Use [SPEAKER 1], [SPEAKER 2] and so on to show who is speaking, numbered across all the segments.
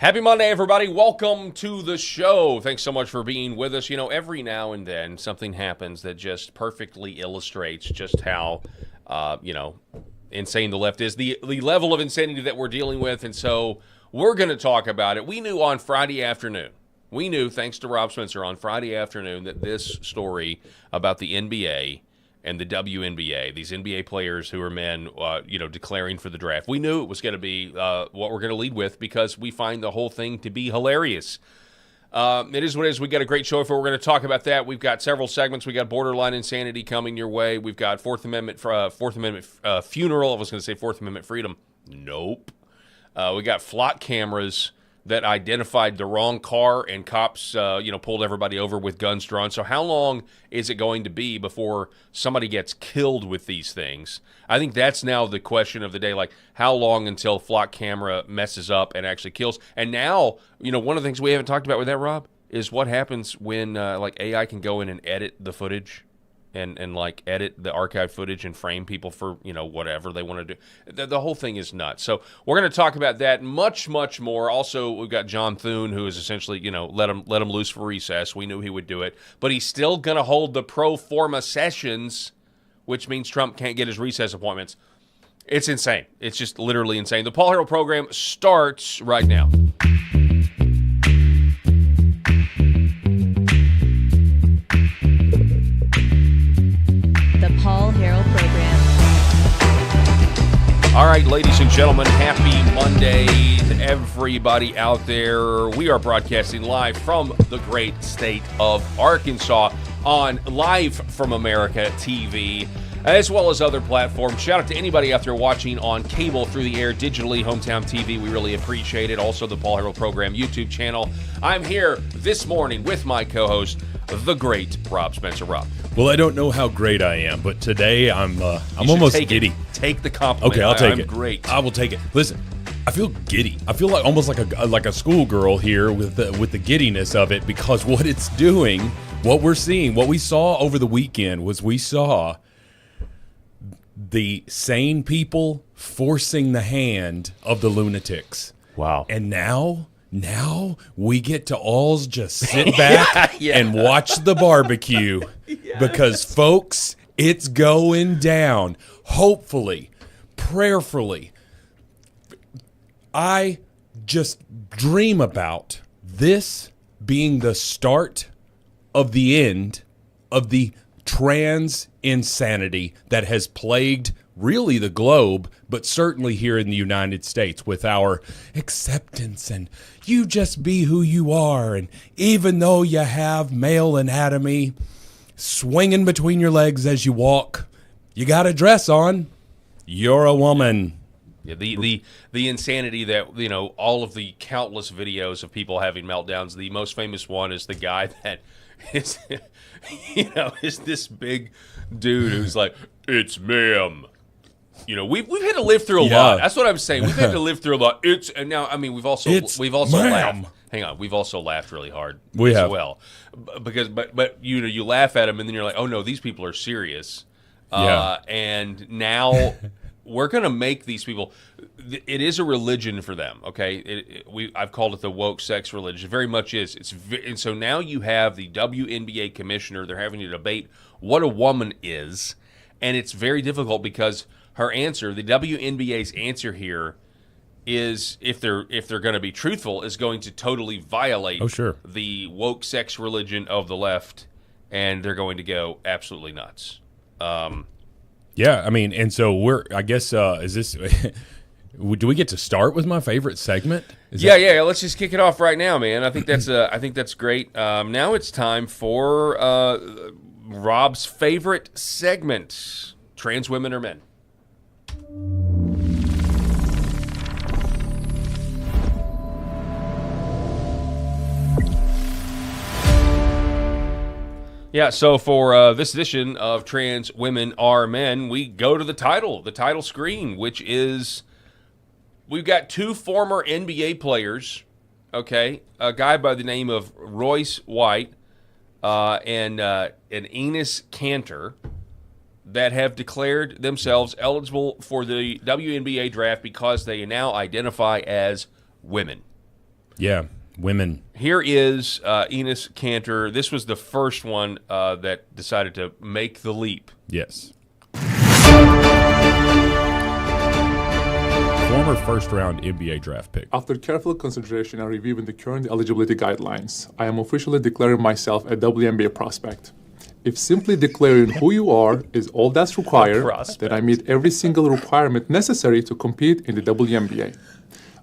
[SPEAKER 1] Happy Monday, everybody. Welcome to the show. Thanks so much for being with us. You know, every now and then something happens that just perfectly illustrates just how, insane the left is, the level of insanity that we're dealing with. And so we're going to talk about it. We knew on Friday afternoon, thanks to Rob Spencer, on Friday afternoon that this story about the NBA and the WNBA, these NBA players who are men, declaring for the draft. We knew it was going to be what we're going to lead with because we find the whole thing to be hilarious. It is what it is. We got a great show for. We're going to talk about that. We've got several segments. We got borderline insanity coming your way. We've got Fourth Amendment funeral. I was going to say Fourth Amendment freedom. Nope. We got flock cameras that identified the wrong car, and cops, pulled everybody over with guns drawn. So how long is it going to be before somebody gets killed with these things? I think that's now the question of the day, like how long until flock camera messes up and actually kills? And now, one of the things we haven't talked about with that, Rob, is what happens when AI can go in and edit the footage and edit the archive footage and frame people for, whatever they want to do. The whole thing is nuts. So we're going to talk about that, much, much more. Also, we've got John Thune, who is essentially, let him loose for recess. We knew he would do it. But he's still going to hold the pro forma sessions, which means Trump can't get his recess appointments. It's insane. It's just literally insane. The Paul Harrell program starts right now.
[SPEAKER 2] Paul Harrell program.
[SPEAKER 1] All right, ladies and gentlemen, happy Monday to everybody out there. We are broadcasting live from the great state of Arkansas on Live from America TV, as well as other platforms. Shout out to anybody out there watching on cable, through the air, digitally, Hometown TV. We really appreciate it. Also, the Paul Harrell program YouTube channel. I'm here this morning with my co-host, the great Rob Spencer. Rob.
[SPEAKER 3] Well, I don't know how great I am, but today I'm almost giddy.
[SPEAKER 1] Take the compliment.
[SPEAKER 3] Okay, I'll take it.
[SPEAKER 1] I'm great.
[SPEAKER 3] I will take it. Listen, I feel giddy. I feel almost like a schoolgirl here with the giddiness of it, because what it's doing, what we're seeing, what we saw over the weekend was we saw the sane people forcing the hand of the lunatics.
[SPEAKER 1] Wow.
[SPEAKER 3] And now we get to all just sit back and watch the barbecue because, folks, it's going down. Hopefully, prayerfully, I just dream about this being the start of the end of the trans insanity that has plagued really the globe, but certainly here in the United States, with our acceptance and you just be who you are. And even though you have male anatomy swinging between your legs as you walk, you got a dress on, you're a woman.
[SPEAKER 1] Yeah, the insanity that, all of the countless videos of people having meltdowns. The most famous one is the guy that is, is this big dude who's like, "It's ma'am." We've had to live through a lot. That's what I'm saying. We've had to live through a lot. We've also laughed. Hang on, we've also laughed really hard as well, because you laugh at them and then you're like, oh no, these people are serious. And now we're gonna make these people. It is a religion for them. Okay, I've called it the woke sex religion. It very much is. And so now you have the WNBA commissioner. They're having to debate what a woman is, and it's very difficult because her answer, the WNBA's answer here, is if they're going to be truthful, is going to totally violate the woke sex religion of the left, and they're going to go absolutely nuts.
[SPEAKER 3] And so I guess is this? Do we get to start with my favorite segment?
[SPEAKER 1] Let's just kick it off right now, man. I think that's great. Now it's time for Rob's favorite segment: trans women or men. Yeah, so for this edition of Trans Women Are Men, we go to the title screen, which is, we've got two former NBA players, okay, a guy by the name of Royce White and Enes Kanter, that have declared themselves eligible for the WNBA draft because they now identify as women.
[SPEAKER 3] Yeah, women.
[SPEAKER 1] Here is Enos Kanter. This was the first one that decided to make the leap.
[SPEAKER 3] Yes. Former first-round NBA draft pick.
[SPEAKER 2] After careful consideration and reviewing the current eligibility guidelines, I am officially declaring myself a WNBA prospect. If simply declaring who you are is all that's required, then I meet every single requirement necessary to compete in the WNBA.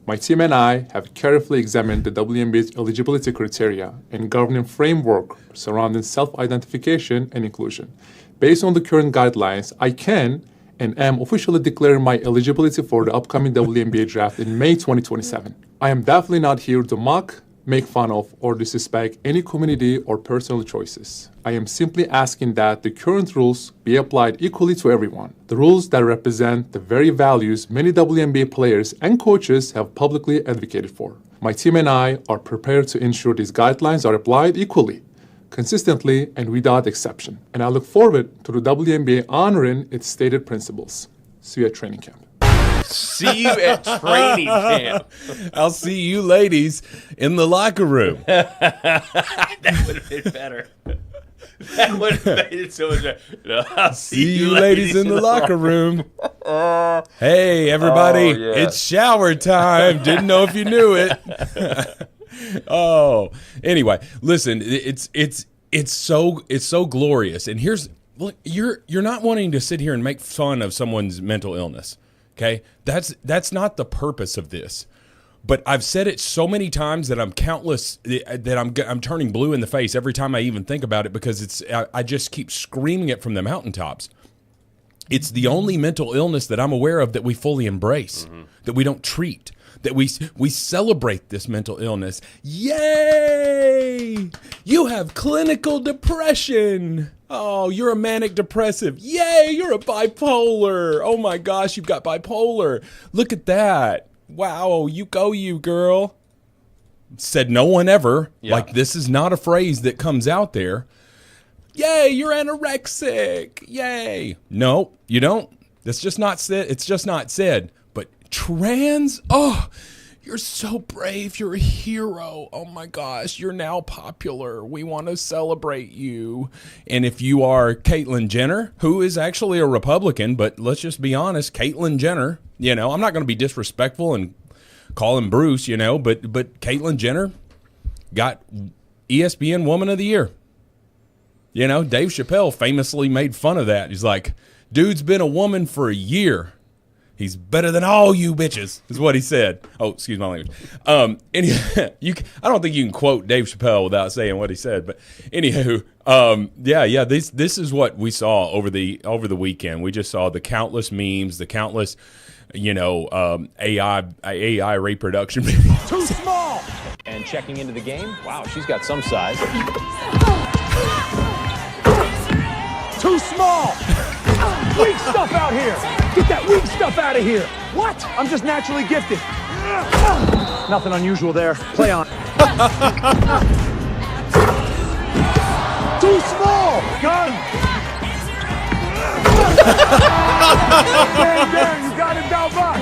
[SPEAKER 2] My team and I have carefully examined the WNBA's eligibility criteria and governing framework surrounding self-identification and inclusion. Based on the current guidelines, I can and am officially declaring my eligibility for the upcoming WNBA draft in May 2027. I am definitely not here to mock, make fun of, or disrespect any community or personal choices. I am simply asking that the current rules be applied equally to everyone. The rules that represent the very values many WNBA players and coaches have publicly advocated for. My team and I are prepared to ensure these guidelines are applied equally, consistently, and without exception. And I look forward to the WNBA honoring its stated principles. See you at training camp.
[SPEAKER 1] See you at training camp.
[SPEAKER 3] I'll see you ladies in the locker room.
[SPEAKER 1] That would have been better. That would have made it so much better. No, I'll
[SPEAKER 3] See you ladies in the locker room. Hey, everybody,
[SPEAKER 1] Oh, yeah.
[SPEAKER 3] it's shower time. Didn't know if you knew it. Oh, anyway, listen, it's so glorious. And here's look, you're not wanting to sit here and make fun of someone's mental illness. Okay? That's not the purpose of this. But I've said it so many times that I'm turning blue in the face every time I even think about it, because I just keep screaming it from the mountaintops. It's the only mental illness that I'm aware of that we fully embrace, that we don't treat, that we celebrate this mental illness. Yay! You have clinical depression. Oh, you're a manic depressive. Yay, you're a bipolar. Oh my gosh, you've got bipolar. Look at that. Wow, you go, you girl. Said no one ever.
[SPEAKER 1] Yeah.
[SPEAKER 3] Like, this is not a phrase that comes out there. Yay, you're anorexic. Yay. No, you don't. That's just not said. It's just not said. But trans, oh, you're so brave. You're a hero. Oh my gosh, you're now popular. We want to celebrate you. And if you are Caitlyn Jenner, who is actually a Republican, but let's just be honest, Caitlyn Jenner, I'm not going to be disrespectful and call him Bruce, but Caitlyn Jenner got ESPN Woman of the Year. Dave Chappelle famously made fun of that. He's like, dude's been a woman for a year. He's better than all you bitches, is what he said. Oh, excuse my language. I don't think you can quote Dave Chappelle without saying what he said. But anywho, this is what we saw over the weekend. We just saw the countless memes, the countless, AI reproduction videos.
[SPEAKER 4] Too small. And checking into the game. Wow, she's got some size. Too small. Weak stuff out here. Get that weak stuff out of here. What? I'm just naturally gifted. Nothing unusual there. Play on. Too small. Gun. Dang, you got it down box.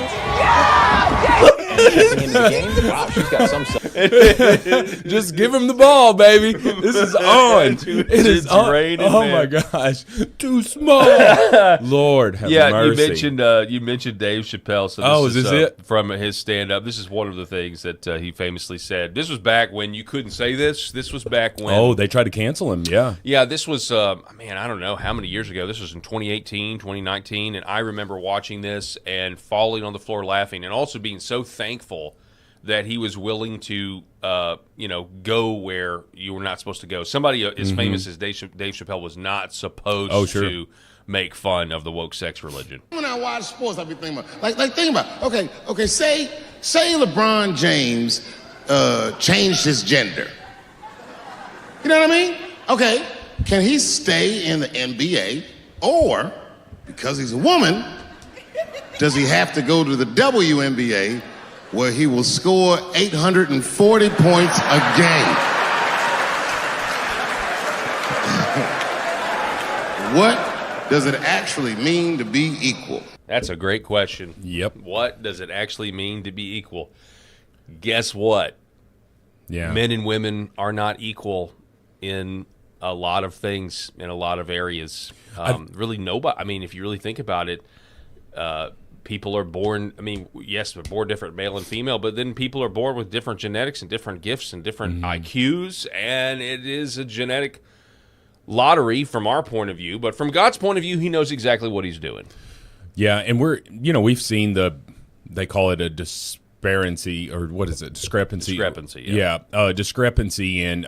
[SPEAKER 4] Checking into the game. Wow, she's got some size.
[SPEAKER 3] Just give him the ball, baby. This is on. It is on. Oh my gosh, too small. Lord have mercy.
[SPEAKER 1] You mentioned Dave Chappelle. So this
[SPEAKER 3] is it
[SPEAKER 1] from his stand-up? This is one of the things that he famously said. This was back when you couldn't say this. This was back when.
[SPEAKER 3] Oh, they tried to cancel him. Yeah.
[SPEAKER 1] This was I don't know how many years ago. This was in 2018, 2019, and I remember watching this and falling on the floor laughing, and also being so thankful that he was willing to, go where you were not supposed to go. Somebody as famous as Dave Chappelle was not supposed to make fun of the woke sex religion.
[SPEAKER 5] When I watch sports, I be thinking about, think about, okay, say LeBron James changed his gender. You know what I mean? Okay, can he stay in the NBA, or because he's a woman, does he have to go to the WNBA, where he will score 840 points a game? What does it actually mean to be equal?
[SPEAKER 1] That's a great question.
[SPEAKER 3] Yep.
[SPEAKER 1] What does it actually mean to be equal? Guess what?
[SPEAKER 3] Yeah.
[SPEAKER 1] Men and women are not equal in a lot of things, in a lot of areas. Really, nobody. I mean, if you really think about it, people are born. I mean, yes, we're born different, male and female, but then people are born with different genetics and different gifts and different IQs, and it is a genetic lottery from our point of view. But from God's point of view, He knows exactly what He's doing.
[SPEAKER 3] Yeah, and we've seen they call it a disparity, or what is it? Discrepancy.
[SPEAKER 1] Discrepancy.
[SPEAKER 3] Yeah, discrepancy in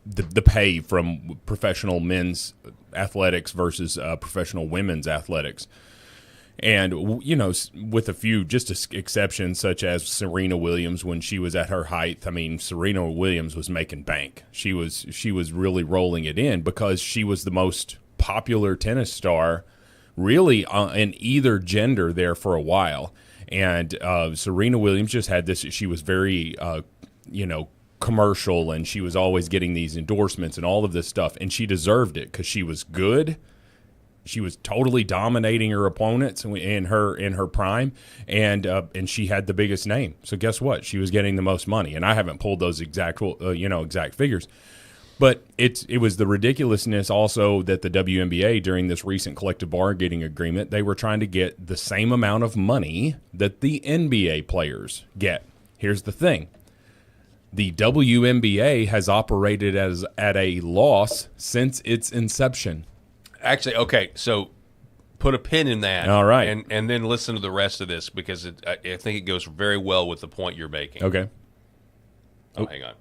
[SPEAKER 3] the pay from professional men's athletics versus professional women's athletics. And, with a few just exceptions, such as Serena Williams when she was at her height. I mean, Serena Williams was making bank. She was really rolling it in because she was the most popular tennis star really in either gender there for a while. And Serena Williams just had this. She was very, commercial, and she was always getting these endorsements and all of this stuff. And she deserved it because she was good. She was totally dominating her opponents in her prime, and she had the biggest name. So guess what? She was getting the most money. And I haven't pulled those exact figures. But it was the ridiculousness also that the WNBA, during this recent collective bargaining agreement, they were trying to get the same amount of money that the NBA players get. Here's the thing. The WNBA has operated at a loss since its inception.
[SPEAKER 1] Actually, okay, so put a pin in that.
[SPEAKER 3] All right.
[SPEAKER 1] And then listen to the rest of this because I think it goes very well with the point you're making.
[SPEAKER 3] Okay.
[SPEAKER 1] Oh, hang on.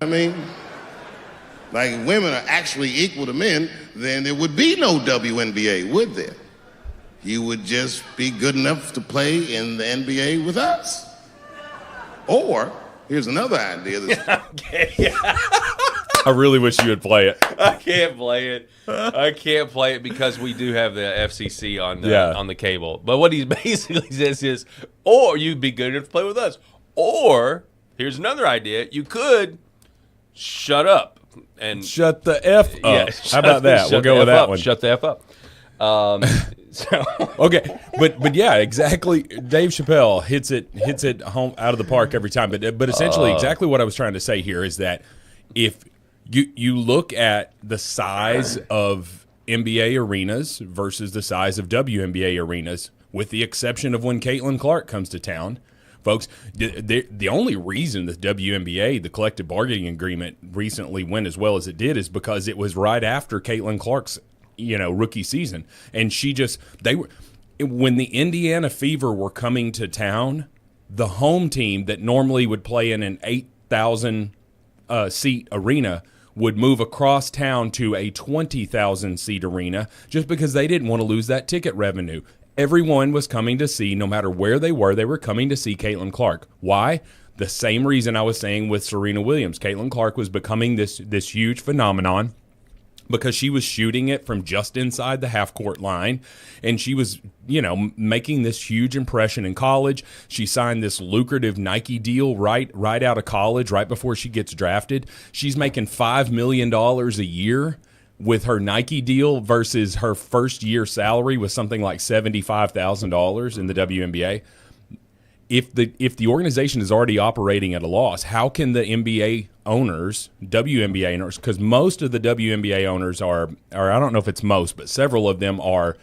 [SPEAKER 5] I mean, like women are actually equal to men, then there would be no WNBA, would there? You would just be good enough to play in the NBA with us. Or, here's another idea.
[SPEAKER 3] I really wish you would play it.
[SPEAKER 1] I can't play it because we do have the FCC on the cable. But what he basically says is, or you'd be good enough to play with us. Or, here's another idea, you could shut up. And
[SPEAKER 3] shut the F up.
[SPEAKER 1] Yeah,
[SPEAKER 3] How about that? We'll go with that one.
[SPEAKER 1] Shut the F up.
[SPEAKER 3] Okay, but yeah, exactly. Dave Chappelle hits it home out of the park every time. But essentially, exactly what I was trying to say here is that if you look at the size of NBA arenas versus the size of WNBA arenas, with the exception of when Caitlin Clark comes to town, folks, the only reason the WNBA, the collective bargaining agreement, recently went as well as it did is because it was right after Caitlin Clark's rookie season, and when the Indiana Fever were coming to town, the home team that normally would play in an 8,000 seat arena would move across town to a 20,000 seat arena just because they didn't want to lose that ticket revenue. Everyone was coming to see, no matter where they were coming to see Caitlin Clark. Why? The same reason I was saying with Serena Williams. Caitlin Clark was becoming this huge phenomenon because she was shooting it from just inside the half-court line, and she was, making this huge impression in college. She signed this lucrative Nike deal right out of college, right before she gets drafted. She's making $5 million a year with her Nike deal versus her first-year salary was something like $75,000 in the WNBA. If the organization is already operating at a loss, how can the NBA owners, WNBA owners, because most of the WNBA owners are I don't know if it's most, but several of them are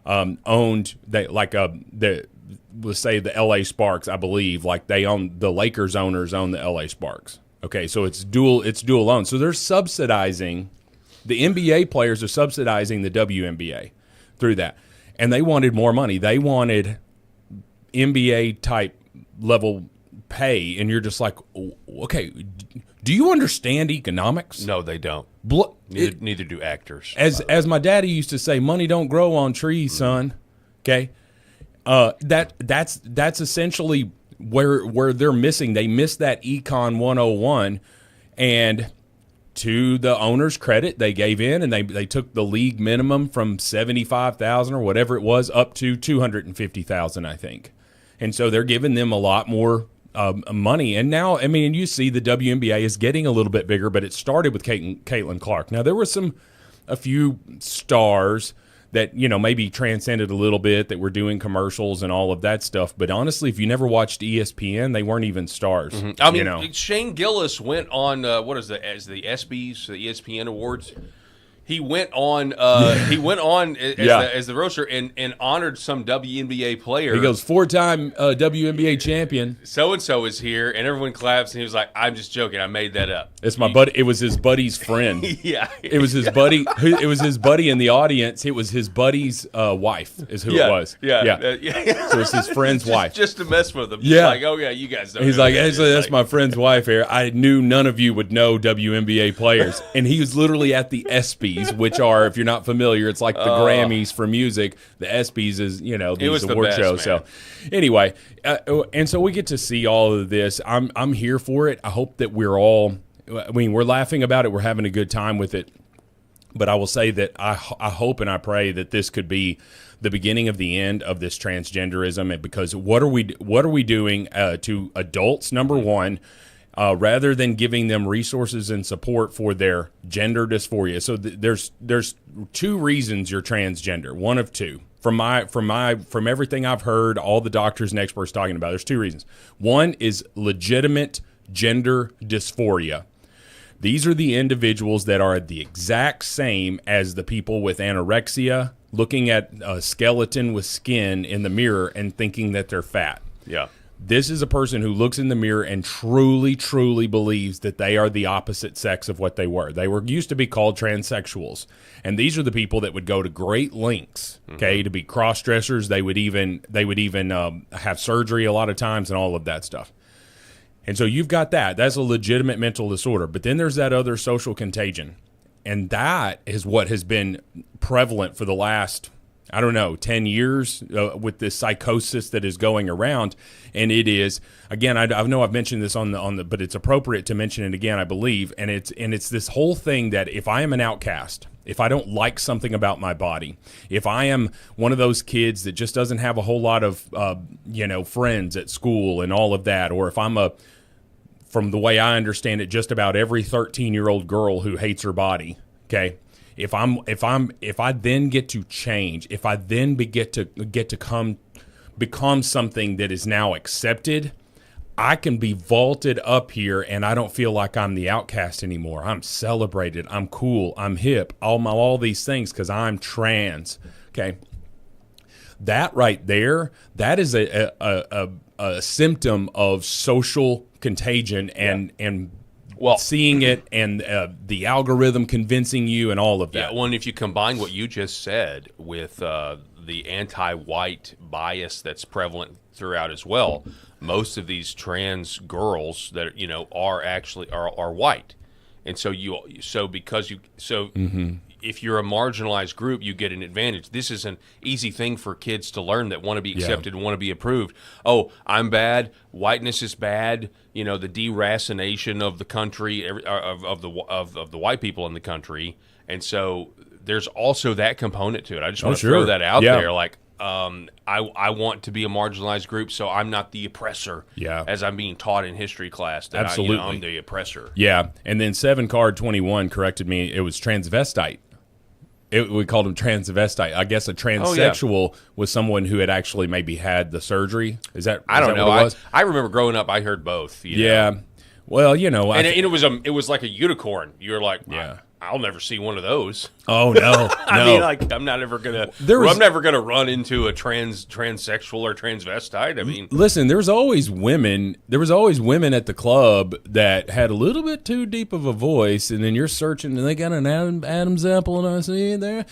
[SPEAKER 3] owned. Let's say the LA Sparks, I believe, like they own the Lakers owners own the LA Sparks. Okay, so it's dual owned. So they're subsidizing, the NBA players are subsidizing the WNBA through that, and they wanted more money. They wanted NBA type level pay, and you're just like, okay, do you understand economics?
[SPEAKER 1] No, they don't. Neither do actors.
[SPEAKER 3] As my daddy used to say, money don't grow on trees, son. Okay, that's essentially where they're missing. They missed that Econ 101, and to the owner's credit, they gave in and they took the league minimum from $75,000 or whatever it was up to $250,000, I think. And so they're giving them a lot more money. And now, I mean, you see the WNBA is getting a little bit bigger, but it started with Caitlin Clark. Now, there were a few stars that, you know, maybe transcended a little bit, that were doing commercials and all of that stuff. But honestly, if you never watched ESPN, they weren't even stars.
[SPEAKER 1] I mean,
[SPEAKER 3] you know?
[SPEAKER 1] Shane Gillis went on what is the ESPYs, the ESPN Awards. He went on. He went on as the roaster and honored some WNBA player.
[SPEAKER 3] He goes, 4-time WNBA champion.
[SPEAKER 1] So and so is here, and everyone claps. And he was like, "I'm just joking. I made that up."
[SPEAKER 3] It's my buddy. It was his buddy's friend.
[SPEAKER 1] Yeah,
[SPEAKER 3] it was his buddy. It was his buddy in the audience. It was his buddy's wife. Is who it was.
[SPEAKER 1] Yeah.
[SPEAKER 3] So it's his friend's wife.
[SPEAKER 1] Just to mess with him.
[SPEAKER 3] Yeah.
[SPEAKER 1] Like, oh yeah, you guys don't.
[SPEAKER 3] He's like, actually, that's my friend's wife here. I knew none of you would know WNBA players, and he was literally at the ESPYs. Which are, if you're not familiar, it's like the Grammys for music. The ESPYs is, you know, these award shows. So, anyway, and so we get to see all of this. I'm here for it. I hope that we're all. I mean, we're laughing about it. We're having a good time with it. But I will say that I hope and I pray that this could be the beginning of the end of this transgenderism. Because what are we doing to adults? Number one. Rather than giving them resources and support for their gender dysphoria. So there's two reasons you're transgender. One of two. From everything I've heard, all the doctors and experts talking about, there's two reasons. One is legitimate gender dysphoria. These are the individuals that are the exact same as the people with anorexia, looking at a skeleton with skin in the mirror and thinking that they're fat.
[SPEAKER 1] Yeah.
[SPEAKER 3] This is a person who looks in the mirror and truly, truly believes that they are the opposite sex of what they were. They were used to be called transsexuals. And these are the people that would go to great lengths, okay, to be cross-dressers. They would even have surgery a lot of times and all of that stuff. And so you've got that. That's a legitimate mental disorder. But then there's that other social contagion. And that is what has been prevalent for the last 10 years with this psychosis that is going around. And it is, again, I know I've mentioned this on the, but it's appropriate to mention it again, I believe. And it's this whole thing that if I am an outcast, if I don't like something about my body, if I am one of those kids that just doesn't have a whole lot of, friends at school and all of that, or if I'm from the way I understand it, just about every 13-year-old girl who hates her body, okay? If I then get to change, if I then get to become something that is now accepted, I can be vaulted up here and I don't feel like I'm the outcast anymore. I'm celebrated. I'm cool. I'm hip. All these things because I'm trans. Okay. That right there, that is a symptom of social contagion and seeing it and the algorithm convincing you and all of that.
[SPEAKER 1] Yeah, well, and if you combine what you just said with the anti-white bias that's prevalent throughout as well, most of these trans girls that are actually are white, and so if you're a marginalized group, you get an advantage. This is an easy thing for kids to learn that want to be accepted and want to be approved. Oh, I'm bad. Whiteness is bad. The deracination of the country, of the white people in the country, and so there's also that component to it. I just want to throw that out there. Like, I want to be a marginalized group, so I'm not the oppressor. Yeah. As I'm being taught in history class, that
[SPEAKER 3] absolutely,
[SPEAKER 1] I'm the oppressor.
[SPEAKER 3] Yeah, and then 7card21 corrected me. It was transvestite. We called him transvestite. I guess a transsexual was someone who had actually maybe had the surgery. Is that?
[SPEAKER 1] I don't know.
[SPEAKER 3] What it was?
[SPEAKER 1] I remember growing up, I heard both.
[SPEAKER 3] Yeah. Know? Well,
[SPEAKER 1] and it was like a unicorn. You're like, yeah. I'll never see one of those.
[SPEAKER 3] Oh no!
[SPEAKER 1] I mean, like, I'm never gonna run into a transsexual or transvestite. I mean,
[SPEAKER 3] listen, there was always women at the club that had a little bit too deep of a voice, and then you're searching, and they got an Adam's apple, and I see there.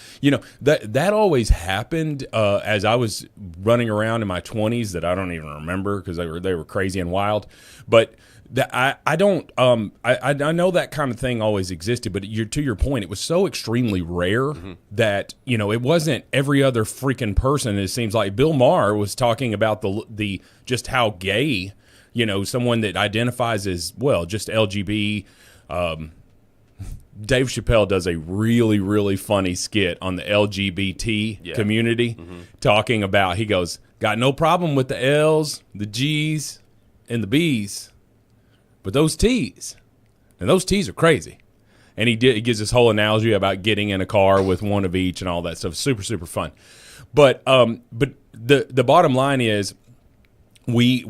[SPEAKER 3] That always happened as I was running around in my 20s that I don't even remember because they were crazy and wild, but. I know that kind of thing always existed, but to your point, it was so extremely rare that it wasn't every other freaking person. It seems like Bill Maher was talking about the just how gay, someone that identifies as just LGBT. Dave Chappelle does a really, really funny skit on the LGBT community, talking about, he goes, got no problem with the L's, the G's, and the B's. But those T's are crazy. And he gives this whole analogy about getting in a car with one of each and all that stuff. Super, super fun. But the bottom line is we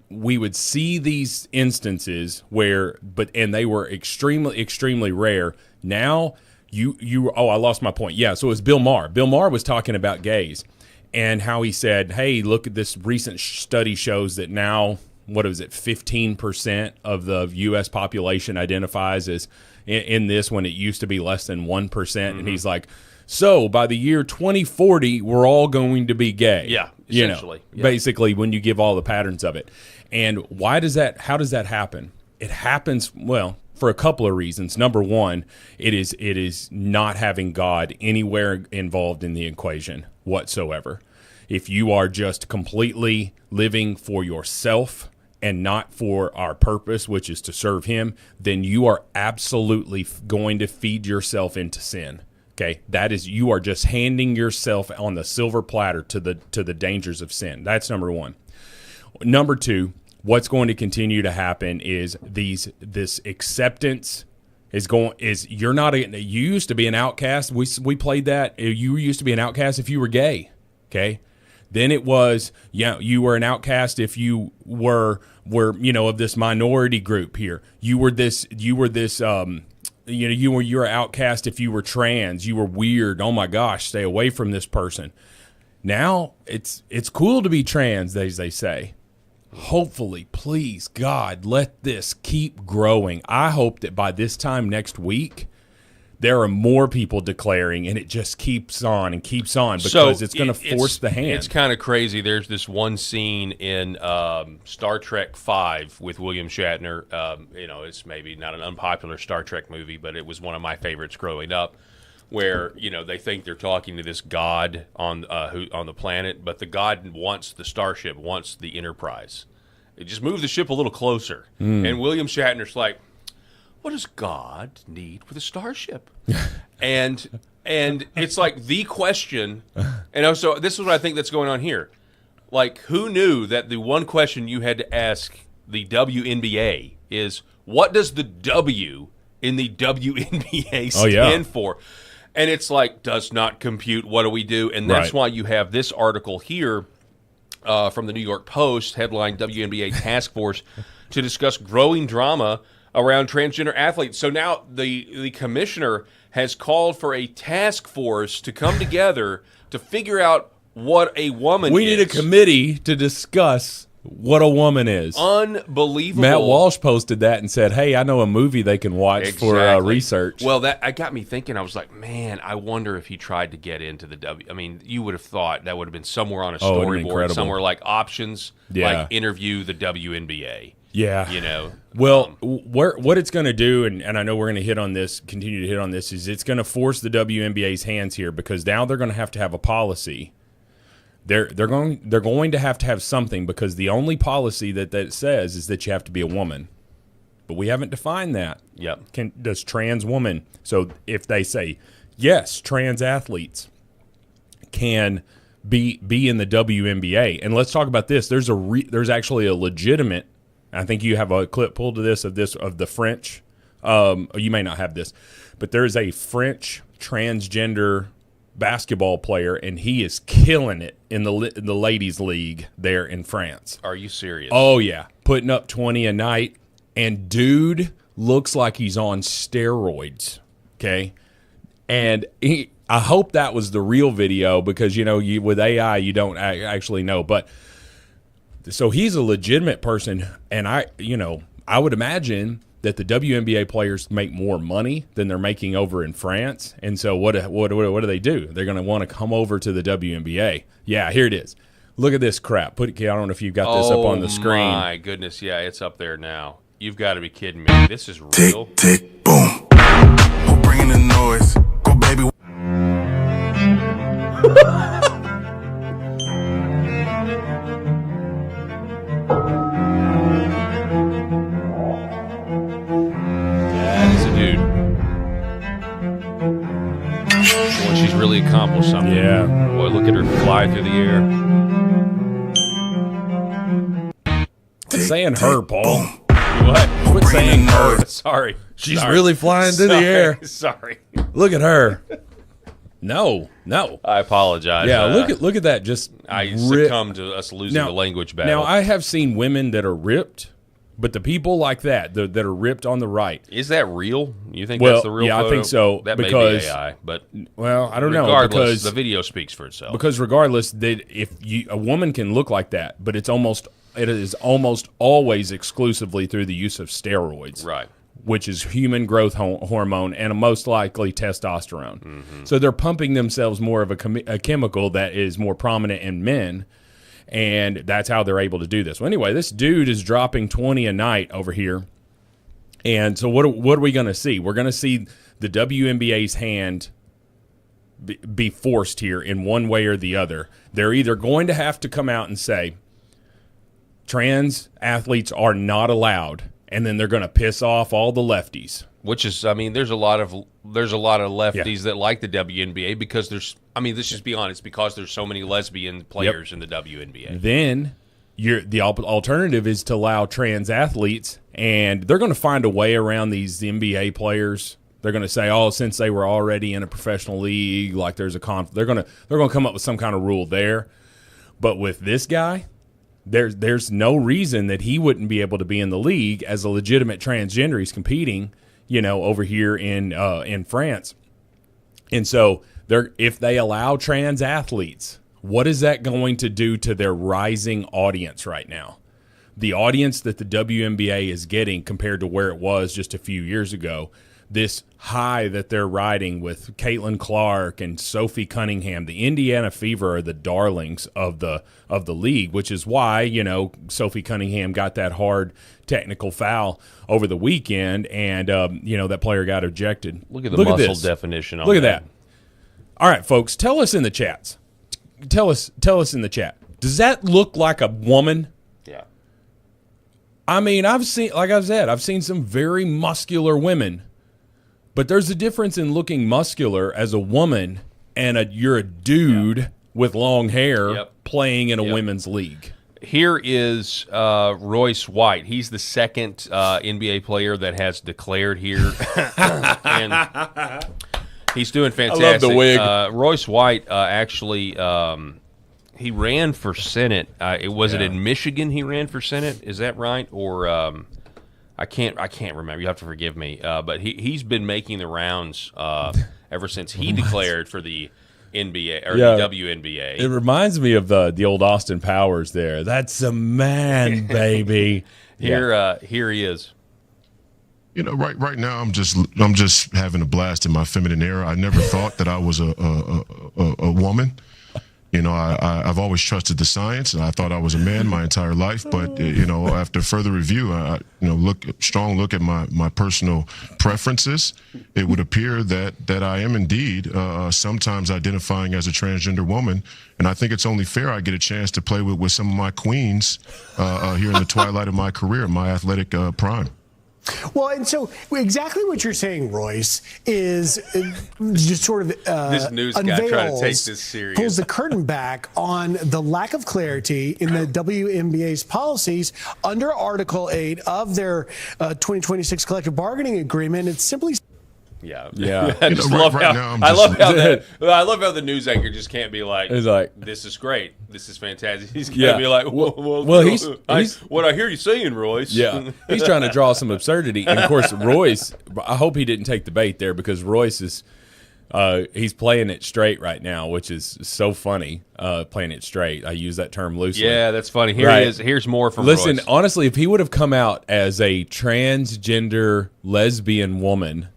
[SPEAKER 3] would see these instances and they were extremely, extremely rare. Now I lost my point. Yeah, so it was Bill Maher. Bill Maher was talking about gays and how he said, hey, look at this recent study shows that now, 15% of the U.S. population identifies as in this when it used to be less than 1%. Mm-hmm. And he's like, so by the year 2040, we're all going to be gay.
[SPEAKER 1] Yeah, essentially.
[SPEAKER 3] Basically, when you give all the patterns of it. And how does that happen? It happens, well, for a couple of reasons. Number one, it is not having God anywhere involved in the equation whatsoever. If you are just completely living for yourself and not for our purpose, which is to serve him, then you are absolutely going to feed yourself into sin. Okay, you are just handing yourself on the silver platter to the dangers of sin. That's number one. Number two, what's going to continue to happen is this acceptance you're not you used to be an outcast. We played that. You used to be an outcast if you were gay. Okay. Then it was, you were an outcast if you were of this minority group here. You were an outcast if you were trans. You were weird. Oh my gosh, stay away from this person. Now it's cool to be trans, as they say. Hopefully, please, God, let this keep growing. I hope that by this time next week, there are more people declaring, and it just keeps on and keeps on because it's going to force the hand.
[SPEAKER 1] It's kind of crazy. There's this one scene in Star Trek V with William Shatner. It's maybe not an unpopular Star Trek movie, but it was one of my favorites growing up, where they think they're talking to this god on the planet, but the god wants the starship, wants the Enterprise. They just move the ship a little closer, and William Shatner's like, what does God need with a starship? and it's like the question, and so this is what I think that's going on here. Like, who knew that the one question you had to ask the WNBA is, what does the W in the WNBA stand for? And it's like, does not compute, what do we do? And that's why you have this article here from the New York Post, headline WNBA Task Force to discuss growing drama around transgender athletes. So now the commissioner has called for a task force to come together to figure out what a woman is.
[SPEAKER 3] We need a committee to discuss what a woman is.
[SPEAKER 1] Unbelievable.
[SPEAKER 3] Matt Walsh posted that and said, hey, I know a movie they can watch for research.
[SPEAKER 1] Well, that got me thinking. I was like, man, I wonder if he tried to get into the W. I mean, you would have thought that would have been somewhere on a storyboard, somewhere like options, like interview the WNBA.
[SPEAKER 3] Yeah. Well, what it's going to do, and I know we're going to continue to hit on this, is it's going to force the WNBA's hands here because now they're going to have a policy. They're going to have something because the only policy that says is that you have to be a woman. But we haven't defined that.
[SPEAKER 1] Yep.
[SPEAKER 3] Does trans woman. So if they say, yes, trans athletes can be in the WNBA. And let's talk about this. There's actually a legitimate, I think you have a clip pulled to this of the French. You may not have this, but there is a French transgender basketball player, and he is killing it in the ladies' league there in France.
[SPEAKER 1] Are you serious?
[SPEAKER 3] Oh yeah, putting up 20 a night, and dude looks like he's on steroids. Okay, and I hope that was the real video because with AI you don't actually know, but. So he's a legitimate person, and I would imagine that the WNBA players make more money than they're making over in France. And so what do they do? They're going to want to come over to the WNBA. Yeah, here it is. Look at this crap. I don't know if you've got this up on the screen.
[SPEAKER 1] Oh my goodness, yeah, it's up there now. You've got to be kidding me. This is real.
[SPEAKER 6] Tick, tick, boom. Who bringing the noise? Go, baby.
[SPEAKER 1] She's really accomplished something.
[SPEAKER 3] Yeah.
[SPEAKER 1] Boy, look at her fly through the air.
[SPEAKER 3] Quit saying her, Paul.
[SPEAKER 1] What?
[SPEAKER 3] Quit saying her.
[SPEAKER 1] Sorry.
[SPEAKER 3] She's really flying through the air.
[SPEAKER 1] Sorry.
[SPEAKER 3] Look at her. No.
[SPEAKER 1] I apologize.
[SPEAKER 3] Yeah, look at that. Just
[SPEAKER 1] I succumb to us losing the language battle.
[SPEAKER 3] Now, I have seen women that are ripped, but the people like that are ripped on the right.
[SPEAKER 1] Is that real? You think that's the real photo?
[SPEAKER 3] I think so.
[SPEAKER 1] That
[SPEAKER 3] because,
[SPEAKER 1] may be AI, but
[SPEAKER 3] I don't know.
[SPEAKER 1] Regardless, the video speaks for itself.
[SPEAKER 3] Because regardless, a woman can look like that, but it is almost always exclusively through the use of steroids.
[SPEAKER 1] Right.
[SPEAKER 3] Which is human growth hormone and most likely testosterone. Mm-hmm. So they're pumping themselves more of a chemical that is more prominent in men, and that's how they're able to do this. Well, anyway, this dude is dropping 20 a night over here, and so what are we going to see? We're going to see the WNBA's hand be forced here in one way or the other. They're either going to have to come out and say, trans athletes are not allowed, and then they're going to piss off all the lefties.
[SPEAKER 1] Which is, there's a lot of lefties that like the WNBA because let's just be honest, because there's so many lesbian players in the WNBA.
[SPEAKER 3] Then the alternative is to allow trans athletes, and they're going to find a way around the NBA players. They're going to say, since they were already in a professional league, like there's a they're going to come up with some kind of rule there. But with this guy, There's no reason that he wouldn't be able to be in the league as a legitimate transgender. He's competing, over here in France. And so if they allow trans athletes, what is that going to do to their rising audience right now? The audience that the WNBA is getting compared to where it was just a few years ago, this high that they're riding with Caitlin Clark and Sophie Cunningham. The Indiana Fever are the darlings of the league, which is why, Sophie Cunningham got that hard technical foul over the weekend, and that player got ejected.
[SPEAKER 1] Look at the muscle definition on
[SPEAKER 3] Look at that. All right, folks, tell us in the chats. Tell us in the chat. Does that look like a woman?
[SPEAKER 1] Yeah.
[SPEAKER 3] I've seen some very muscular women. But there's a difference in looking muscular as a woman and you're a dude with long hair playing in a women's league.
[SPEAKER 1] Here is Royce White. He's the second NBA player that has declared here. And he's doing fantastic.
[SPEAKER 3] I love the wig.
[SPEAKER 1] Royce White actually he ran for Senate. Was it in Michigan he ran for Senate? Is that right? Or I can't remember. You have to forgive me. But he's been making the rounds ever since he declared for the NBA or the WNBA.
[SPEAKER 3] It reminds me of the old Austin Powers there. That's a man, baby.
[SPEAKER 1] Here he is.
[SPEAKER 6] Right now I'm just having a blast in my feminine era. I never thought that I was a woman. I've always trusted the science, and I thought I was a man my entire life. But after further review, strong look at my personal preferences, it would appear that I am indeed sometimes identifying as a transgender woman, and I think it's only fair I get a chance to play with some of my queens here in the twilight of my career, my athletic prime.
[SPEAKER 7] Well, and so exactly what you're saying, Royce, is just sort of
[SPEAKER 1] this news guy trying to take this serious.
[SPEAKER 7] Pulls the curtain back on the lack of clarity in the WNBA's policies under Article 8 of their 2026 collective bargaining agreement. It's simply.
[SPEAKER 1] Yeah.
[SPEAKER 6] I love
[SPEAKER 1] how the news anchor just can't be like, this is great, this is fantastic. He's gonna be like, what I hear you saying, Royce.
[SPEAKER 3] Yeah, he's trying to draw some absurdity, and of course, Royce. I hope he didn't take the bait there because Royce is. He's playing it straight right now, which is so funny. Playing it straight. I use that term loosely.
[SPEAKER 1] Yeah, that's funny. Here he is. Here's more from
[SPEAKER 3] Listen,
[SPEAKER 1] Royce.
[SPEAKER 3] Honestly, if he would have come out as a transgender lesbian woman.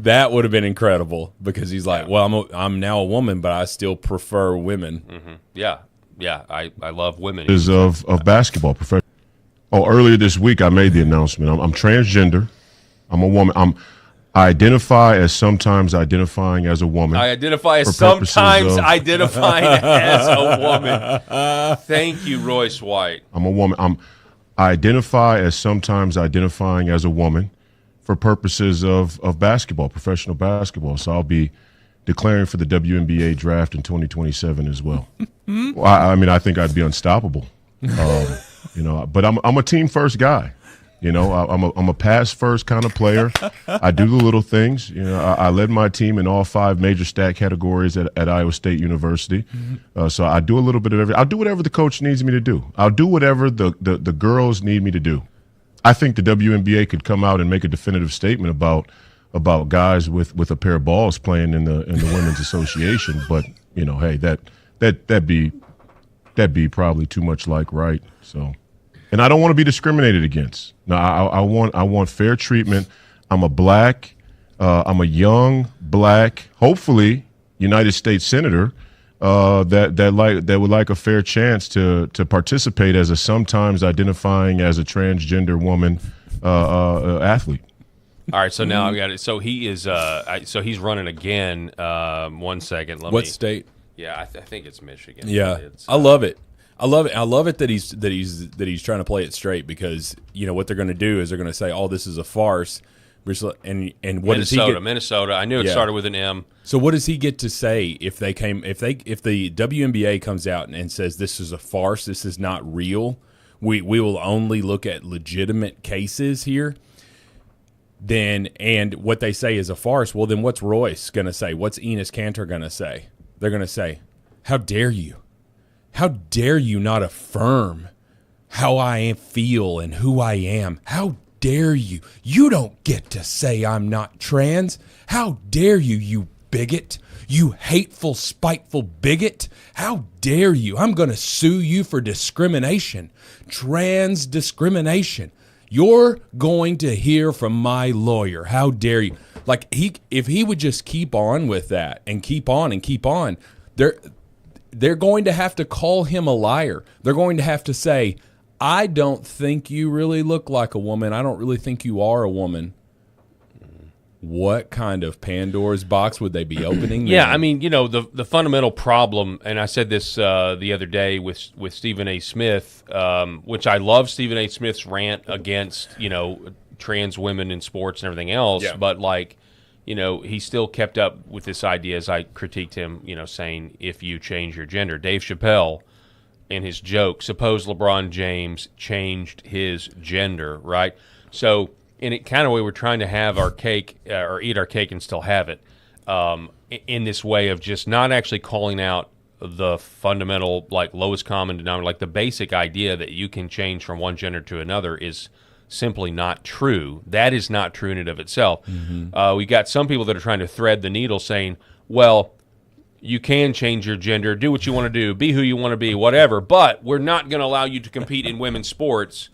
[SPEAKER 3] That would have been incredible because he's like, well, I'm now a woman, but I still prefer women.
[SPEAKER 1] Mm-hmm. Yeah, I love women.
[SPEAKER 6] Is of basketball professional. Earlier this week I made the announcement. I'm transgender. I'm a woman. I identify as sometimes identifying as a woman.
[SPEAKER 1] I identify as sometimes identifying as a woman. Thank you, Royce White.
[SPEAKER 6] I'm a woman. I identify as sometimes identifying as a woman. For purposes of basketball, professional basketball. So I'll be declaring for the WNBA draft in 2027 as well. I think I'd be unstoppable. But I'm a team first guy. You know, I'm a pass first kind of player. I do the little things. You know, I led my team in all 5 major stat categories at Iowa State University. So I do a little bit of everything. I'll do whatever the coach needs me to do. I'll do whatever the girls need me to do. I think the WNBA could come out and make a definitive statement about guys with a pair of balls playing in the Women's Association. But you know, hey, that'd be probably too much like right. So. And I don't want to be discriminated against. No, I want fair treatment. I'm a black, I'm a young black, hopefully United States senator that would like a fair chance to participate as a sometimes identifying as a transgender woman athlete.
[SPEAKER 1] All right, so now I've got it. So he is. So he's running again. 1 second.
[SPEAKER 3] What state?
[SPEAKER 1] Yeah, I think it's Michigan.
[SPEAKER 3] Yeah, I love it. I love it. I love it that he's trying to play it straight, because you know what they're going to do is they're going to say, "Oh, this is a farce," and what does he get?
[SPEAKER 1] Minnesota. I knew it started with an M.
[SPEAKER 3] So what does he get to say if the WNBA comes out and says this is a farce, this is not real, we will only look at legitimate cases here? Then and what they say is a farce. Well, then what's Royce going to say? What's Enos Kanter going to say? They're going to say, "How dare you? How dare you not affirm how I feel and who I am? How dare you? You don't get to say I'm not trans. How dare you, you bigot? You hateful, spiteful bigot. How dare you? I'm going to sue you for discrimination, trans discrimination. You're going to hear from my lawyer. How dare you?" Like, if he would just keep on with that and keep on, they're going to have to call him a liar. They're going to have to say, "I don't think you really look like a woman. I don't really think you are a woman." What kind of Pandora's box would they be opening?
[SPEAKER 1] Yeah, I mean, you know, the fundamental problem, and I said this the other day with Stephen A. Smith, which I love Stephen A. Smith's rant against, you know, trans women in sports and everything else, but like, you know, he still kept up with this idea as I critiqued him, you know, saying if you change your gender. Dave Chappelle, in his joke, suppose LeBron James changed his gender, right? So in it kind of way, we're trying to have our cake or eat our cake and still have it in this way of just not actually calling out the fundamental, like, lowest common denominator, like the basic idea that you can change from one gender to another is simply not true. That is not true in and of itself. We got some people that are trying to thread the needle saying, well, you can change your gender, do what you want to do, be who you want to be, whatever, but we're not going to allow you to compete in women's sports.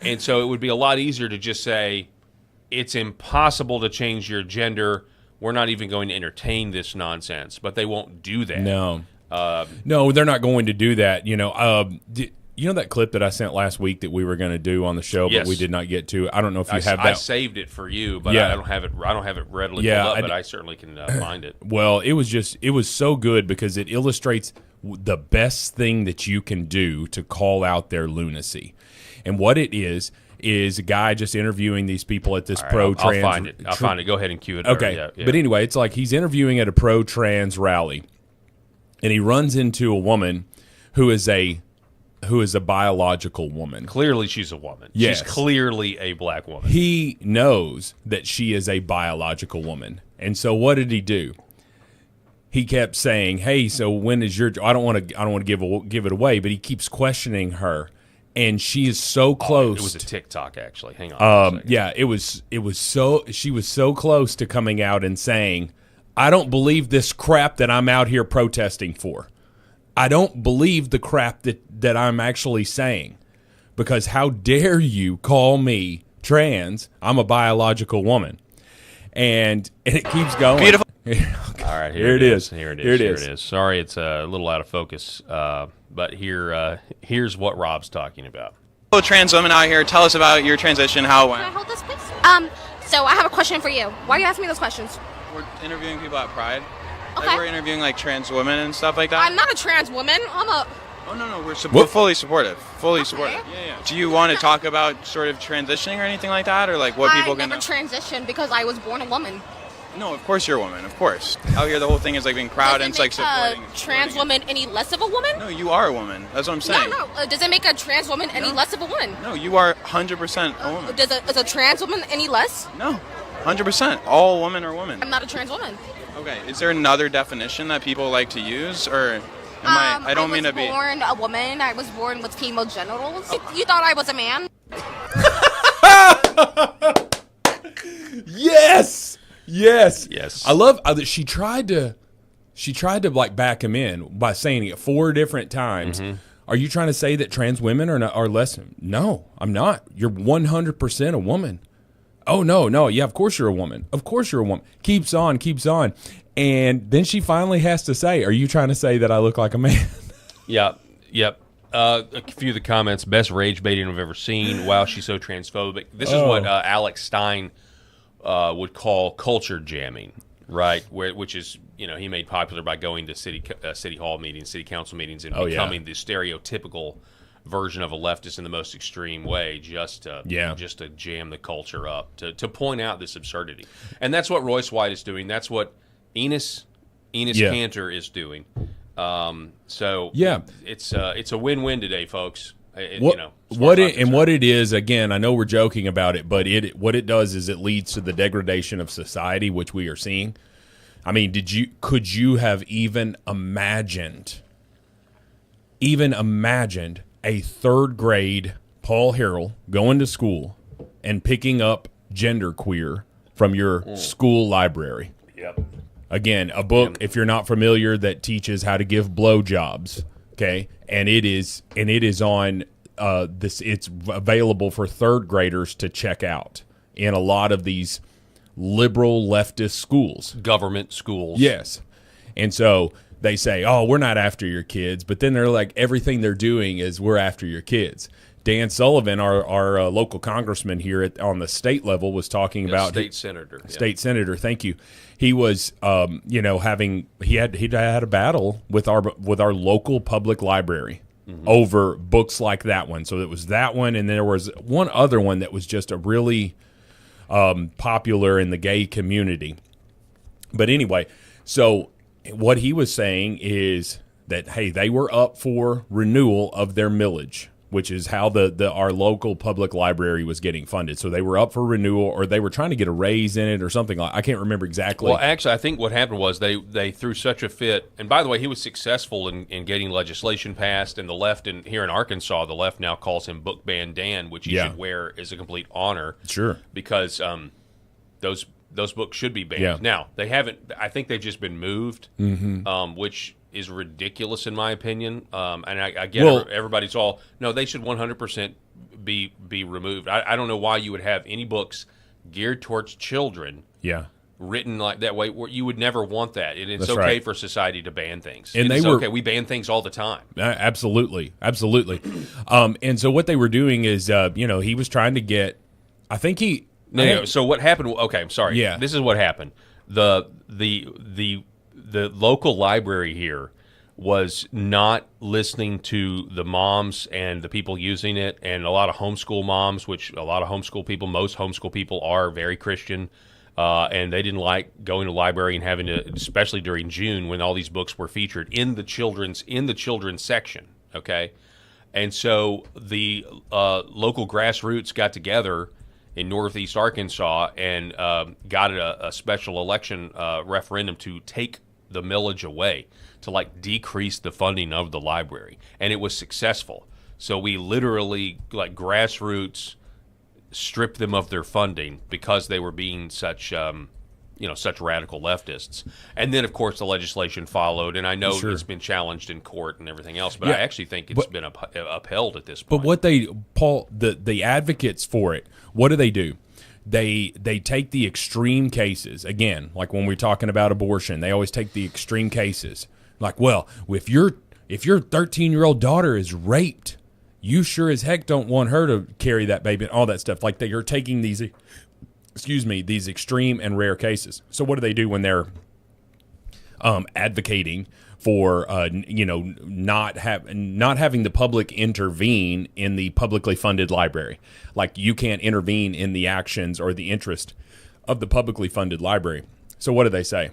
[SPEAKER 1] And so it would be a lot easier to just say, it's impossible to change your gender. We're not even going to entertain this nonsense. But they won't do that.
[SPEAKER 3] No. No, they're not going to do that. You know, you know that clip that I sent last week that we were going to do on the show, but we did not get to? I don't know if you have that.
[SPEAKER 1] I saved it for you, but I don't have it. I don't have it readily pulled up, but I certainly can find it.
[SPEAKER 3] Well, it was so good because it illustrates the best thing that you can do to call out their lunacy, and what it is a guy just interviewing these people at this pro-trans.
[SPEAKER 1] I'll find it. Go ahead and cue it.
[SPEAKER 3] Okay,
[SPEAKER 1] yeah.
[SPEAKER 3] But anyway, it's like he's interviewing at a pro-trans rally, and he runs into a woman who is a biological woman.
[SPEAKER 1] Clearly she's a woman.
[SPEAKER 3] Yes.
[SPEAKER 1] She's clearly a black woman.
[SPEAKER 3] He knows that she is a biological woman. And so what did he do? He kept saying, "Hey, so when is your I don't want to give it away," but he keeps questioning her. And she is so close.
[SPEAKER 1] It was a TikTok, actually. Hang on.
[SPEAKER 3] Yeah, it was so she was so close to coming out and saying, "I don't believe this crap that I'm out here protesting for. I don't believe the crap that I'm actually saying, because how dare you call me trans? I'm a biological woman." And it keeps going.
[SPEAKER 8] Beautiful.
[SPEAKER 1] All right,
[SPEAKER 3] here it is.
[SPEAKER 1] Here it is. Sorry, it's a little out of focus, but here's what Rob's talking about.
[SPEAKER 8] Hello, trans women out here. Tell us about your transition, how it went.
[SPEAKER 9] Can I hold this, please? So I have a question for you. Why are you asking me those questions?
[SPEAKER 8] We're interviewing people at Pride.
[SPEAKER 9] Okay.
[SPEAKER 8] Like we're interviewing like trans women and stuff like that.
[SPEAKER 9] I'm not a trans woman. I'm a...
[SPEAKER 8] Oh, no, we're fully supportive. Fully supportive. Yeah. Do you want to talk about sort of transitioning or anything like that? Or like what people
[SPEAKER 9] I never transitioned because I was born a woman.
[SPEAKER 8] No, of course you're a woman. Of course. Out here, the whole thing is like being proud and it's like supporting.
[SPEAKER 9] Trans woman any less of a woman?
[SPEAKER 8] No, you are a woman. That's what I'm saying.
[SPEAKER 9] No. Does it make a trans woman any less of a woman?
[SPEAKER 8] No, you are 100% a woman.
[SPEAKER 9] Is a trans woman any less?
[SPEAKER 8] No, 100%. All women are women.
[SPEAKER 9] I'm not a trans woman.
[SPEAKER 8] Okay. Is there another definition that people like to use, or I don't mean to be.
[SPEAKER 9] I was born a woman. I was born with female genitals. You thought I was a man?
[SPEAKER 3] Yes.
[SPEAKER 1] Yes.
[SPEAKER 3] I love that she tried to like back him in by saying it 4 different times.
[SPEAKER 1] Mm-hmm.
[SPEAKER 3] Are you trying to say that trans women are less? No, I'm not. You're 100% a woman. Oh, no. Yeah, of course you're a woman. Of course you're a woman. Keeps on. And then she finally has to say, are you trying to say that I look like a man?
[SPEAKER 1] Yep. A few of the comments, best rage baiting I've ever seen. Wow, she's so transphobic. This is what Alex Stein would call culture jamming, right? Which is, he made popular by going to city hall meetings, city council meetings, and becoming the stereotypical version of a leftist in the most extreme way, just to jam the culture up, to point out this absurdity. And that's what Royce White is doing. That's what Enos Cantor is doing. So it's a win-win today, folks.
[SPEAKER 3] What it is, again, I know we're joking about it, but what it does is it leads to the degradation of society, which we are seeing. I mean, could you have even imagined a 3rd grade Paul Harrell going to school and picking up Genderqueer from your school library?
[SPEAKER 1] Yep.
[SPEAKER 3] Again, a book, if you're not familiar, that teaches how to give blowjobs. Okay, and it is on this. It's available for 3rd graders to check out in a lot of these liberal leftist schools,
[SPEAKER 1] government schools.
[SPEAKER 3] Yes, and so they say, "Oh, we're not after your kids," but then they're like, everything they're doing is we're after your kids. Dan Sullivan, our local congressman here on the state level, was talking about
[SPEAKER 1] state senator.
[SPEAKER 3] State senator, thank you. He was, he had a battle with our local public library over books like that one. So it was that one, and there was one other one that was just a really popular in the gay community. But anyway, so what he was saying is that, hey, they were up for renewal of their millage, which is how our local public library was getting funded. So they were up for renewal, or they were trying to get a raise in it or something. I can't remember exactly.
[SPEAKER 1] Well, actually, I think what happened was they threw such a fit. And by the way, he was successful in getting legislation passed. And the left, here in Arkansas, the left now calls him Book Ban Dan, which he should wear as a complete honor.
[SPEAKER 3] Sure.
[SPEAKER 1] Because those books should be banned.
[SPEAKER 3] Yeah.
[SPEAKER 1] Now, they haven't. I think they've just been moved, which is ridiculous in my opinion. And I get everybody's all, no, they should 100% be removed. I don't know why you would have any books geared towards children written like that way. You would never want that. And it's okay for society to ban things. And we ban things all the time.
[SPEAKER 3] Absolutely. And so what they were doing is, he was trying to get, I think he...
[SPEAKER 1] No, so what happened? Okay, I'm sorry.
[SPEAKER 3] Yeah.
[SPEAKER 1] This is what happened. The local library here was not listening to the moms and the people using it, and a lot of homeschool moms, which a lot of homeschool people, most homeschool people are very Christian, and they didn't like going to the library and having to, especially during June when all these books were featured in the children's section. Okay, and so the local grassroots got together in Northeast Arkansas and got a special election referendum to take the millage away, to decrease the funding of the library, and it was successful. So we literally, grassroots, stripped them of their funding because they were being such radical leftists. And then, of course, the legislation followed, and I know it's been challenged in court and everything else, but I actually think it's been upheld at this point.
[SPEAKER 3] But what the advocates for it, what do? They take the extreme cases. Again, like when we're talking about abortion, they always take the extreme cases. Like, well, if your 13-year-old daughter is raped, you sure as heck don't want her to carry that baby and all that stuff. Like, you're taking these extreme and rare cases. So what do they do when they're advocating for not having the public intervene in the publicly funded library? Like, you can't intervene in the actions or the interest of the publicly funded library. So what do they say?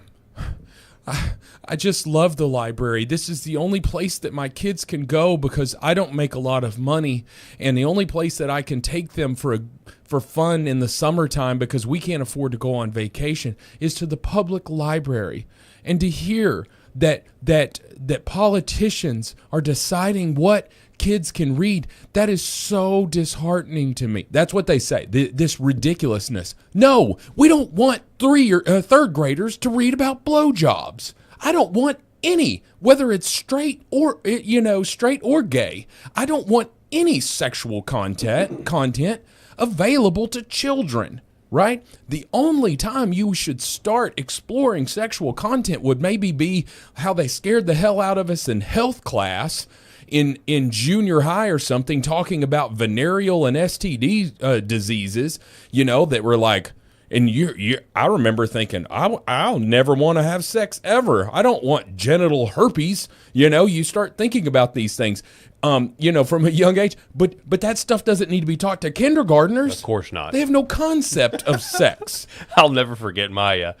[SPEAKER 3] I just love the library. This is the only place that my kids can go because I don't make a lot of money, and the only place that I can take them for fun in the summertime because we can't afford to go on vacation is to the public library. And to hear that politicians are deciding what kids can read, that is so disheartening to me. That's what they say, this ridiculousness. No, we don't want third graders to read about blowjobs. I don't want any, whether it's straight or gay. I don't want any sexual content available to children, right? The only time you should start exploring sexual content would maybe be how they scared the hell out of us in health class in junior high or something, talking about venereal and STD diseases, that were like, and I remember thinking, I'll never want to have sex ever. I don't want genital herpes. You start thinking about these things, from a young age. But that stuff doesn't need to be taught to kindergartners.
[SPEAKER 1] Of course not.
[SPEAKER 3] They have no concept of sex.
[SPEAKER 1] I'll never forget my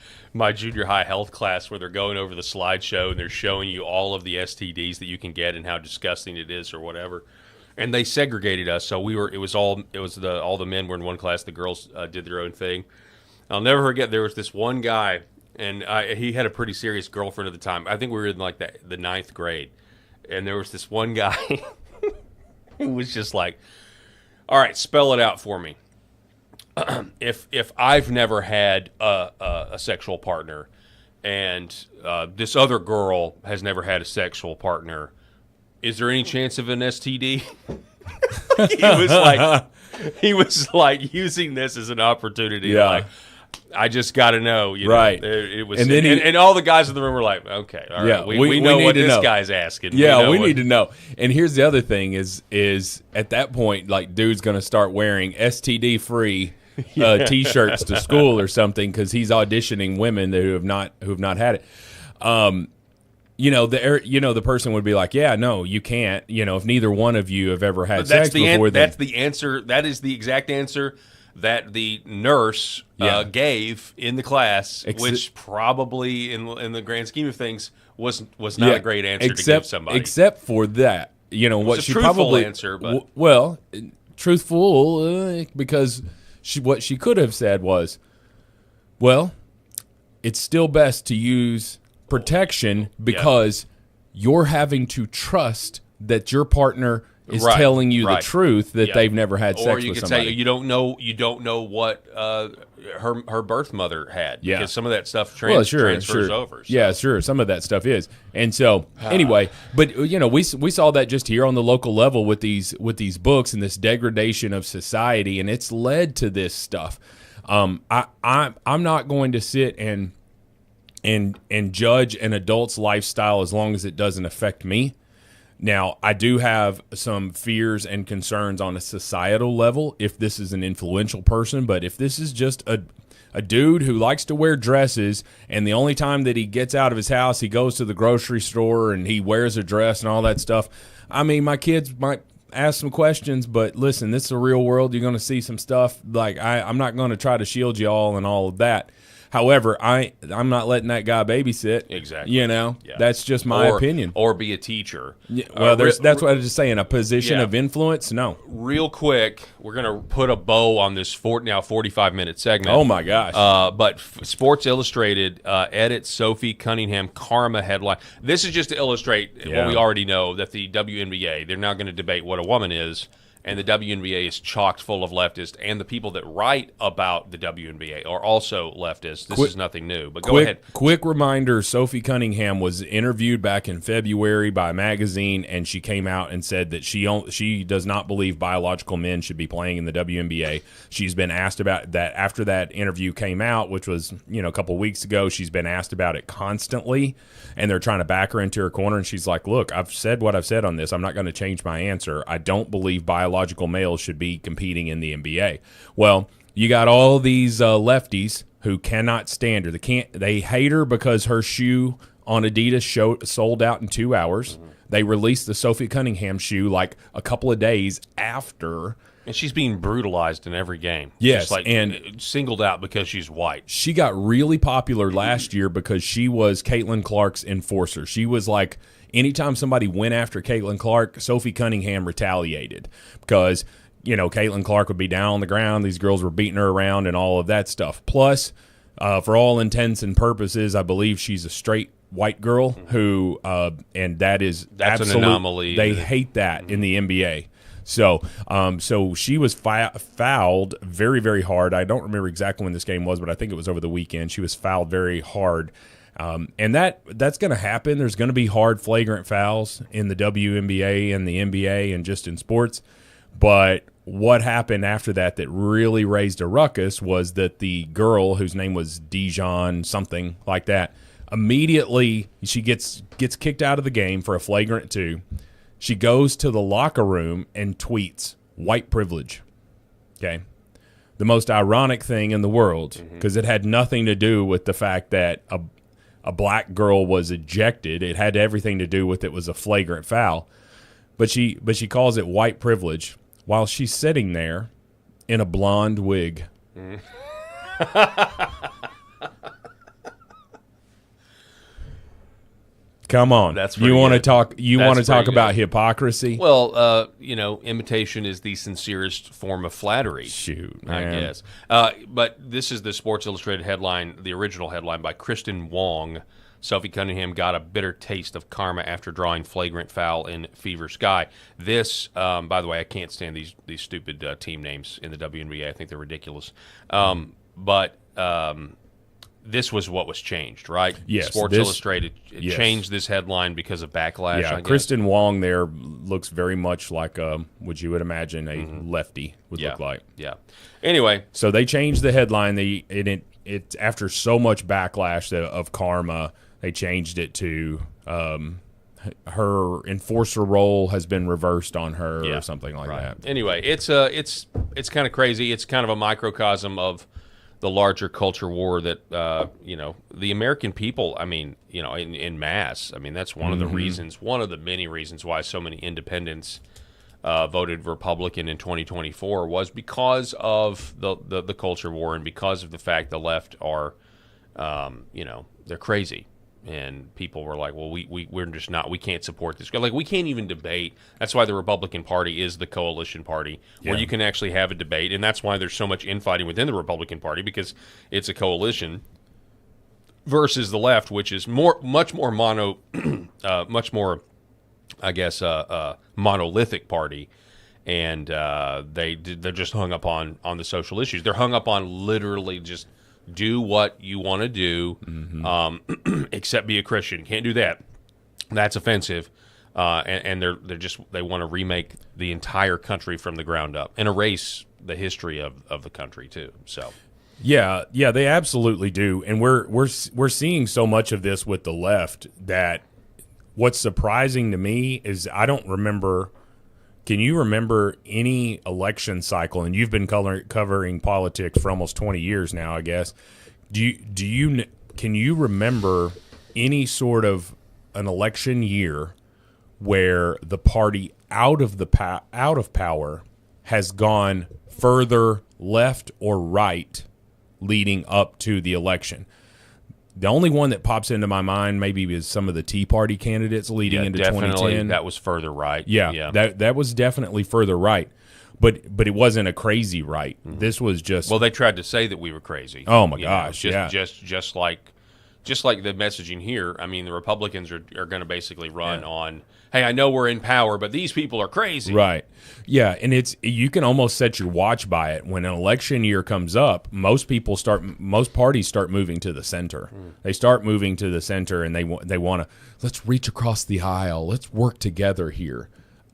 [SPEAKER 1] junior high health class where they're going over the slideshow and they're showing you all of the STDs that you can get and how disgusting it is or whatever. And they segregated us, so all the men were in one class, the girls did their own thing. I'll never forget, there was this one guy, and he had a pretty serious girlfriend at the time. I think we were in like the 9th grade. And there was this one guy who was just like, all right, spell it out for me. If I've never had a sexual partner and this other girl has never had a sexual partner, is there any chance of an STD? He was like using this as an opportunity.
[SPEAKER 3] Yeah.
[SPEAKER 1] Like, I just got to know,
[SPEAKER 3] right?
[SPEAKER 1] It was,
[SPEAKER 3] and then
[SPEAKER 1] and all the guys in the room were like, "Okay, all right,
[SPEAKER 3] yeah,
[SPEAKER 1] we know what this guy's asking."
[SPEAKER 3] Yeah, we need to know. And here's the other thing: is at that point, like, dude's going to start wearing STD-free T-shirts to school or something because he's auditioning women who have not had it. The person would be like, "Yeah, no, you can't. If neither one of you have ever had sex before."
[SPEAKER 1] That's the answer. That is the exact answer that the nurse gave in the class, which probably in the grand scheme of things was not a great answer to give somebody.
[SPEAKER 3] Except for that, what she probably
[SPEAKER 1] answer, but
[SPEAKER 3] truthful because what she could have said was, well, it's still best to use protection because you're having to trust that your partner is telling you the truth that they've never had sex with somebody. Or you could say
[SPEAKER 1] you don't know what her birth mother had because some of that stuff transfers over. So.
[SPEAKER 3] Yeah, sure. Some of that stuff is. And so anyway, but we saw that just here on the local level with these books and this degradation of society, and it's led to this stuff. I'm not going to sit and judge an adult's lifestyle as long as it doesn't affect me. Now, I do have some fears and concerns on a societal level if this is an influential person, but if this is just a dude who likes to wear dresses and the only time that he gets out of his house, he goes to the grocery store and he wears a dress and all that stuff, I mean, my kids might ask some questions, but listen, this is a real world. You're going to see some stuff. Like, I'm not going to try to shield you all and all of that. However, I'm not letting that guy babysit.
[SPEAKER 1] Exactly.
[SPEAKER 3] That's just my opinion.
[SPEAKER 1] Or be a teacher.
[SPEAKER 3] Yeah, well, that's what I was just saying. A position of influence? No.
[SPEAKER 1] Real quick, we're going to put a bow on this 45-minute segment.
[SPEAKER 3] Oh, my gosh.
[SPEAKER 1] But Sports Illustrated edits Sophie Cunningham karma headline. This is just to illustrate what we already know, that the WNBA, they're now going to debate what a woman is. And the WNBA is chocked full of leftists, and the people that write about the WNBA are also leftists. This is nothing new, but go ahead.
[SPEAKER 3] Quick reminder, Sophie Cunningham was interviewed back in February by a magazine, and she came out and said that she does not believe biological men should be playing in the WNBA. She's been asked about that after that interview came out, which was a couple weeks ago. She's been asked about it constantly, and they're trying to back her into her corner, and she's like, look, I've said what I've said on this. I'm not going to change my answer. I don't believe biological males should be competing in the NBA. Well, you got all these lefties who cannot stand her. They hate her because her shoe on Adidas sold out in 2 hours. They released the Sophie Cunningham shoe like a couple of days after
[SPEAKER 1] And she's being brutalized in every game.
[SPEAKER 3] Yes,
[SPEAKER 1] Just like
[SPEAKER 3] and
[SPEAKER 1] singled out because she's white.
[SPEAKER 3] She got really popular last year because she was Caitlin Clark's enforcer. She was like, anytime somebody went after Caitlin Clark, Sophie Cunningham retaliated because, Caitlin Clark would be down on the ground. These girls were beating her around and all of that stuff. Plus, for all intents and purposes, I believe she's a straight white girl who, and that's
[SPEAKER 1] an anomaly.
[SPEAKER 3] They hate that in the NBA. So she was fouled very, very hard. I don't remember exactly when this game was, but I think it was over the weekend. She was fouled very hard. And that's going to happen. There's going to be hard, flagrant fouls in the WNBA and the NBA and just in sports. But what happened after that really raised a ruckus was that the girl, whose name was Dijon, something like that, immediately she gets kicked out of the game for a flagrant 2. She goes to the locker room and tweets, "White privilege." Okay. The most ironic thing in the world, because it had nothing to do with the fact that a black girl was ejected. It had everything to do with it was a flagrant foul. But she calls it white privilege while she's sitting there in a blonde wig. Come on,
[SPEAKER 1] that's
[SPEAKER 3] you want to
[SPEAKER 1] good.
[SPEAKER 3] talk? You want to talk
[SPEAKER 1] pretty
[SPEAKER 3] about
[SPEAKER 1] good.
[SPEAKER 3] hypocrisy?
[SPEAKER 1] Well, imitation is the sincerest form of flattery.
[SPEAKER 3] Shoot,
[SPEAKER 1] I
[SPEAKER 3] man.
[SPEAKER 1] guess. But this is the Sports Illustrated headline, the original headline by Kristen Wong. Sophie Cunningham got a bitter taste of karma after drawing flagrant foul in Fever Sky. This, by the way, I can't stand these stupid team names in the WNBA. I think they're ridiculous. But this was what was changed, right?
[SPEAKER 3] Yes,
[SPEAKER 1] Sports Illustrated changed this headline because of backlash.
[SPEAKER 3] Yeah,
[SPEAKER 1] I guess.
[SPEAKER 3] Kristen Wong there looks very much like what you would imagine a lefty would look like.
[SPEAKER 1] Yeah. Anyway,
[SPEAKER 3] so they changed the headline. It after so much backlash of karma, they changed it to her enforcer role has been reversed on her or something like that.
[SPEAKER 1] Anyway, it's kind of crazy. It's kind of a microcosm of the larger culture war that the American people, I mean, in mass. I mean, that's one of the reasons, one of the many reasons why so many independents voted Republican in 2024 was because of the culture war and because of the fact the left are, they're crazy. And people were like, well, we're just not, we can't support this. Like, we can't even debate. That's why the Republican Party is the coalition party where you can actually have a debate. And that's why there's so much infighting within the Republican Party, because it's a coalition versus the left, which is much more monolithic party. And they're just hung up on the social issues. They're hung up on literally just do what you want to do, except be a Christian. Can't do that. That's offensive. And they want to remake the entire country from the ground up and erase the history of the country too. So,
[SPEAKER 3] yeah, they absolutely do. And we're seeing so much of this with the left that what's surprising to me is I don't remember. Can you remember any election cycle? And you've been covering politics for almost 20 years now, I guess. Can you remember any sort of an election year where the party out of power has gone further left or right leading up to the election? The only one that pops into my mind maybe is some of the Tea Party candidates leading into 2010.
[SPEAKER 1] That was further right.
[SPEAKER 3] Yeah. That was definitely further right. But it wasn't a crazy right. This was just...
[SPEAKER 1] Well, they tried to say that we were crazy.
[SPEAKER 3] Oh, my gosh,
[SPEAKER 1] Just like the messaging here, I mean, the Republicans are going to basically run on, hey, I know we're in power, but these people are crazy.
[SPEAKER 3] Right. Yeah, and you can almost set your watch by it. When an election year comes up, most parties start moving to the center. They start moving to the center, and they want to, let's reach across the aisle. Let's work together here.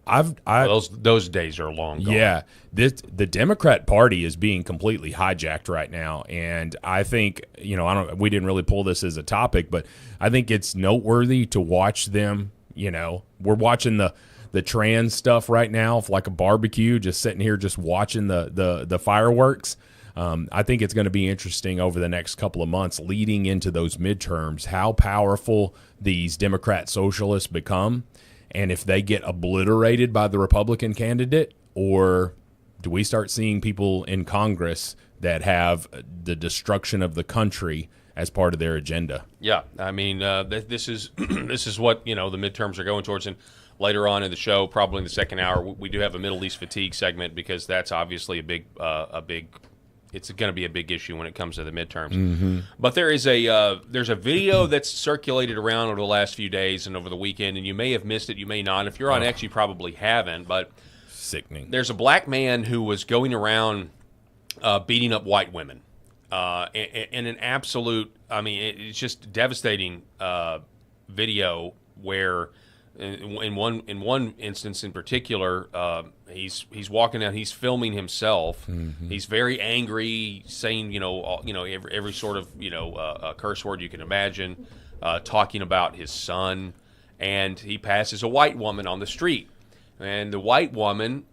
[SPEAKER 1] Those days are long gone.
[SPEAKER 3] Yeah, the Democrat Party is being completely hijacked right now, and I think we didn't really pull this as a topic, but I think it's noteworthy to watch them. We're watching the trans stuff right now, like a barbecue, just sitting here, just watching the fireworks. I think it's going to be interesting over the next couple of months leading into those midterms, how powerful these Democrat socialists become. And if they get obliterated by the Republican candidate, or do we start seeing people in Congress that have the destruction of the country as part of their agenda?
[SPEAKER 1] Yeah, I mean, this is this is what the midterms are going towards. And later on in the show, probably in the second hour, we do have a Middle East fatigue segment because that's obviously a big. It's going to be a big issue when it comes to the midterms.
[SPEAKER 3] Mm-hmm.
[SPEAKER 1] But there's a video that's circulated around over the last few days and over the weekend, and you may have missed it, you may not. If you're on X, you probably haven't. But
[SPEAKER 3] sickening.
[SPEAKER 1] There's a black man who was going around beating up white women, in an absolute. I mean, it's just devastating video where. In one instance in particular, he's walking out. He's filming himself.
[SPEAKER 3] Mm-hmm.
[SPEAKER 1] He's very angry, saying every sort of curse word you can imagine, talking about his son, and he passes a white woman on the street, and the white woman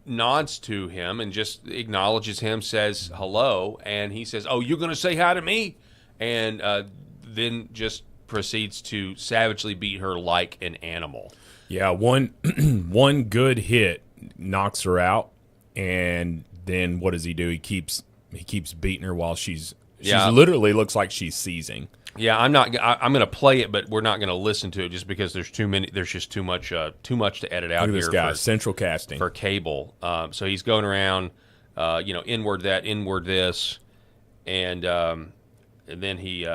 [SPEAKER 1] nods to him and just acknowledges him, says hello, and he says, "Oh, you're going to say hi to me," and then just proceeds to savagely beat her like an animal.
[SPEAKER 3] Yeah, one good hit knocks her out, and then what does he do? He keeps beating her while she's literally looks like she's seizing.
[SPEAKER 1] Yeah, I'm going to play it, but we're not going to listen to it just because there's just too much to edit out.
[SPEAKER 3] Look at
[SPEAKER 1] here.
[SPEAKER 3] This guy, central casting
[SPEAKER 1] for cable. So he's going around, inward that, inward this, and then he.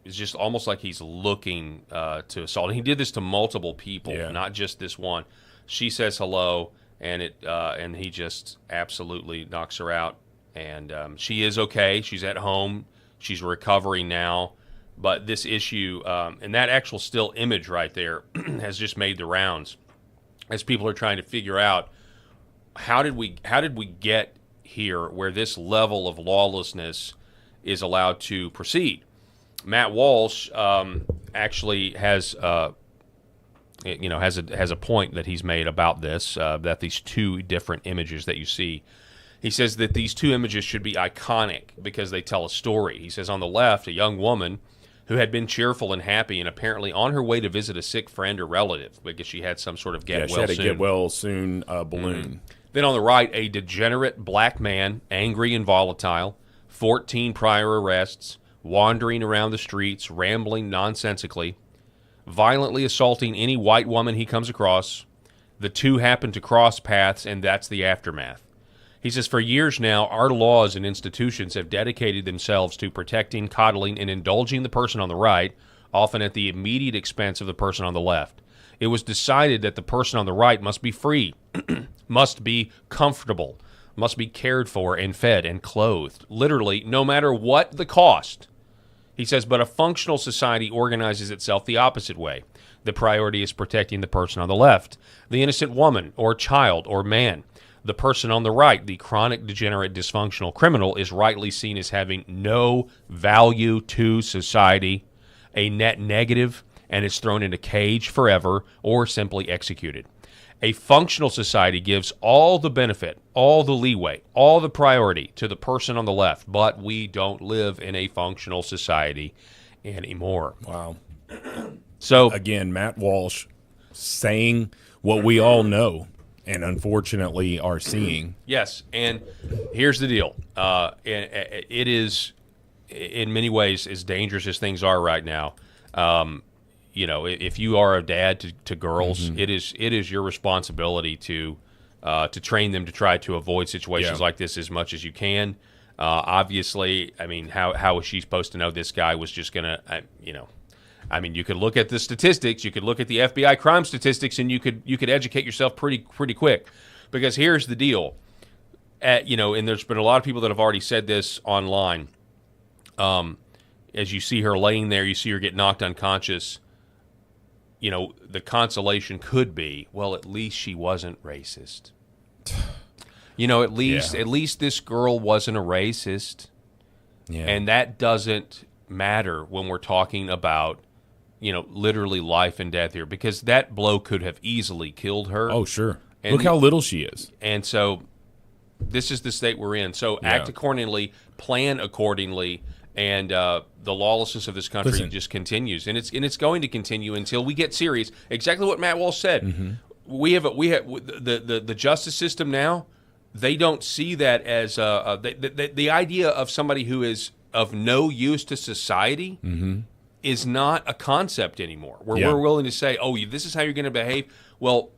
[SPEAKER 1] It's just almost like he's looking to assault. And he did this to multiple people, not just this one. She says hello, and he just absolutely knocks her out. And she is okay. She's at home. She's recovering now. But this issue, and that actual still image right there has just made the rounds as people are trying to figure out how did we get here where this level of lawlessness is allowed to proceed. Matt Walsh actually has a point that he's made about this, that these two different images that you see. He says that these two images should be iconic because they tell a story. He says on the left, a young woman who had been cheerful and happy and apparently on her way to visit a sick friend or relative because she had some sort of get well soon
[SPEAKER 3] balloon.
[SPEAKER 1] Mm-hmm. Then on the right, a degenerate black man, angry and volatile, 14 prior arrests, wandering around the streets, rambling nonsensically, violently assaulting any white woman he comes across. The two happen to cross paths, and that's the aftermath. He says, for years now, our laws and institutions have dedicated themselves to protecting, coddling, and indulging the person on the right, often at the immediate expense of the person on the left. It was decided that the person on the right must be free, must be comfortable, must be cared for and fed and clothed, literally, no matter what the cost. He says, but a functional society organizes itself the opposite way. The priority is protecting the person on the left, the innocent woman or child or man. The person on the right, the chronic, degenerate, dysfunctional criminal, is rightly seen as having no value to society, a net negative, and is thrown in a cage forever or simply executed. A functional society gives all the benefit, all the leeway, all the priority to the person on the left, but we don't live in a functional society anymore.
[SPEAKER 3] Wow.
[SPEAKER 1] So
[SPEAKER 3] again, Matt Walsh saying what we all know and unfortunately are seeing.
[SPEAKER 1] Yes, and here's the deal. It is, in many ways, as dangerous as things are right now. If you are a dad to girls, it is your responsibility to train them to try to avoid situations like this as much as you can. Obviously, I mean, how is she supposed to know this guy was just gonna, I mean, you could look at the statistics, you could look at the FBI crime statistics, and you could educate yourself pretty quick, because here's the deal. And there's been a lot of people that have already said this online. As you see her laying there, you see her get knocked unconscious. The consolation could be, well, at least she wasn't racist. At least this girl wasn't a racist. Yeah. And that doesn't matter when we're talking about, literally life and death here, because that blow could have easily killed her.
[SPEAKER 3] Oh, sure. And look how little she is.
[SPEAKER 1] And so this is the state we're in. So act accordingly, plan accordingly, and the lawlessness of this country just continues, and it's going to continue until we get serious. Exactly what Matt Walsh said. Mm-hmm. We have the justice system now. they don't see that as the idea of somebody who is of no use to society is not a concept anymore. Where we're willing to say, "Oh, this is how you're going to behave." Well,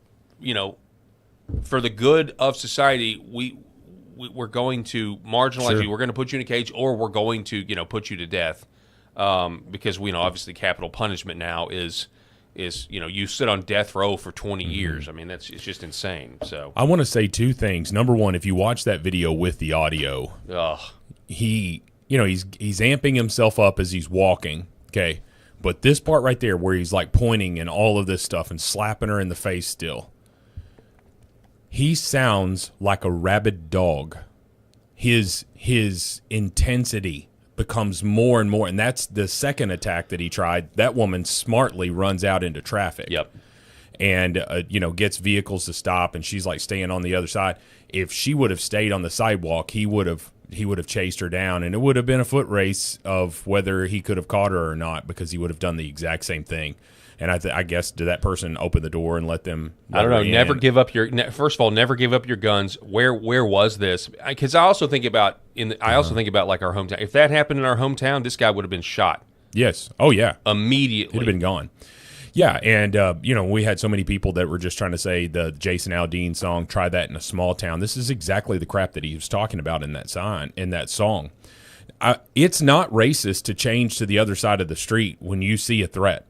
[SPEAKER 1] for the good of society, we're going to marginalize you. We're going to put you in a cage, or we're going to put you to death, because we know obviously capital punishment now is you sit on death row for 20 years. I mean, it's just insane. So
[SPEAKER 3] I want to say two things. Number one, if you watch that video with the audio, he's amping himself up as he's walking. Okay, but this part right there where he's like pointing and all of this stuff and slapping her in the face still, he sounds like a rabid dog. His intensity becomes more and more, and that's the second attack that he tried. That woman smartly runs out into traffic.
[SPEAKER 1] Yep.
[SPEAKER 3] And gets vehicles to stop, and she's like staying on the other side. If she would have stayed on the sidewalk, he would have chased her down, and it would have been a foot race of whether he could have caught her or not, because he would have done the exact same thing. And I guess, did that person open the door and let them?
[SPEAKER 1] I don't know. Never give up your. First of all, never give up your guns. Where was this? Because I also think about like our hometown. If that happened in our hometown, this guy would have been shot.
[SPEAKER 3] Yes. Oh yeah.
[SPEAKER 1] Immediately.
[SPEAKER 3] He'd have been gone. Yeah, and we had so many people that were just trying to say the Jason Aldean song, "Try That in a Small Town." This is exactly the crap that he was talking about in that song. It's not racist to change to the other side of the street when you see a threat.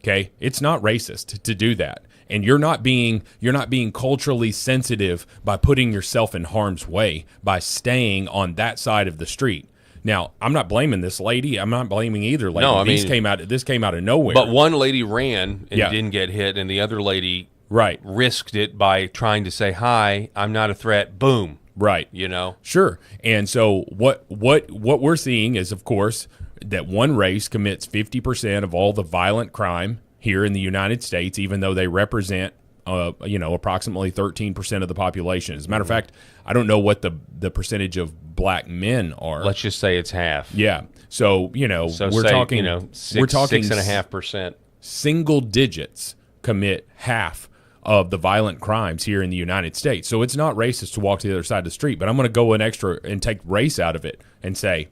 [SPEAKER 3] Okay, it's not racist to do that, and you're not being culturally sensitive by putting yourself in harm's way by staying on that side of the street. Now, I'm not blaming this lady. I'm not blaming either lady. No, this came out of nowhere.
[SPEAKER 1] But one lady ran and didn't get hit, and the other lady risked it by trying to say, "Hi, I'm not a threat." Boom.
[SPEAKER 3] Right. Sure. And so what we're seeing is, of course, that one race commits 50% of all the violent crime here in the United States, even though they represent approximately 13% of the population. As a matter of fact, I don't know what the percentage of black men are.
[SPEAKER 1] Let's just say it's half.
[SPEAKER 3] Yeah. So, we're talking
[SPEAKER 1] 6.5%.
[SPEAKER 3] Single digits commit half of the violent crimes here in the United States. So it's not racist to walk to the other side of the street, but I'm going to go an extra and take race out of it and say,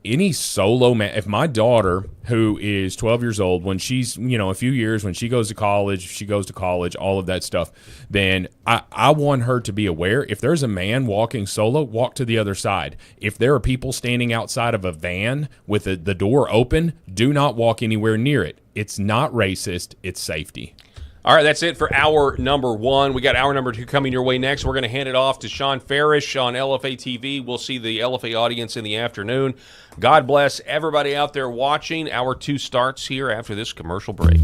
[SPEAKER 3] any solo man, if my daughter, who is 12 years old, when she's, a few years, when she goes to college, all of that stuff, then I want her to be aware, if there's a man walking solo, walk to the other side. If there are people standing outside of a van with the door open, do not walk anywhere near it. It's not racist, it's safety.
[SPEAKER 1] All right, that's it for hour number one. We got hour number two coming your way next. We're going to hand it off to Sean Farish on LFA TV. We'll see the LFA audience in the afternoon. God bless everybody out there watching. Hour two starts here after this commercial break.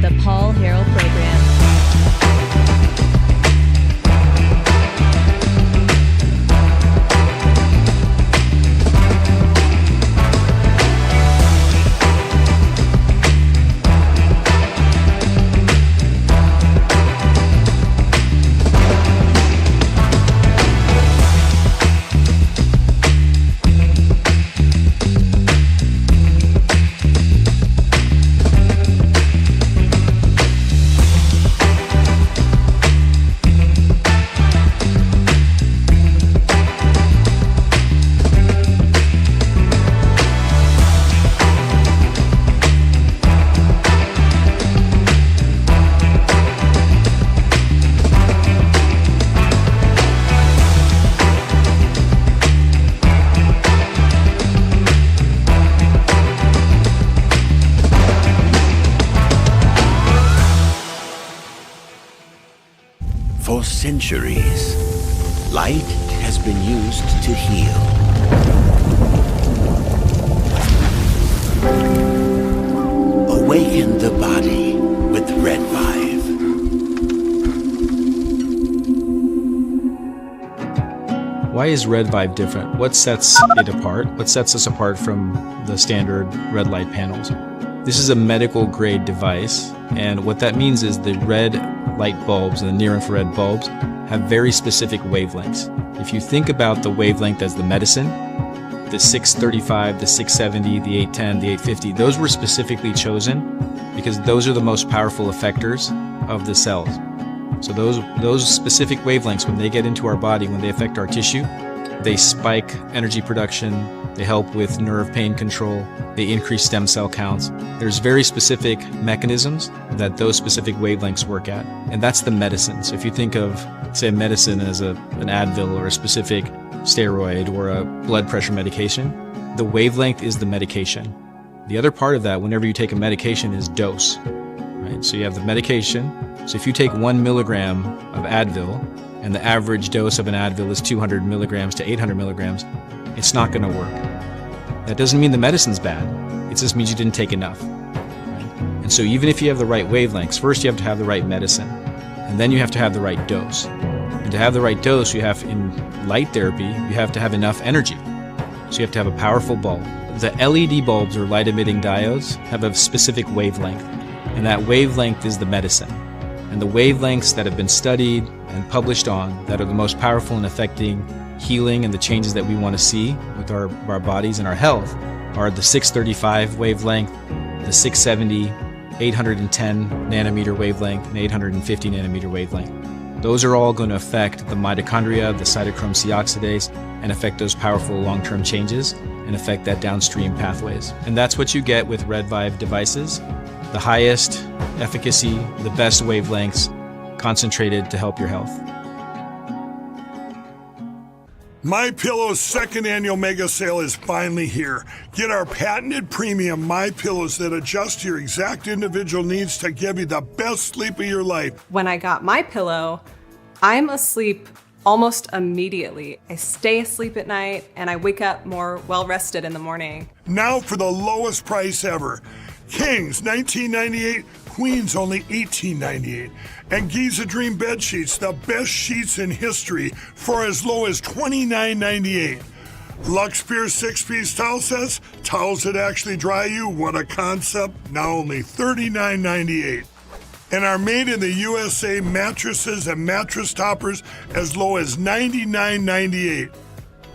[SPEAKER 10] The Paul Harrell Program.
[SPEAKER 11] For centuries, light has been used to heal. Awaken the body with Red 5.
[SPEAKER 12] Why is Red Vibe different? What sets it apart? What sets us apart from the standard red light panels? This is a medical grade device, and what that means is the red light bulbs and the near-infrared bulbs have very specific wavelengths. If you think about the wavelength as the medicine, the 635, the 670, the 810, the 850, those were specifically chosen because those are the most powerful effectors of the cells. So those specific wavelengths, when they get into our body, when they affect our tissue, they spike energy production, they help with nerve pain control, they increase stem cell counts. There's very specific mechanisms that those specific wavelengths work at, and that's the medicine. So if you think of, say, medicine as an Advil or a specific steroid or a blood pressure medication, the wavelength is the medication. The other part of that, whenever you take a medication, is dose. Right? So you have the medication. So if you take 1 milligram of Advil, and the average dose of an Advil is 200 milligrams to 800 milligrams, it's not going to work. That doesn't mean the medicine's bad. It just means you didn't take enough. Right? And so even if you have the right wavelengths, first you have to have the right medicine, and then you have to have the right dose. And to have the right dose, you have, in light therapy, you have to have enough energy. So you have to have a powerful bulb. The LED bulbs, or light-emitting diodes, have a specific wavelength, and that wavelength is the medicine. And the wavelengths that have been studied and published on that are the most powerful in affecting healing and the changes that we want to see with our bodies and our health are the 635 wavelength, the 670, 810 nanometer wavelength, and 850 nanometer wavelength. Those are all going to affect the mitochondria, the cytochrome C oxidase, and affect those powerful long-term changes and affect that downstream pathways. And that's what you get with Red Vibe devices. The highest efficacy, the best wavelengths, concentrated to help your health.
[SPEAKER 10] MyPillow's second annual mega sale is finally here. Get our patented premium MyPillows that adjust to your exact individual needs to give you the best sleep of your life.
[SPEAKER 13] When I got MyPillow, I'm asleep almost immediately. I stay asleep at night and I wake up more well-rested in the morning.
[SPEAKER 10] Now for the lowest price ever. Kings, $19.98, Queens, only $18.98. And Giza Dream bed sheets, the best sheets in history, for as low as $29.98. Lux Pure 6-piece towel sets, towels that actually dry you, what a concept, now only $39.98. And our made in the USA mattresses and mattress toppers as low as $99.98.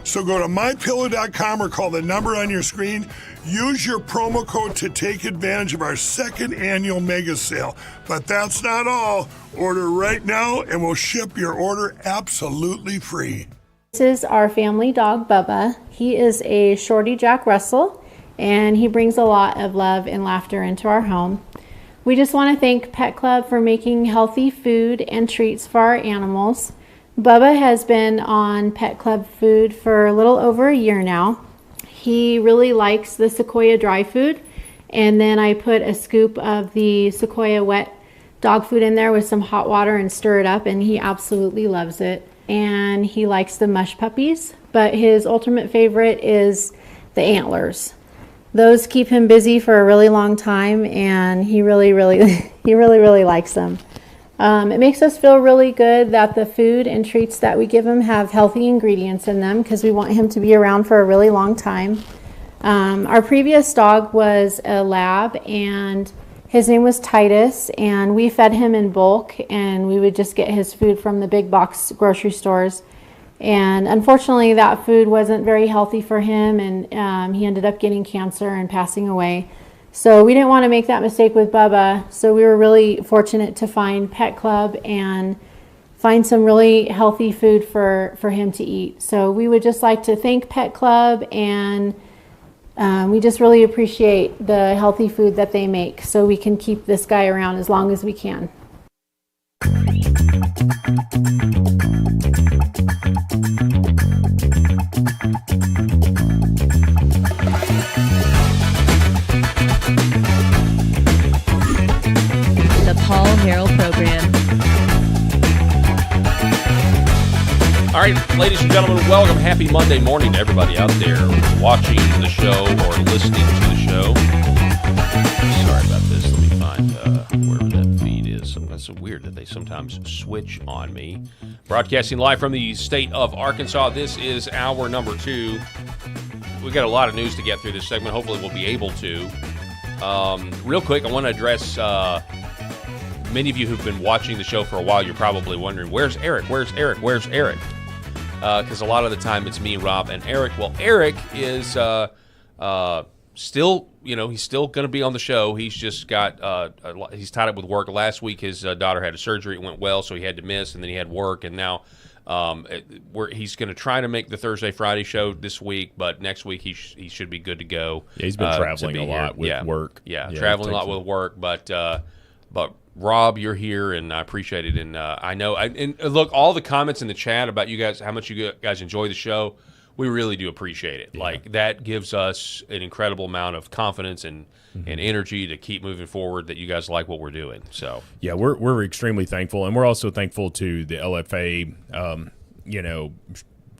[SPEAKER 10] So go to mypillow.com or call the number on your screen. Use your promo code to take advantage of our second annual mega sale. But that's not all. Order right now and we'll ship your order absolutely free.
[SPEAKER 14] This is our family dog, Bubba. He is a Shorty Jack Russell, and he brings a lot of love and laughter into our home. We just want to thank Pet Club for making healthy food and treats for our animals. Bubba has been on Pet Club food for a little over a year now. He really likes the Sequoia dry food, and then I put a scoop of the Sequoia wet dog food in there with some hot water and stir it up, and he absolutely loves it. And he likes the mush puppies, but his ultimate favorite is the antlers. Those keep him busy for a really long time, and he really likes them. It makes us feel really good that the food and treats that we give him have healthy ingredients in them because we want him to be around for a really long time. Our previous dog was a lab, and his name was Titus, and we fed him in bulk, and we would just get his food from the big box grocery stores. And unfortunately, that food wasn't very healthy for him, and he ended up getting cancer and passing away. So we didn't want to make that mistake with Bubba, so we were really fortunate to find Pet Club and find some really healthy food for him to eat. So we would just like to thank Pet Club, and we just really appreciate the healthy food that they make so we can keep this guy around as long as we can.
[SPEAKER 15] The Paul Harrell Program.
[SPEAKER 1] All right, ladies and gentlemen, welcome. Happy Monday morning to everybody out there watching the show or listening to the show. Sorry about this. Let me find wherever that feed is. That's so weird that they sometimes switch on me. Broadcasting live from the state of Arkansas. This is hour number 2. We've got a lot of news to get through this segment. Hopefully we'll be able to. Real quick, I want to address many of you who've been watching the show for a while. You're probably wondering, where's Eric? Where's Eric? Where's Eric? because a lot of the time it's me, Rob, and Eric. Well, Eric is still, he's still going to be on the show. He's just got he's tied up with work. Last week his daughter had a surgery. It went well, so he had to miss, and then he had work, and now he's going to try to make the Thursday, Friday show this week, but next week he should be good to go.
[SPEAKER 3] Yeah, he's been traveling a lot with work.
[SPEAKER 1] Yeah, traveling a lot with work, but Rob, you're here, and I appreciate it. And I know, and look, all the comments in the chat about you guys, how much you guys enjoy the show, we really do appreciate it. Yeah. Like, that gives us an incredible amount of confidence and energy to keep moving forward, that you guys like what we're doing. So
[SPEAKER 3] yeah, we're extremely thankful, and we're also thankful to the LFA,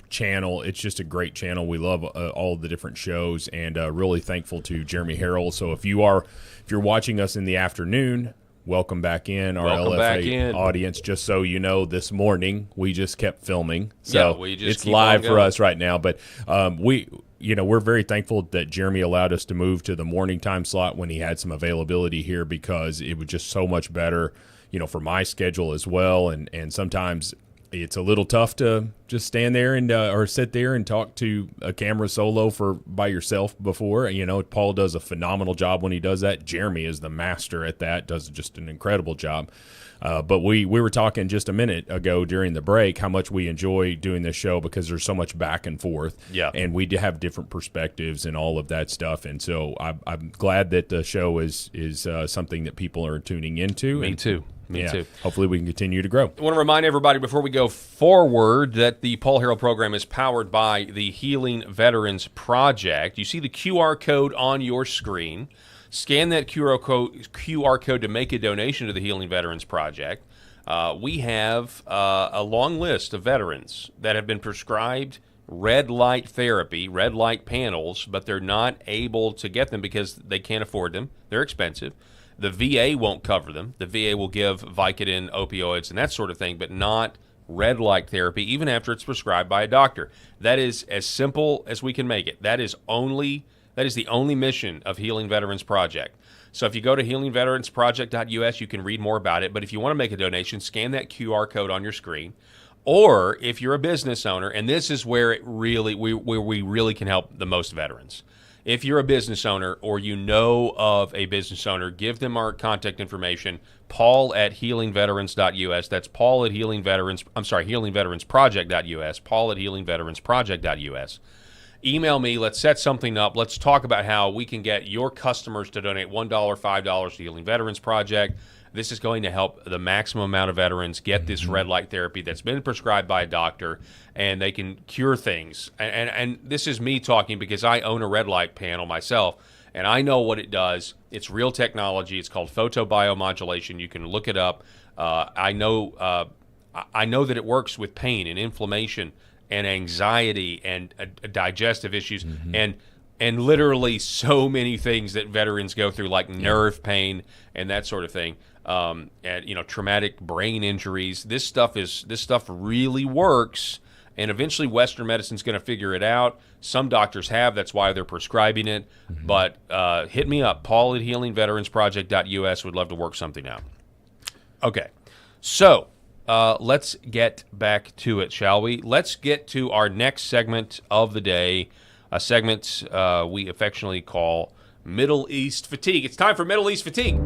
[SPEAKER 3] channel. It's just a great channel. We love all the different shows, and really thankful to Jeremy Harrell. So if you're watching us in the afternoon, welcome back in our LFA audience. Just so you know, this morning we just kept filming, so it's live for us right now. But we're very thankful that Jeremy allowed us to move to the morning time slot when he had some availability here, because it was just so much better, for my schedule as well. And sometimes it's a little tough to just stand there and or sit there and talk to a camera solo by yourself before. Paul does a phenomenal job when he does that. Jeremy is the master at that, does just an incredible job. But we were talking just a minute ago during the break how much we enjoy doing this show, because there's so much back and forth.
[SPEAKER 1] Yeah.
[SPEAKER 3] And we have different perspectives and all of that stuff. And so I'm glad that the show is something that people are tuning into.
[SPEAKER 1] Me too. Me too.
[SPEAKER 3] Hopefully we can continue to grow.
[SPEAKER 1] I want to remind everybody before we go forward that the Paul Harrell program is powered by the Healing Veterans Project. You see the QR code on your screen. Scan that QR code to make a donation to the Healing Veterans Project. We have a long list of veterans that have been prescribed red light therapy, red light panels, but they're not able to get them because they can't afford them. They're expensive. The VA won't cover them. The VA will give Vicodin, opioids, and that sort of thing, but not red light therapy, even after it's prescribed by a doctor. That is as simple as we can make it. That is the only mission of Healing Veterans Project. So if you go to healingveteransproject.us, you can read more about it. But if you want to make a donation, scan that QR code on your screen. Or if you're a business owner, and this is where we really can help the most veterans. If you're a business owner, or you know of a business owner, give them our contact information. Paul at healingveterans.us. That's Paul at healingveteransproject.us. Paul at healingveteransproject.us. Email me. Let's set something up. Let's talk about how we can get your customers to donate $1, $5 to Healing Veterans Project. This is going to help the maximum amount of veterans get this red light therapy that's been prescribed by a doctor, and they can cure things. And this is me talking because I own a red light panel myself, and I know what it does. It's real technology. It's called photobiomodulation. You can look it up. I know that it works with pain and inflammation and anxiety and digestive issues and literally so many things that veterans go through, like nerve pain and that sort of thing, and traumatic brain injuries. This stuff really works, and eventually Western medicine's going to figure it out. Some doctors have, that's why they're prescribing it. But hit me up, Paul at healingveteransproject.us. Would love to work something out. Okay, so let's get back to it, shall we? Let's get to our next segment of the day, a segment we affectionately call Middle East Fatigue. It's time for Middle East Fatigue.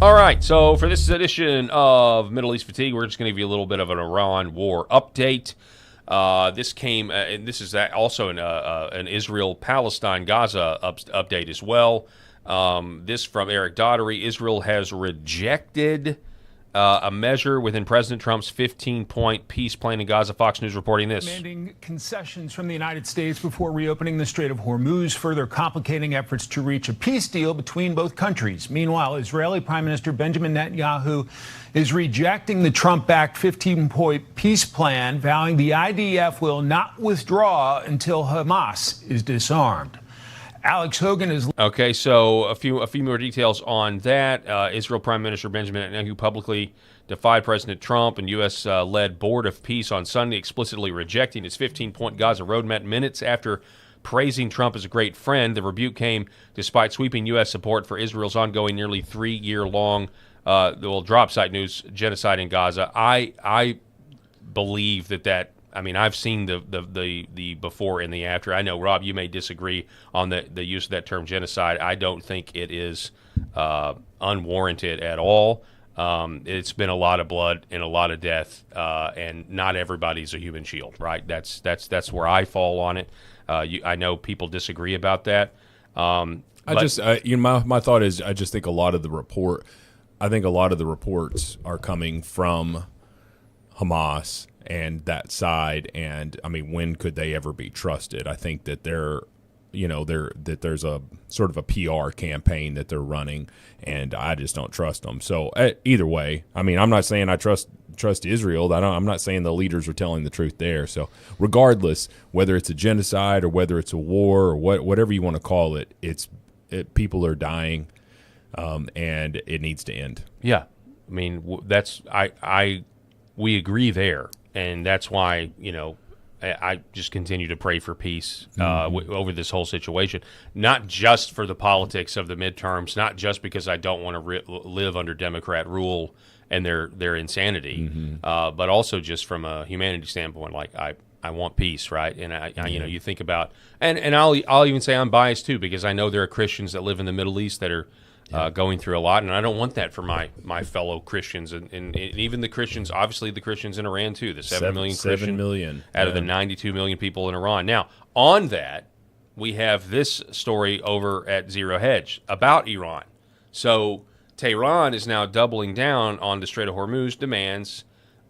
[SPEAKER 1] All right, so for this edition of Middle East Fatigue, we're just going to give you a little bit of an Iran war update. This is also an Israel-Palestine Gaza update as well. This from Eric Daugherty. Israel has rejected a measure within President Trump's 15-point peace plan in Gaza. Fox News reporting this.
[SPEAKER 16] Demanding concessions from the United States before reopening the Strait of Hormuz, further complicating efforts to reach a peace deal between both countries. Meanwhile, Israeli Prime Minister Benjamin Netanyahu is rejecting the Trump-backed 15-point peace plan, vowing the IDF will not withdraw until Hamas is disarmed. Alex Hogan is
[SPEAKER 1] okay. So a few more details on that. Israel Prime Minister Benjamin Netanyahu publicly defied President Trump and U.S.-led Board of Peace on Sunday, explicitly rejecting his 15-point Gaza roadmap minutes after praising Trump as a great friend. The rebuke came despite sweeping U.S. support for Israel's ongoing nearly 3-year-long drop site news genocide in Gaza. I believe that I mean, I've seen the before and the after. I know, Rob, you may disagree on the use of that term genocide. I don't think it is unwarranted at all. It's been a lot of blood and a lot of death, and not everybody's a human shield, right? That's where I fall on it. I know people disagree about that. My
[SPEAKER 3] thought is, I just think a lot of the reports are coming from Hamas and that side, and I mean, when could they ever be trusted? I think that there's a sort of a PR campaign that they're running, and I just don't trust them. So either way, I mean, I'm not saying I trust Israel. I'm not saying the leaders are telling the truth there. So regardless, whether it's a genocide or whether it's a war or whatever you want to call it, people are dying, and it needs to end.
[SPEAKER 1] Yeah, I mean, we agree there. And that's why, I just continue to pray for peace over this whole situation, not just for the politics of the midterms, not just because I don't want to live under Democrat rule and their insanity, but also just from a humanity standpoint. Like I want peace, right? And I you think about, and I'll even say I'm biased too, because I know there are Christians that live in the Middle East that are going through a lot, and I don't want that for my fellow Christians, and even the Christians, obviously the Christians in Iran too, the 7 million Christians
[SPEAKER 3] 7 million
[SPEAKER 1] out of the 92 million people in Iran. Now, on that, we have this story over at Zero Hedge about Iran. So Tehran is now doubling down on the Strait of Hormuz demands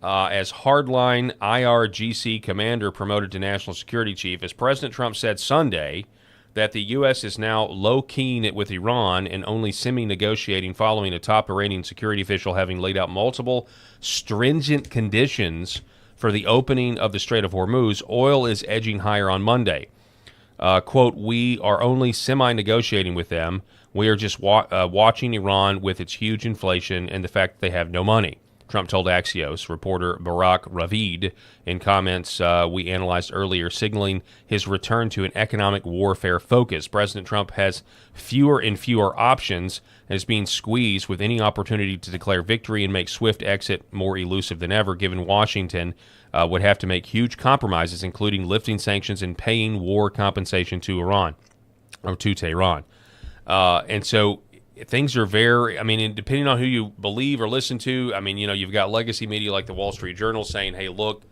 [SPEAKER 1] as hardline IRGC commander promoted to national security chief, as President Trump said Sunday that the U.S. is now low-key with Iran and only semi-negotiating following a top Iranian security official having laid out multiple stringent conditions for the opening of the Strait of Hormuz. Oil is edging higher on Monday. Quote, we are only semi-negotiating with them. We are just watching Iran with its huge inflation and the fact that they have no money, Trump told Axios. Reporter Barak Ravid, in comments we analyzed earlier, signaling his return to an economic warfare focus. President Trump has fewer and fewer options and is being squeezed with any opportunity to declare victory and make swift exit more elusive than ever, given Washington would have to make huge compromises, including lifting sanctions and paying war compensation to Iran, or to Tehran. And so things are depending on who you believe or listen to, you've got legacy media like the Wall Street Journal saying, hey, look,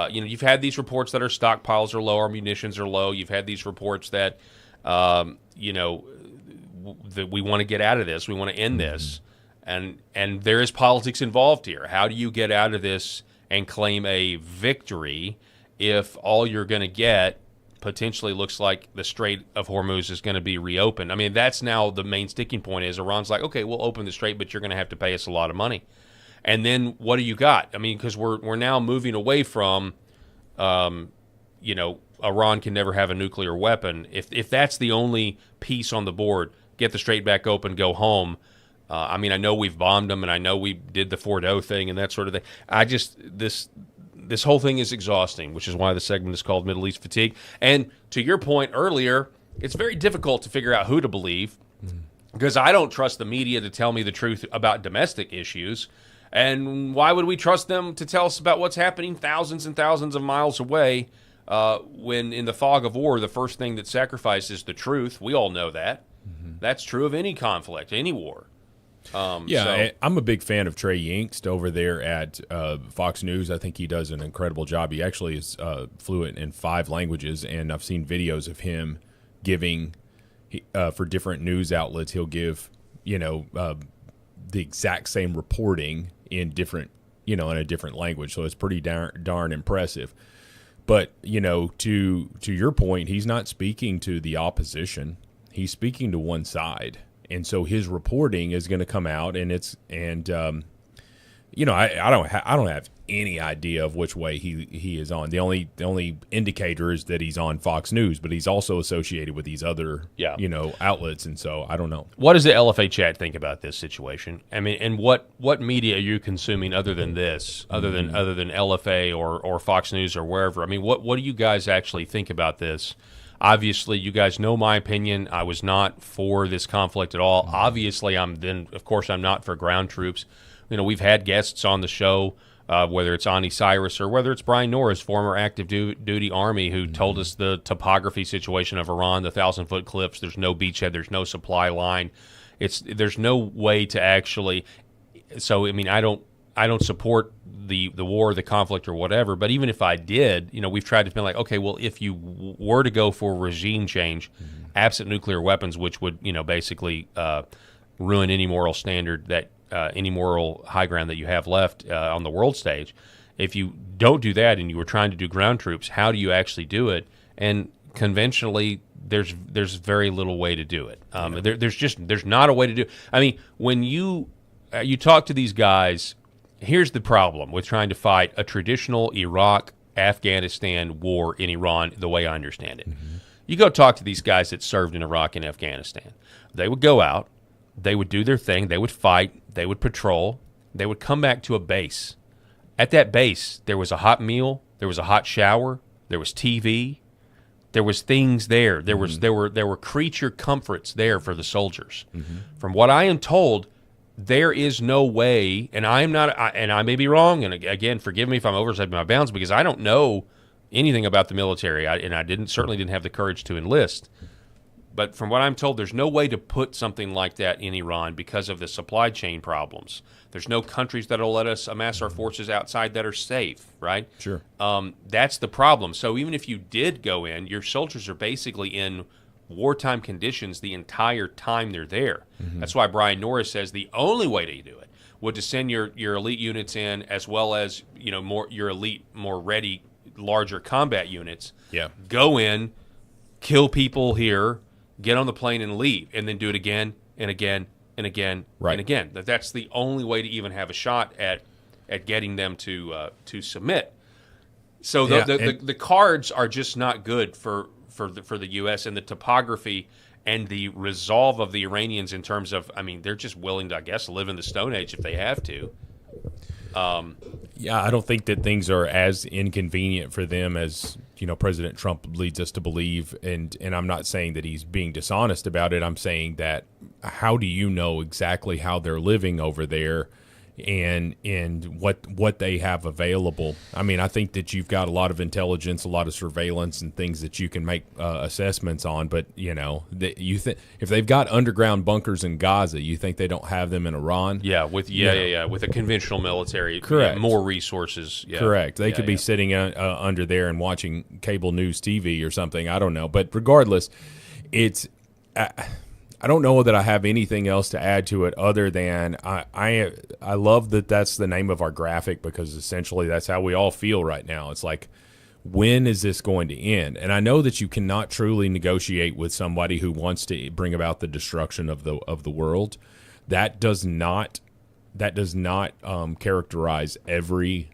[SPEAKER 1] you've had these reports that our stockpiles are low, our munitions are low. You've had these reports that, that we want to get out of this. We want to end this. And there is politics involved here. How do you get out of this and claim a victory if all you're going to get potentially looks like the Strait of Hormuz is going to be reopened? I mean, that's now the main sticking point is Iran's like, okay, we'll open the strait, but you're going to have to pay us a lot of money. And then what do you got? I mean, because we're now moving away from, Iran can never have a nuclear weapon. If that's the only piece on the board, get the strait back open, go home. I know we've bombed them, and I know we did the Fordo thing and that sort of thing. This whole thing is exhausting, which is why the segment is called Middle East Fatigue. And to your point earlier, it's very difficult to figure out who to believe because I don't trust the media to tell me the truth about domestic issues. And why would we trust them to tell us about what's happening thousands and thousands of miles away when in the fog of war, the first thing that sacrifices the truth? We all know that. That's true of any conflict, any war.
[SPEAKER 3] I'm a big fan of Trey Yingst over there at Fox News. I think he does an incredible job. He actually is fluent in 5 languages, and I've seen videos of him giving for different news outlets. He'll give the exact same reporting in different in a different language. So it's pretty darn impressive. But to your point, he's not speaking to the opposition. He's speaking to one side. And so his reporting is going to come out, and I don't have any idea of which way he is on. The only indicator is that he's on Fox News, but he's also associated with these other outlets, and so I don't know.
[SPEAKER 1] What does the LFA chat think about this situation? I mean, and what media are you consuming other than this, other than LFA or Fox News or wherever? I mean, what do you guys actually think about this? Obviously, you guys know my opinion. I was not for this conflict at all. Obviously, of course, I'm not for ground troops. We've had guests on the show, whether it's Ani Cyrus or whether it's Brian Norris, former active duty Army, who told us the topography situation of Iran, the 1,000-foot cliffs. There's no beachhead. There's no supply line. There's no way to actually. So I don't support the war, the conflict, or whatever. But even if I did, we've tried to be like, okay, well, if you were to go for regime change, absent nuclear weapons, which would basically ruin any moral standard that any moral high ground that you have left on the world stage. If you don't do that and you were trying to do ground troops, how do you actually do it? And conventionally, there's very little way to do it. There's not a way to do it. When you talk to these guys, here's the problem with trying to fight a traditional Iraq-Afghanistan war in Iran the way I understand it. You go talk to these guys that served in Iraq and Afghanistan. They would go out, they would do their thing, they would fight, they would patrol, they would come back to a base. At that base, there was a hot meal, there was a hot shower, there was TV, there was things there. There were creature comforts there for the soldiers. From what I am told, there is no way, and I am not, and I may be wrong, and again, forgive me if I'm overstepping my bounds, because I don't know anything about the military, and I certainly didn't have the courage to enlist. But from what I'm told, there's no way to put something like that in Iran because of the supply chain problems. There's no countries that will let us amass our forces outside that are safe, right?
[SPEAKER 3] Sure.
[SPEAKER 1] That's the problem. So even if you did go in, your soldiers are basically in wartime conditions the entire time they're there. That's why Brian Norris says the only way to do it would to send your elite units in, as well as your elite, more ready, larger combat units.
[SPEAKER 3] Yeah.
[SPEAKER 1] Go in, kill people here, get on the plane and leave, and then do it again and again and again and again. That's the only way to even have a shot at getting them to submit. So the cards are just not good for the U.S. and the topography and the resolve of the Iranians in terms of, they're just willing to, I guess, live in the Stone Age if they have to.
[SPEAKER 3] I don't think that things are as inconvenient for them as President Trump leads us to believe, and I'm not saying that he's being dishonest about it. I'm saying that how do you know exactly how they're living over there and what they have available? I think that you've got a lot of intelligence, a lot of surveillance, and things that you can make assessments on. But if they've got underground bunkers in Gaza, you think they don't have them in Iran?
[SPEAKER 1] With a conventional military,
[SPEAKER 3] correct,
[SPEAKER 1] more resources.
[SPEAKER 3] Correct. They could be sitting under there and watching cable news TV or something. I don't know, but regardless, it's. I don't know that I have anything else to add to it other than I love that that's the name of our graphic, because essentially that's how we all feel right now. It's like, when is this going to end? And I know that you cannot truly negotiate with somebody who wants to bring about the destruction of the world. That does not characterize every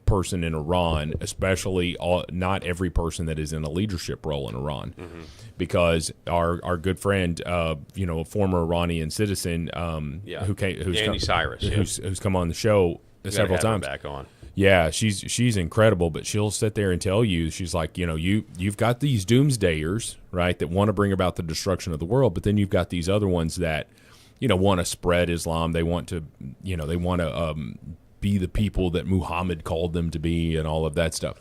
[SPEAKER 3] person in Iran, especially not every person that is in a leadership role in Iran, because our good friend, a former Iranian citizen,
[SPEAKER 1] Ani Cyrus,
[SPEAKER 3] who's come on the show several times.
[SPEAKER 1] Back on.
[SPEAKER 3] Yeah, she's incredible, but she'll sit there and tell you, she's like, you've got these doomsdayers, right, that want to bring about the destruction of the world, but then you've got these other ones that, want to spread Islam. They want to, be the people that Muhammad called them to be, and all of that stuff.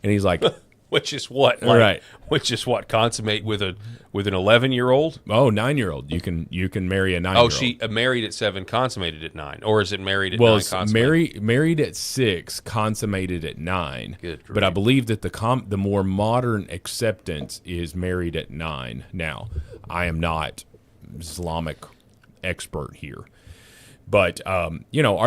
[SPEAKER 3] And he's like,
[SPEAKER 1] which is what, consummate with an 11-year-old?
[SPEAKER 3] Oh, 9-year-old. You can marry a 9-year-old.
[SPEAKER 1] Oh, she married at 7, consummated at 9, or is it married at 9?
[SPEAKER 3] Consummated? Married at 6, consummated at 9.
[SPEAKER 1] Good.
[SPEAKER 3] But I believe that the more modern acceptance is married at 9. Now, I am not Islamic expert here. But are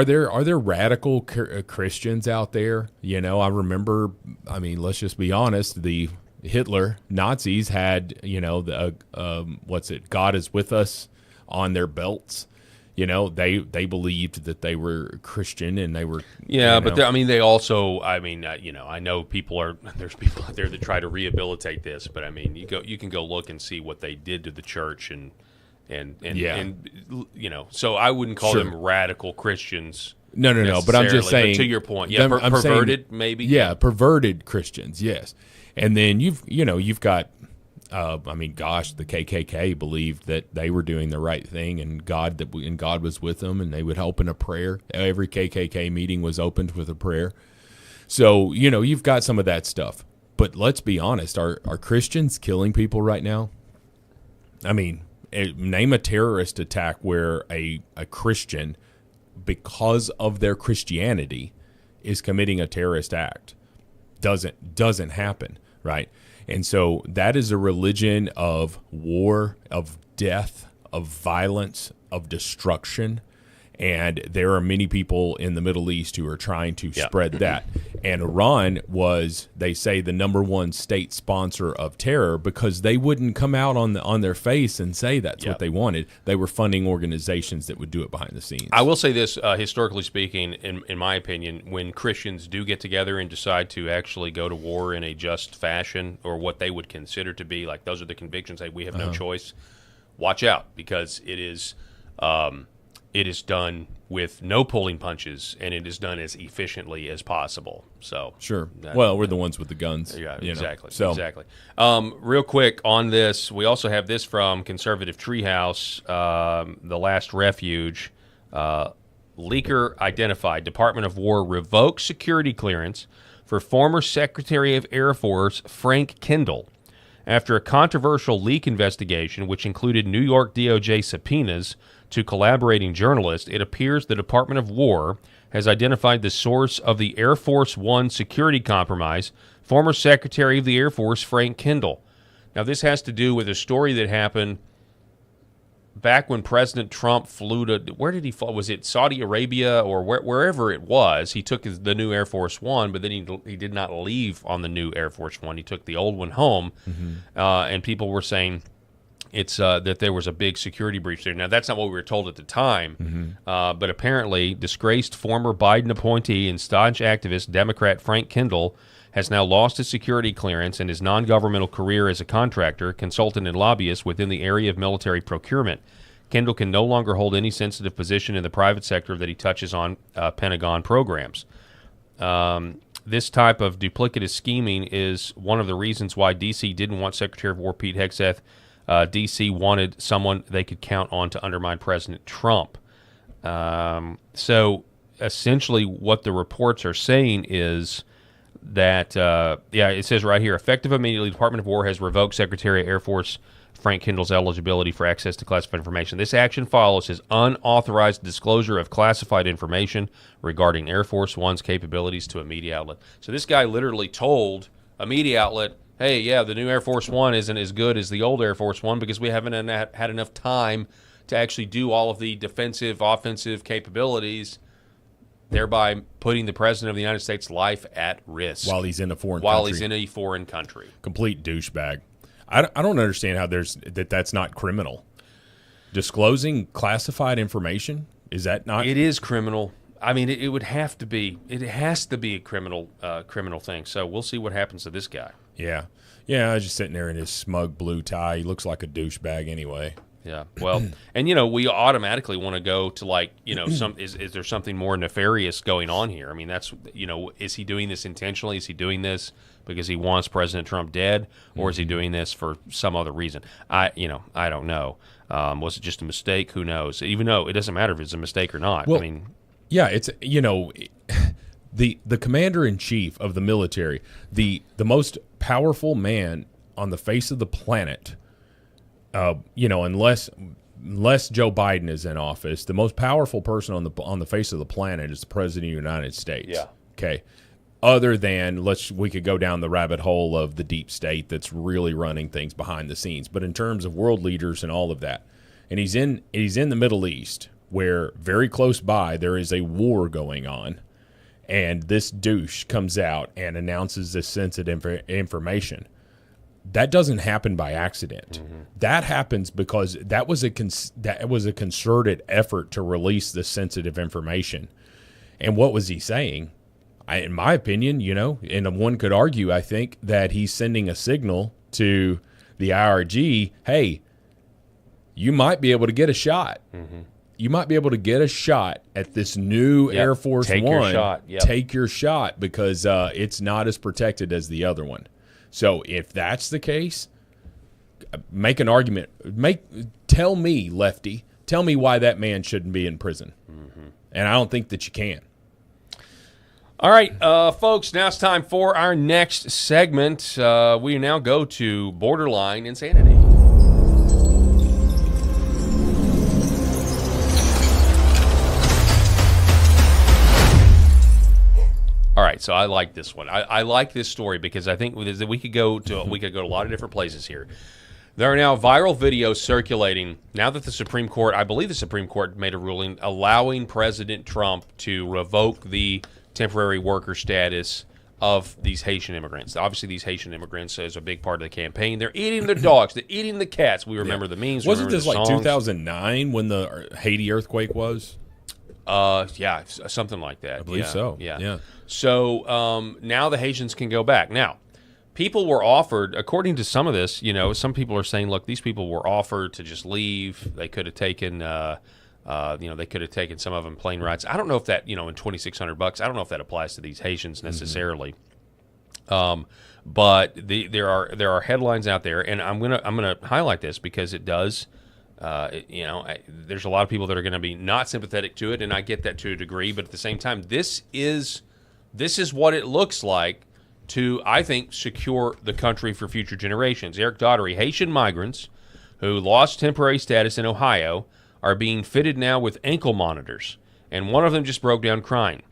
[SPEAKER 3] there radical Christians out there? I remember. Let's just be honest. The Hitler Nazis had God is with us on their belts. They believed that they were Christian, and they were.
[SPEAKER 1] Yeah, but they also. I know there's people out there that try to rehabilitate this, but you can go look and see what they did to the church and so I wouldn't call them radical Christians.
[SPEAKER 3] No. But I'm just saying,
[SPEAKER 1] to your point, perverted, maybe.
[SPEAKER 3] Yeah, perverted Christians. Yes, and then you've got I mean, gosh, the KKK believed that they were doing the right thing, and God was with them, and they would open a prayer. Every KKK meeting was opened with a prayer. So you've got some of that stuff. But let's be honest: are Christians killing people right now? I mean, name a terrorist attack where a Christian, because of their Christianity, is committing a terrorist act. Doesn't happen, right? And so that is a religion of war, of death, of violence, of destruction. And there are many people in the Middle East who are trying to spread that. And Iran was, they say, the number one state sponsor of terror because they wouldn't come out on their face and say that's what they wanted. They were funding organizations that would do it behind the scenes.
[SPEAKER 1] I will say this, historically speaking, in my opinion, when Christians do get together and decide to actually go to war in a just fashion, or what they would consider to be, like, those are the convictions, we have no choice, watch out, because it is done with no pulling punches, and it is done as efficiently as possible. So
[SPEAKER 3] sure. We're the ones with the guns.
[SPEAKER 1] Yeah, exactly.
[SPEAKER 3] So.
[SPEAKER 1] Exactly. Real quick on this, we also have this from Conservative Treehouse, The Last Refuge. Leaker identified. Department of War revokes security clearance for former Secretary of Air Force Frank Kendall after a controversial leak investigation, which included New York DOJ subpoenas to collaborating journalists. It appears the Department of War has identified the source of the Air Force One security compromise, former Secretary of the Air Force Frank Kendall. Now, this has to do with a story that happened back when President Trump flew to, where did he fly? Was it Saudi Arabia or wherever it was? He took the new Air Force One, but then he did not leave on the new Air Force One. He took the old one home, and people were saying it's that there was a big security breach there. Now, that's not what we were told at the time, but apparently disgraced former Biden appointee and staunch activist Democrat Frank Kendall has now lost his security clearance and his non-governmental career as a contractor, consultant, and lobbyist within the area of military procurement. Kendall can no longer hold any sensitive position in the private sector that he touches on Pentagon programs. This type of duplicative scheming is one of the reasons why D.C. didn't want Secretary of War Pete Hegseth. D.C. wanted someone they could count on to undermine President Trump. So essentially what the reports are saying is that, it says right here, effective immediately, Department of War has revoked Secretary of Air Force Frank Kendall's eligibility for access to classified information. This action follows his unauthorized disclosure of classified information regarding Air Force One's capabilities to a media outlet. So this guy literally told a media outlet, hey, the new Air Force One isn't as good as the old Air Force One because we haven't had enough time to actually do all of the defensive, offensive capabilities, thereby putting the President of the United States' life at risk.
[SPEAKER 3] While he's in a foreign country. Complete douchebag. I don't understand how that's not criminal. Disclosing classified information, is that not?
[SPEAKER 1] It is criminal. I mean, it would have to be. It has to be a criminal thing. So we'll see what happens to this guy.
[SPEAKER 3] Yeah. I was just sitting there in his smug blue tie. He looks like a douchebag anyway.
[SPEAKER 1] Yeah. Well, and we automatically want to go to is there something more nefarious going on here? I mean, that's is he doing this intentionally? Is he doing this because he wants President Trump dead, or is he doing this for some other reason? I don't know. Was it just a mistake? Who knows? Even though it doesn't matter if it's a mistake or not.
[SPEAKER 3] Well,
[SPEAKER 1] I mean,
[SPEAKER 3] yeah, it's the commander-in-chief of the military, the most powerful man on the face of the planet. Unless Joe Biden is in office, the most powerful person on the face of the planet is the President of the United States.
[SPEAKER 1] Yeah.
[SPEAKER 3] Okay. Other than we could go down the rabbit hole of the deep state that's really running things behind the scenes. But in terms of world leaders and all of that, and he's in the Middle East, where very close by there is a war going on, and this douche comes out and announces this sensitive information. That doesn't happen by accident. Mm-hmm. That happens because that was a concerted effort to release this sensitive information. And what was he saying? In my opinion, and one could argue, I think, that he's sending a signal to the IRG, hey, you might be able to get a shot. Mm-hmm. You might be able to get a shot at this new Air Force One.
[SPEAKER 1] Take your shot. Yep.
[SPEAKER 3] Take your shot because it's not as protected as the other one. So if that's the case, make an argument. Tell me, Lefty, tell me why that man shouldn't be in prison. And I don't think that you can.
[SPEAKER 1] All right, folks, now it's time for our next segment. We now go to Borderline Insanity. All right, so I like this one. I like this story because I think we could go to a lot of different places here. There are now viral videos circulating now that I believe the Supreme Court made a ruling allowing President Trump to revoke the temporary worker status of these Haitian immigrants. Obviously, these Haitian immigrants is a big part of the campaign. They're eating the dogs. They're eating the cats. We remember the memes.
[SPEAKER 3] Wasn't this like 2009 when the Haiti earthquake was?
[SPEAKER 1] Yeah, something like that.
[SPEAKER 3] I believe so.
[SPEAKER 1] Yeah. So now the Haitians can go back. Now, people were offered, according to some of this, some people are saying, look, these people were offered to just leave. They could have taken, they could have taken some of them plane rides. I don't know if that, in $2,600, I don't know if that applies to these Haitians necessarily. But there are headlines out there, and I'm gonna highlight this because it does. There's a lot of people that are going to be not sympathetic to it, and I get that to a degree. But at the same time, this is what it looks like to, I think, secure the country for future generations. Eric Daughtery, Haitian migrants who lost temporary status in Ohio are being fitted now with ankle monitors, and one of them just broke down crying.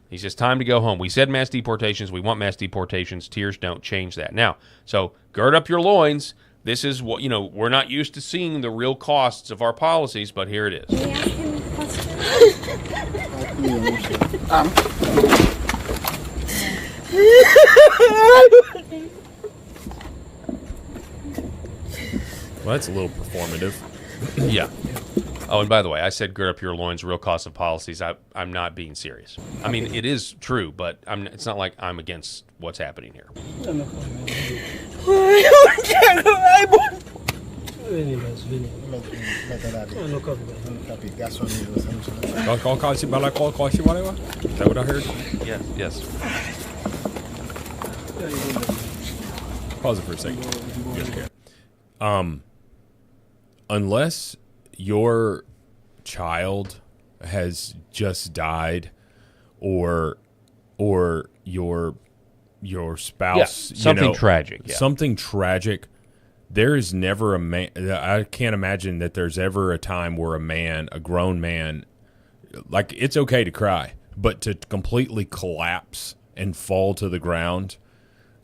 [SPEAKER 1] He says, time to go home. We said mass deportations. We want mass deportations. Tears don't change that. Now, so gird up your loins. This is what, we're not used to seeing the real costs of our policies, but here it is.
[SPEAKER 17] Can we ask him a question?
[SPEAKER 3] Well, that's a little performative.
[SPEAKER 1] Yeah. Oh, and by the way, I said gird up your loins, real cost of policies. I'm not being serious. I mean, it is true, but it's not like I'm against what's happening here.
[SPEAKER 3] Is that what I heard?
[SPEAKER 1] Yes.
[SPEAKER 3] Pause it for a second. Okay. Unless your child has just died, or your spouse,
[SPEAKER 1] something tragic. Yeah.
[SPEAKER 3] Something tragic. There is never a man. I can't imagine that there's ever a time where a grown man, like, it's okay to cry, but to completely collapse and fall to the ground.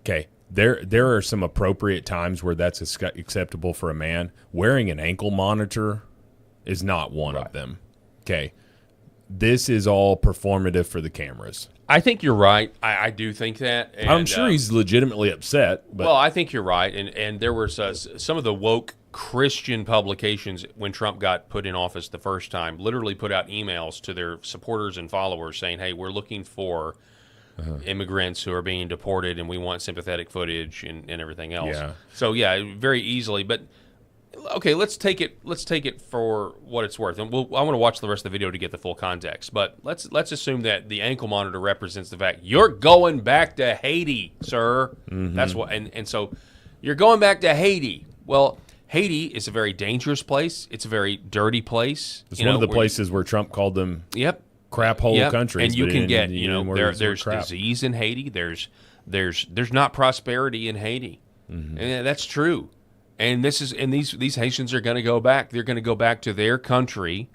[SPEAKER 3] Okay, there are some appropriate times where that's acceptable for a man. Wearing an ankle monitor is not one of them. Okay, this is all performative for the cameras.
[SPEAKER 1] I think you're right. I do think that. And,
[SPEAKER 3] I'm sure he's legitimately upset. But.
[SPEAKER 1] Well, I think you're right. And there was some of the woke Christian publications when Trump got put in office the first time literally put out emails to their supporters and followers saying, hey, we're looking for immigrants who are being deported, and we want sympathetic footage and everything else.
[SPEAKER 3] Yeah.
[SPEAKER 1] So, yeah, very easily. But, okay, let's take it for what it's worth. And I want to watch the rest of the video to get the full context. But let's assume that the ankle monitor represents the fact you're going back to Haiti, sir.
[SPEAKER 3] Mm-hmm.
[SPEAKER 1] That's what, and so you're going back to Haiti. Well, Haiti is a very dangerous place. It's a very dirty place.
[SPEAKER 3] It's one of the places where Trump called them crap hole countries.
[SPEAKER 1] And you can get, there's disease in Haiti. There's not prosperity in Haiti.
[SPEAKER 3] Mm-hmm.
[SPEAKER 1] And that's true. And these Haitians are going to go back. They're going to go back to their country,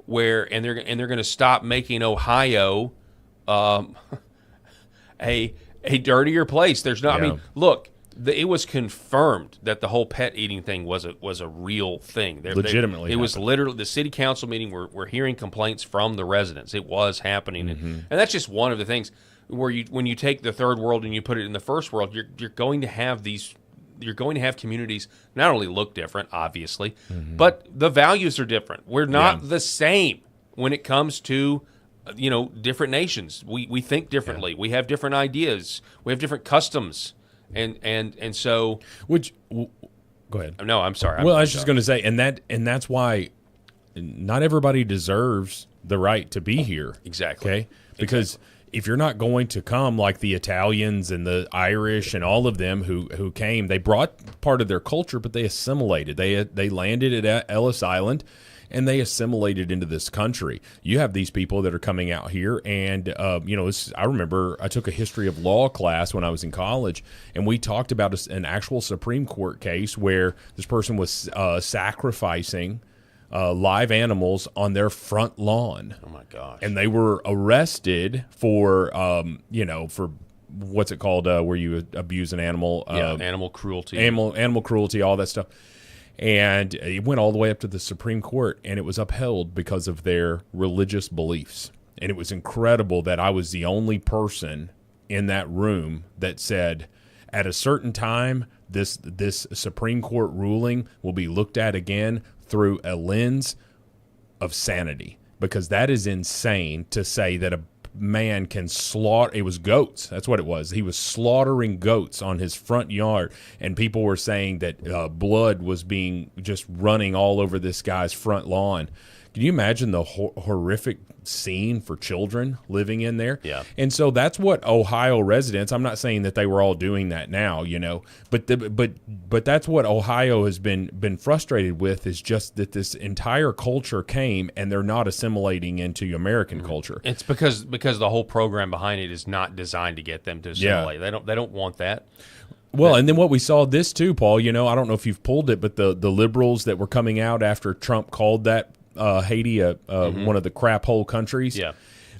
[SPEAKER 1] and they're going to stop making Ohio a dirtier place. There's not. Yeah. I mean, look, it was confirmed that the whole pet eating thing was a real thing.
[SPEAKER 3] Legitimately,
[SPEAKER 1] it was literally the city council meeting. We're hearing complaints from the residents. It was happening, and that's just one of the things where when you take the third world and you put it in the first world, you're going to have these. You're going to have communities not only look different, obviously, but the values are different. We're not the same when it comes to, different nations. We think differently. We have different ideas. We have different customs, and so.
[SPEAKER 3] Go ahead.
[SPEAKER 1] No, I'm sorry.
[SPEAKER 3] Well, I was just going to say, and that's why not everybody deserves the right to be here.
[SPEAKER 1] Exactly.
[SPEAKER 3] Okay, because. if you're not going to come like the Italians and the Irish and all of them who came, they brought part of their culture, but they assimilated. They landed at Ellis Island, and they assimilated into this country. You have these people that are coming out here, and I remember I took a history of law class when I was in college, and we talked about an actual Supreme Court case where this person was sacrificing live animals on their front lawn.
[SPEAKER 1] Oh my gosh!
[SPEAKER 3] And they were arrested for for what's it called where you abuse an animal?
[SPEAKER 1] Animal cruelty.
[SPEAKER 3] Animal cruelty, all that stuff. And it went all the way up to the Supreme Court, and it was upheld because of their religious beliefs. And it was incredible that I was the only person in that room that said, at a certain time, this Supreme Court ruling will be looked at again through a lens of sanity, because that is insane to say that a man can slaughter. It was goats. That's what it was. He was slaughtering goats on his front yard, and people were saying that blood was being just running all over this guy's front lawn. Can you imagine the horrific scene for children living in there?
[SPEAKER 1] Yeah.
[SPEAKER 3] And so that's what Ohio residents, I'm not saying that they were all doing that now, but that's what Ohio has been frustrated with, is just that this entire culture came and they're not assimilating into American culture.
[SPEAKER 1] It's because the whole program behind it is not designed to get them to assimilate.
[SPEAKER 3] Yeah.
[SPEAKER 1] They don't want that.
[SPEAKER 3] Well, and then what we saw this too, Paul, I don't know if you've pulled it, but the liberals that were coming out after Trump called that Haiti one of the crap hole countries.
[SPEAKER 1] Yeah.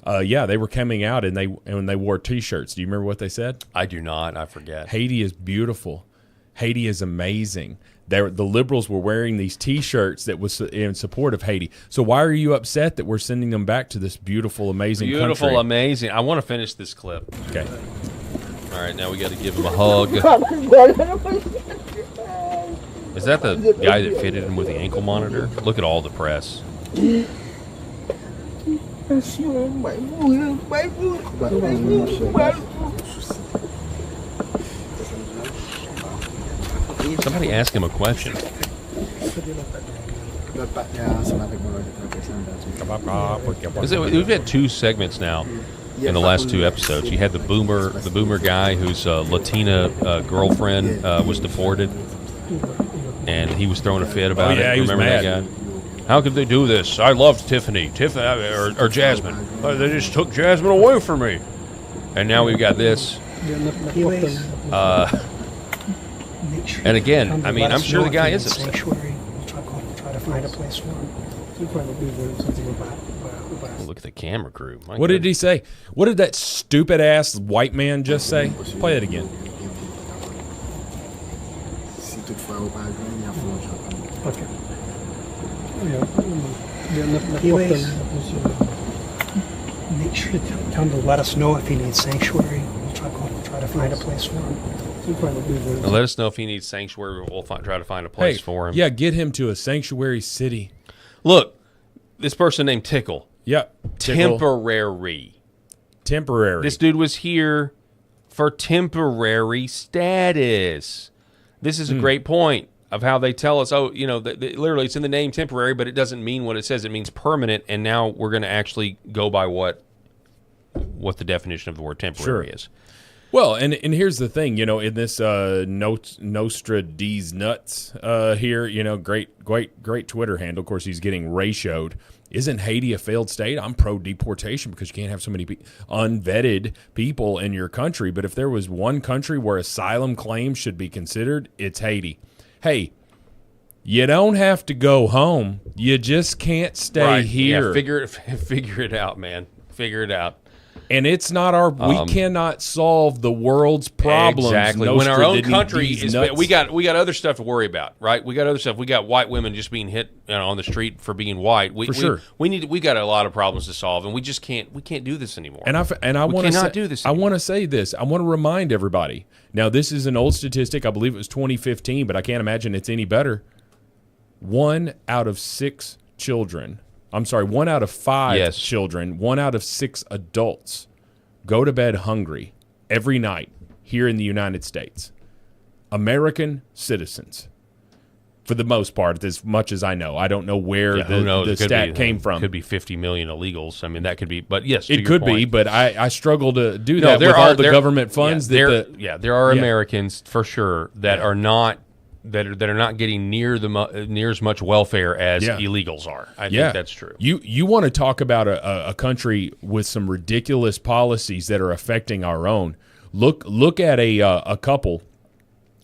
[SPEAKER 3] They were coming out and they wore T-shirts. Do you remember what they said?
[SPEAKER 1] I do not. I forget.
[SPEAKER 3] Haiti is beautiful. Haiti is amazing. The liberals were wearing these T-shirts that was in support of Haiti. So why are you upset that we're sending them back to this beautiful, amazing country?
[SPEAKER 1] Beautiful, amazing. I want to finish this clip.
[SPEAKER 3] Okay.
[SPEAKER 1] All right, now we got to give him a hug. Is that the guy that fitted him with the ankle monitor? Look at all the press. Somebody ask him a question. We've had 2 segments now in the last 2 episodes. You had the boomer guy whose Latina girlfriend was deported, and he was throwing a fit about it. Remember that guy? How could they do this? I loved Tiffany or Jasmine. They just took Jasmine away from me. And now we've got this. And again, I mean, I'm sure the guy is upset.
[SPEAKER 17] Try to find a place for him. He'll probably do something about
[SPEAKER 1] Look at the camera crew.
[SPEAKER 3] What did he say? What did that stupid ass white man just say? Play it again.
[SPEAKER 17] Okay. Make sure to tell him to let us know if he needs sanctuary. We'll try to find a place for him.
[SPEAKER 1] Now let us know if he needs sanctuary. We'll try to find a place for him.
[SPEAKER 3] Yeah, get him to a sanctuary city.
[SPEAKER 1] Look, this person named Tickle.
[SPEAKER 3] Yep.
[SPEAKER 1] Temporary. This dude was here for temporary status. This is a great point of how they tell us, literally it's in the name temporary, but it doesn't mean what it says. It means permanent, and now we're going to actually go by what the definition of the word temporary is.
[SPEAKER 3] Well, and here's the thing, in this Nostra D's nuts here, great Twitter handle. Of course, he's getting ratioed. Isn't Haiti a failed state? I'm pro-deportation because you can't have so many unvetted people in your country. But if there was one country where asylum claims should be considered, it's Haiti. Hey, you don't have to go home. You just can't stay here.
[SPEAKER 1] Yeah, figure it out, man. Figure it out.
[SPEAKER 3] And it's not we cannot solve the world's problems.
[SPEAKER 1] Exactly. When our own country is, we got other stuff to worry about, right? We got other stuff. We got white women just being hit on the street for being white. We got a lot of problems to solve, and we just can't. We can't do this anymore.
[SPEAKER 3] And I want to do this. I want to say this. I want to remind everybody. Now, this is an old statistic. I believe it was 2015, but I can't imagine it's any better. 1 out of 6 children. I'm sorry, 1 out of 5 children, 1 out of 6 adults go to bed hungry every night here in the United States. American citizens. for the most part, as much as I know. I don't know where the stat came from.
[SPEAKER 1] Could be 50 million illegals. I mean, that could be, but yes,
[SPEAKER 3] it could be. But I struggle to do that with all the government funds.
[SPEAKER 1] There are Americans for sure that are not that are not getting near as much welfare as illegals are. I think that's true.
[SPEAKER 3] You want to talk about a country with some ridiculous policies that are affecting our own. Look at a couple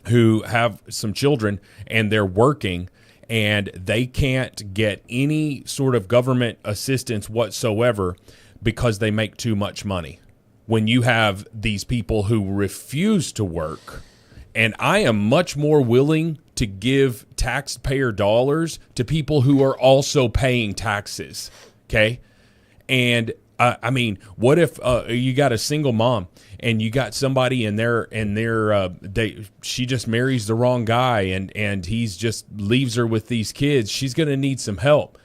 [SPEAKER 3] who have some children and they're working and they can't get any sort of government assistance whatsoever because they make too much money. When you have these people who refuse to work, and I am much more willing to give taxpayer dollars to people who are also paying taxes, okay? And I mean, what if you got a single mom and you got somebody she just marries the wrong guy and he's just leaves her with these kids? She's going to need some help.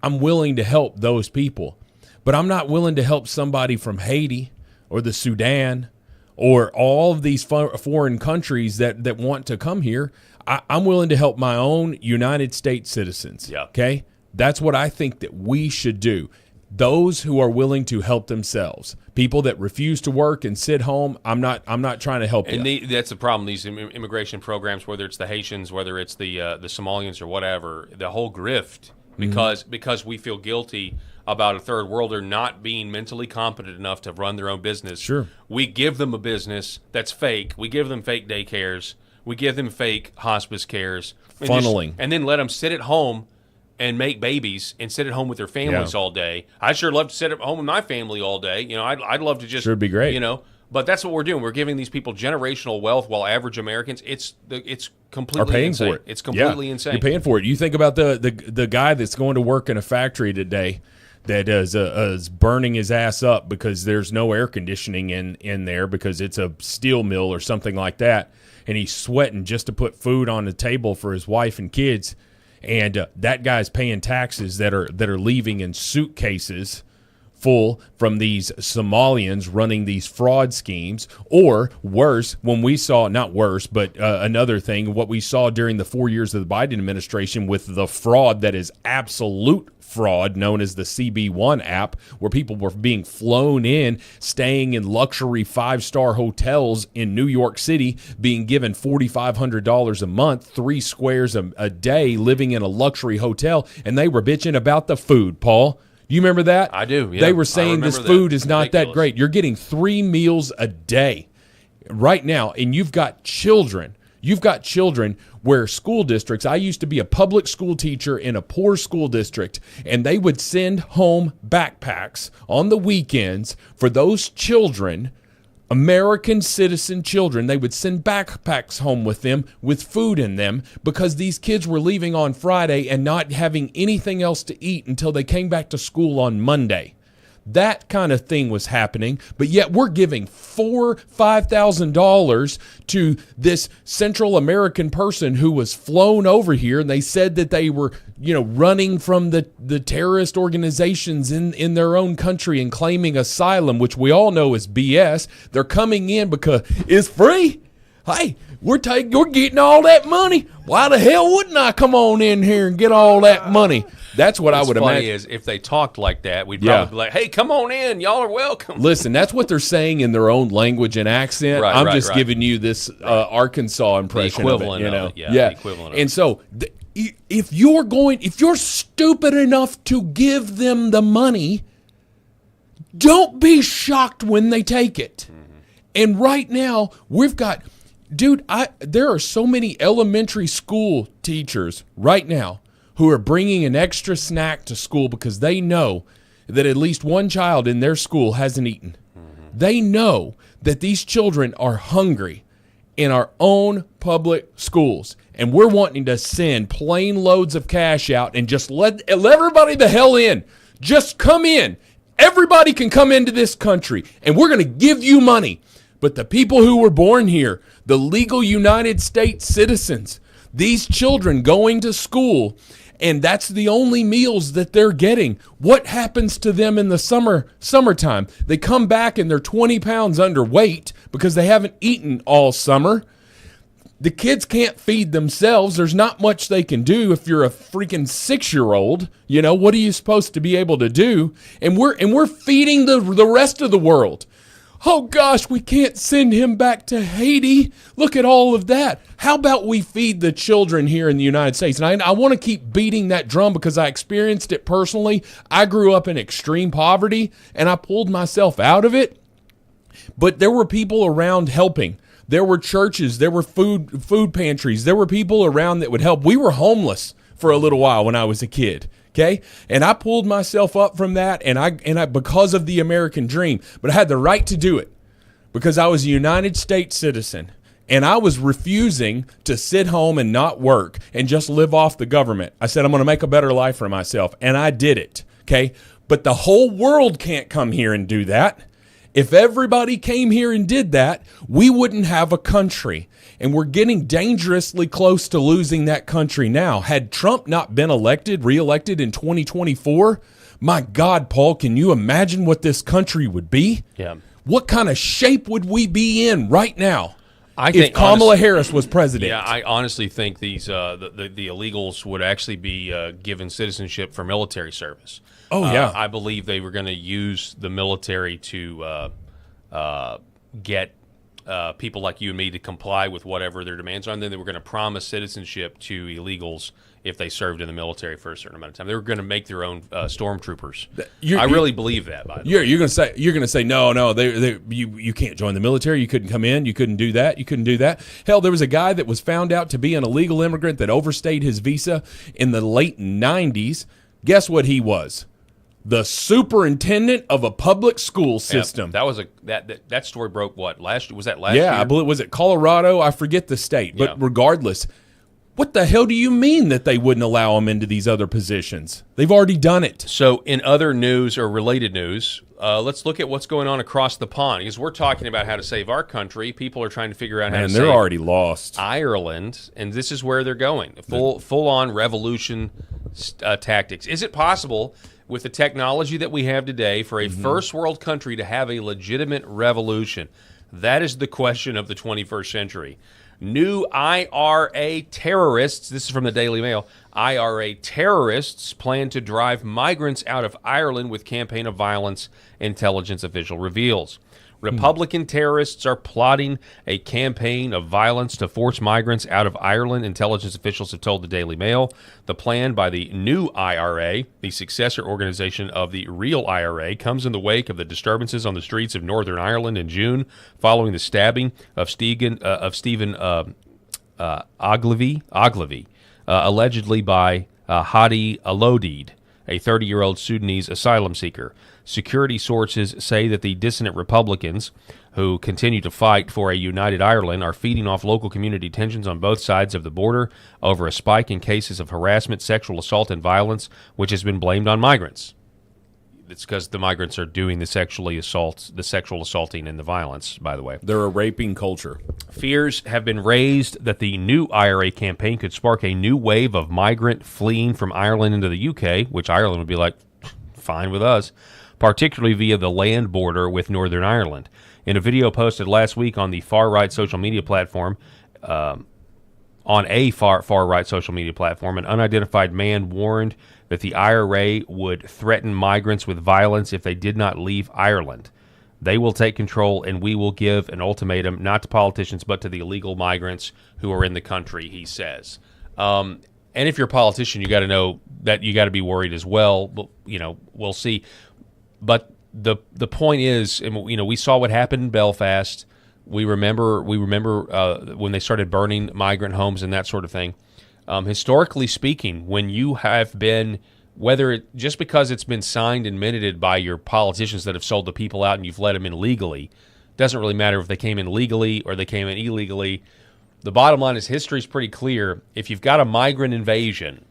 [SPEAKER 3] I'm willing to help those people, but I'm not willing to help somebody from Haiti or the Sudan or all of these foreign countries that want to come here. I'm willing to help my own United States citizens.
[SPEAKER 1] Yeah.
[SPEAKER 3] Okay? That's what I think that we should do. Those who are willing to help themselves, people that refuse to work and sit home, I'm not trying to help
[SPEAKER 1] and
[SPEAKER 3] you.
[SPEAKER 1] That's the problem. These immigration programs, whether it's the Haitians, whether it's the Somalians or whatever, the whole grift, because we feel guilty about a third worlder not being mentally competent enough to run their own business.
[SPEAKER 3] Sure.
[SPEAKER 1] We give them a business that's fake. We give them fake daycares. We give them fake hospice cares.
[SPEAKER 3] Funneling.
[SPEAKER 1] And then let them sit at home and make babies and sit at home with their families all day. I'd sure love to sit at home with my family all day. You know, I'd love to just...
[SPEAKER 3] Sure, be great.
[SPEAKER 1] You know, but that's what we're doing. We're giving these people generational wealth while average Americans, it's completely
[SPEAKER 3] are paying
[SPEAKER 1] insane.
[SPEAKER 3] for it.
[SPEAKER 1] It's completely insane.
[SPEAKER 3] You're paying for it. You think about the guy that's going to work in a factory today that is burning his ass up because there's no air conditioning in there because it's a steel mill or something like that, and he's sweating just to put food on the table for his wife and kids. And that guy's paying taxes that are leaving in suitcases full from these Somalians running these fraud schemes. Or worse, when we saw, not worse, but another thing, what we saw during the 4 years of the Biden administration with the fraud that is absolute fraud known as the CB1 app, where people were being flown in, staying in luxury 5-star hotels in New York City, being given $4,500 a month, 3 squares a day, living in a luxury hotel, and they were bitching about the food, Paul. You remember that?
[SPEAKER 1] I do, yeah.
[SPEAKER 3] They were saying this food is not that great. You're getting 3 meals a day right now, and you've got children. You've got children where school districts, I used to be a public school teacher in a poor school district, and they would send home backpacks on the weekends for those children, American citizen children. They would send backpacks home with them with food in them because these kids were leaving on Friday and not having anything else to eat until they came back to school on Monday. That kind of thing was happening, but yet we're giving $4,000-$5,000 to this Central American person who was flown over here, and they said that they were, running from the terrorist organizations in their own country and claiming asylum, which we all know is BS. They're coming in because it's free. Hey, we're getting all that money. Why the hell wouldn't I come on in here and get all that money? That's what I would imagine.
[SPEAKER 1] What's funny is if they talked like that, we'd probably be like, hey, come on in. Y'all are welcome.
[SPEAKER 3] Listen, that's what they're saying in their own language and accent. I'm just giving you this Arkansas impression
[SPEAKER 1] the equivalent
[SPEAKER 3] of it.
[SPEAKER 1] Of it. The equivalent
[SPEAKER 3] and so if you're stupid enough to give them the money, don't be shocked when they take it. Mm-hmm. And right now, we've got... Dude, there are so many elementary school teachers right now who are bringing an extra snack to school because they know that at least one child in their school hasn't eaten. Mm-hmm. They know that these children are hungry in our own public schools, and we're wanting to send plane loads of cash out and just let everybody the hell in. Just come in. Everybody can come into this country, and we're going to give you money. But the people who were born here, the legal United States citizens, these children going to school, and that's the only meals that they're getting. What happens to them in the summertime? They come back and they're 20 pounds underweight because they haven't eaten all summer. The kids can't feed themselves. There's not much they can do if you're a freaking 6-year-old. You know, what are you supposed to be able to do? And we're feeding the rest of the world. Oh gosh, we can't send him back to Haiti. Look at all of that. How about we feed the children here in the United States? And I want to keep beating that drum because I experienced it personally. I grew up in extreme poverty and I pulled myself out of it. But there were people around helping. There were churches, there were food pantries, there were people around that would help. We were homeless for a little while when I was a kid, okay? And I pulled myself up from that and I because of the American dream, but I had the right to do it because I was a United States citizen and I was refusing to sit home and not work and just live off the government. I said I'm going to make a better life for myself, and I did it, okay? But the whole world can't come here and do that. If everybody came here and did that, we wouldn't have a country. And we're getting dangerously close to losing that country now. Had Trump not been reelected in 2024, my God, Paul, can you imagine what this country would be?
[SPEAKER 1] Yeah.
[SPEAKER 3] What kind of shape would we be in right now
[SPEAKER 1] if
[SPEAKER 3] Kamala Harris was president?
[SPEAKER 1] Yeah, I honestly think these the illegals would actually be given citizenship for military service.
[SPEAKER 3] Oh, yeah.
[SPEAKER 1] I believe they were going to use the military to get people like you and me to comply with whatever their demands are, and then they were going to promise citizenship to illegals if they served in the military for a certain amount of time. They were going to make their own stormtroopers. I really believe that. By the way,
[SPEAKER 3] you're going to say no. You can't join the military. You couldn't come in. You couldn't do that. You couldn't do that. Hell, there was a guy that was found out to be an illegal immigrant that overstayed his visa in the late 90s. Guess what he was? The superintendent of a public school system.
[SPEAKER 1] Yeah, that story broke what last year? Was that last year?
[SPEAKER 3] Yeah, I believe was it Colorado? I forget the state, but regardless, what the hell do you mean that they wouldn't allow them into these other positions? They've already done it.
[SPEAKER 1] So, in other news or related news, let's look at what's going on across the pond because we're talking about how to save our country. People are trying to figure out how to save.
[SPEAKER 3] They're already lost.
[SPEAKER 1] Ireland, and this is where they're going. Full on revolution tactics. Is it possible, with the technology that we have today, for a first world country to have a legitimate revolution? That is the question of the 21st century. New IRA terrorists, this is from the Daily Mail, IRA terrorists plan to drive migrants out of Ireland with campaign of violence, intelligence official reveals. Republican terrorists are plotting a campaign of violence to force migrants out of Ireland, intelligence officials have told the Daily Mail. The plan by the New IRA, the successor organization of the real IRA, comes in the wake of the disturbances on the streets of Northern Ireland in June following the stabbing of Stephen Ogilvy, allegedly by Hadi Alodid, a 30-year-old Sudanese asylum seeker. Security sources say that the dissident Republicans, who continue to fight for a united Ireland, are feeding off local community tensions on both sides of the border over a spike in cases of harassment, sexual assault, and violence, which has been blamed on migrants. It's because the migrants are doing the sexual assaulting and the violence, by the way.
[SPEAKER 3] They're a raping culture.
[SPEAKER 1] Fears have been raised that the new IRA campaign could spark a new wave of migrant fleeing from Ireland into the UK, which Ireland would be like, fine with us, particularly via the land border with Northern Ireland. In a video posted last week on the far-right social media platform, an unidentified man warned that the IRA would threaten migrants with violence if they did not leave Ireland. They will take control, and we will give an ultimatum, not to politicians, but to the illegal migrants who are in the country, he says. And if you're a politician, you got to know that you got to be worried as well. But, we'll see. But the point is, we saw what happened in Belfast. We remember when they started burning migrant homes and that sort of thing. Historically speaking, when you have been, just because it's been signed and minuted by your politicians that have sold the people out and you've let them in legally, doesn't really matter if they came in legally or they came in illegally. The bottom line is history is pretty clear. If you've got a migrant invasion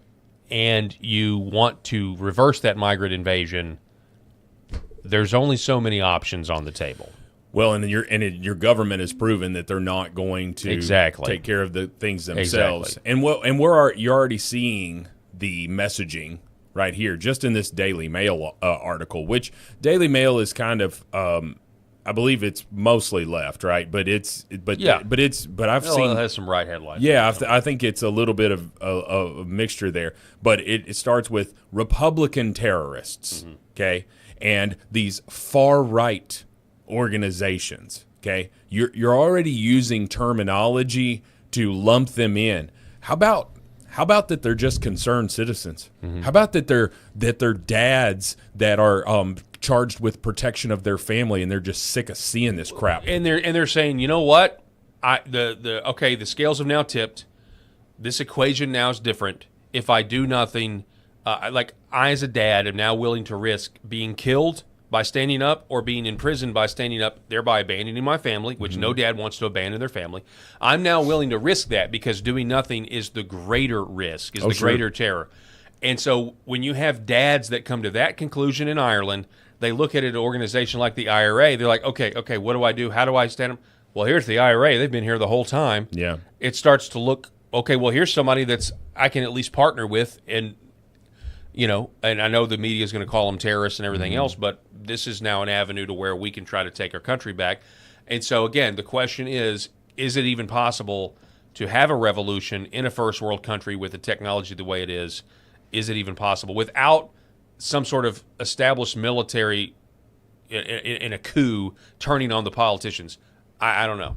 [SPEAKER 1] and you want to reverse that migrant invasion, there's only so many options on the table.
[SPEAKER 3] Well, and your government has proven that they're not going to take care of the things themselves.
[SPEAKER 1] Exactly.
[SPEAKER 3] And you're already seeing the messaging right here, just in this Daily Mail article, which Daily Mail is kind of I believe it's mostly left, right? But I've seen
[SPEAKER 1] it has some right headlights.
[SPEAKER 3] Yeah, I think it's a little bit of a mixture there. But it starts with Republican terrorists, okay, and these far right organizations. Okay, you're already using terminology to lump them in. How about that they're just concerned citizens? How about that they're dads that are charged with protection of their family and they're just sick of seeing this crap?
[SPEAKER 1] And they're saying, you know what? The scales have now tipped. This equation now is different. If I do nothing, I as a dad am now willing to risk being killed by standing up or being imprisoned by standing up, thereby abandoning my family, which no dad wants to abandon their family. I'm now willing to risk that because doing nothing is the greater risk, greater terror. And so when you have dads that come to that conclusion in Ireland, they look at an organization like the IRA. They're like, okay, what do I do? How do I stand up? Well, here's the IRA. They've been here the whole time.
[SPEAKER 3] Yeah.
[SPEAKER 1] It starts to look, okay, well, here's somebody that's I can at least partner with and and I know the media is going to call them terrorists and everything else, but this is now an avenue to where we can try to take our country back. And so, again, the question is it even possible to have a revolution in a first world country with the technology the way it is? Is it even possible without some sort of established military in a coup turning on the politicians? I don't know.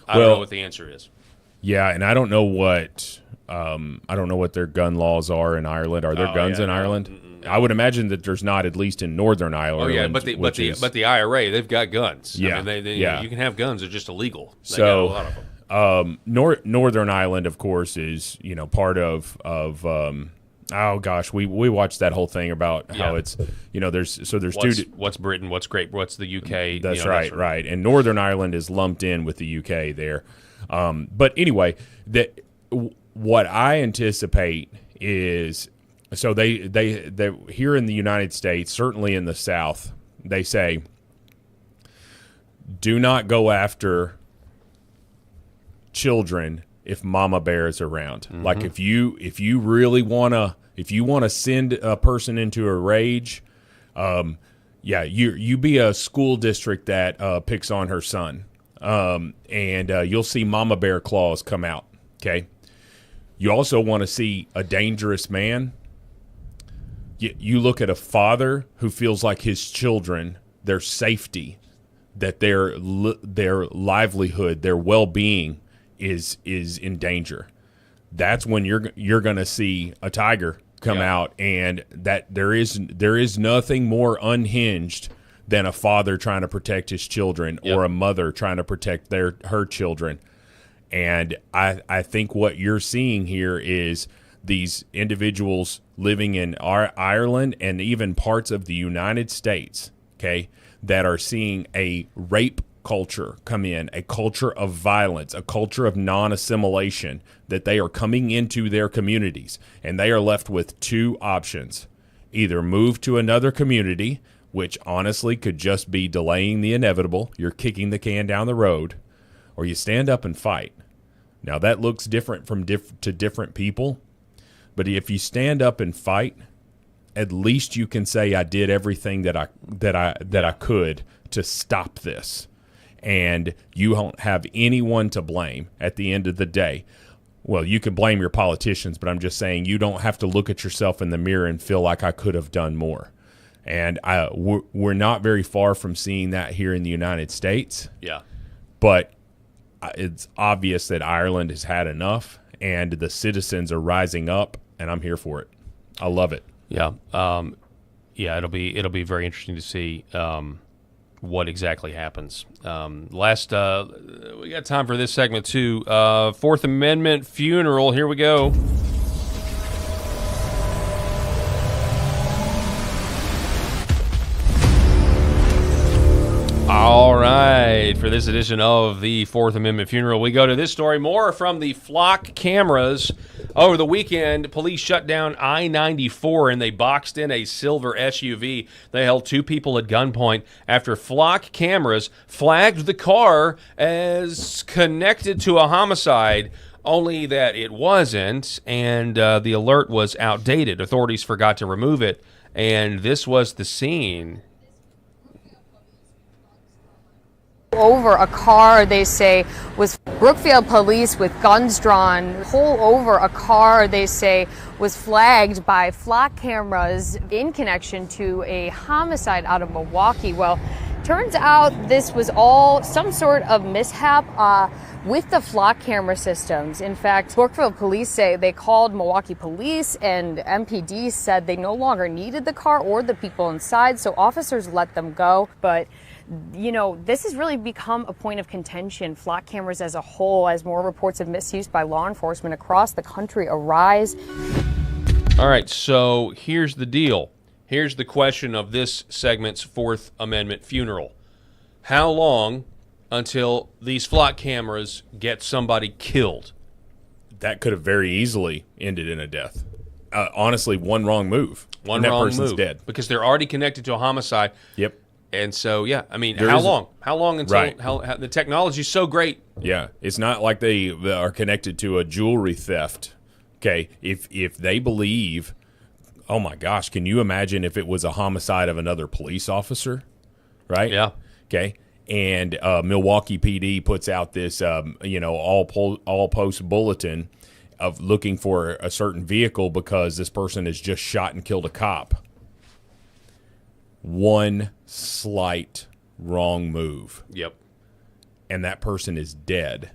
[SPEAKER 1] I don't know what the answer is.
[SPEAKER 3] Yeah, and I don't know what their gun laws are in Ireland. Are there guns in Ireland? I would imagine that there's not, at least in Northern Ireland.
[SPEAKER 1] Oh yeah, but the IRA, they've got guns.
[SPEAKER 3] Yeah,
[SPEAKER 1] I mean, you can have guns; they're just illegal. They
[SPEAKER 3] so
[SPEAKER 1] got a lot of them.
[SPEAKER 3] Northern Ireland, of course, is part of oh gosh, we watched that whole thing about how it's
[SPEAKER 1] what's Britain, what's what's the UK.
[SPEAKER 3] That's right, and Northern Ireland is lumped in with the UK there. But anyway, what I anticipate is, so they here in the United States, certainly in the South, they say, do not go after children if Mama Bear is around. Like if you really wanna send a person into a rage, you be a school district that picks on her son. And you'll see Mama Bear claws come out, okay? You also want to see a dangerous man. You look at a father who feels like his children, their safety, that their livelihood, their well-being is in danger. That's when you're going to see a tiger come out, and that there is nothing more unhinged than a father trying to protect his children or a mother trying to protect her children. And I think what you're seeing here is these individuals living in Ireland and even parts of the United States, okay, that are seeing a rape culture come in, a culture of violence, a culture of non-assimilation, that they are coming into their communities, and they are left with two options. Either move to another community, which honestly could just be delaying the inevitable. You're kicking the can down the road. Or you stand up and fight. Now, that looks different to different people. But if you stand up and fight, at least you can say, I did everything that I could to stop this. And you don't have anyone to blame at the end of the day. Well, you can blame your politicians, but I'm just saying you don't have to look at yourself in the mirror and feel like I could have done more. And we're not very far from seeing that here in the United States.
[SPEAKER 1] Yeah.
[SPEAKER 3] But it's obvious that Ireland has had enough, and the citizens are rising up, and I'm here for it. I love it.
[SPEAKER 1] Yeah. It'll be very interesting to see what exactly happens. We got time for this segment too. Fourth Amendment funeral. Here we go. All right, for this edition of the Fourth Amendment funeral, we go to this story. More from the flock cameras. Over the weekend, police shut down I-94 and they boxed in a silver SUV. They held two people at gunpoint after flock cameras flagged the car as connected to a homicide, only that it wasn't, and the alert was outdated. Authorities forgot to remove it, and this was the scene.
[SPEAKER 18] over a car they say was Brookfield police with guns drawn, pull over a car they say was flagged by flock cameras in connection to a homicide out of Milwaukee. Well, turns out this was all some sort of mishap with the flock camera systems. In fact, Brookfield police say they called Milwaukee police and MPD said they no longer needed the car or the people inside, so officers let them go. But you know, this has really become a point of contention, flock cameras as a whole, as more reports of misuse by law enforcement across the country arise.
[SPEAKER 1] All right, so here's the deal. Here's the question of this segment's Fourth Amendment funeral. How long until these flock cameras get somebody killed?
[SPEAKER 3] That could have very easily ended in a death. Honestly, one wrong move.
[SPEAKER 1] One
[SPEAKER 3] and
[SPEAKER 1] wrong
[SPEAKER 3] that person's
[SPEAKER 1] move.
[SPEAKER 3] Dead.
[SPEAKER 1] Because they're already connected to a homicide.
[SPEAKER 3] Yep.
[SPEAKER 1] And so, yeah, I mean,
[SPEAKER 3] There
[SPEAKER 1] how
[SPEAKER 3] is
[SPEAKER 1] long? How long until
[SPEAKER 3] Right.
[SPEAKER 1] how the technology's so great?
[SPEAKER 3] Yeah, it's not like they are connected to a jewelry theft. Okay, if they believe, oh my gosh, can you imagine if it was a homicide of another police officer, right?
[SPEAKER 1] Yeah.
[SPEAKER 3] Okay, and Milwaukee PD puts out this, all post bulletin of looking for a certain vehicle because this person has just shot and killed a cop. One slight wrong move.
[SPEAKER 1] Yep.
[SPEAKER 3] And that person is dead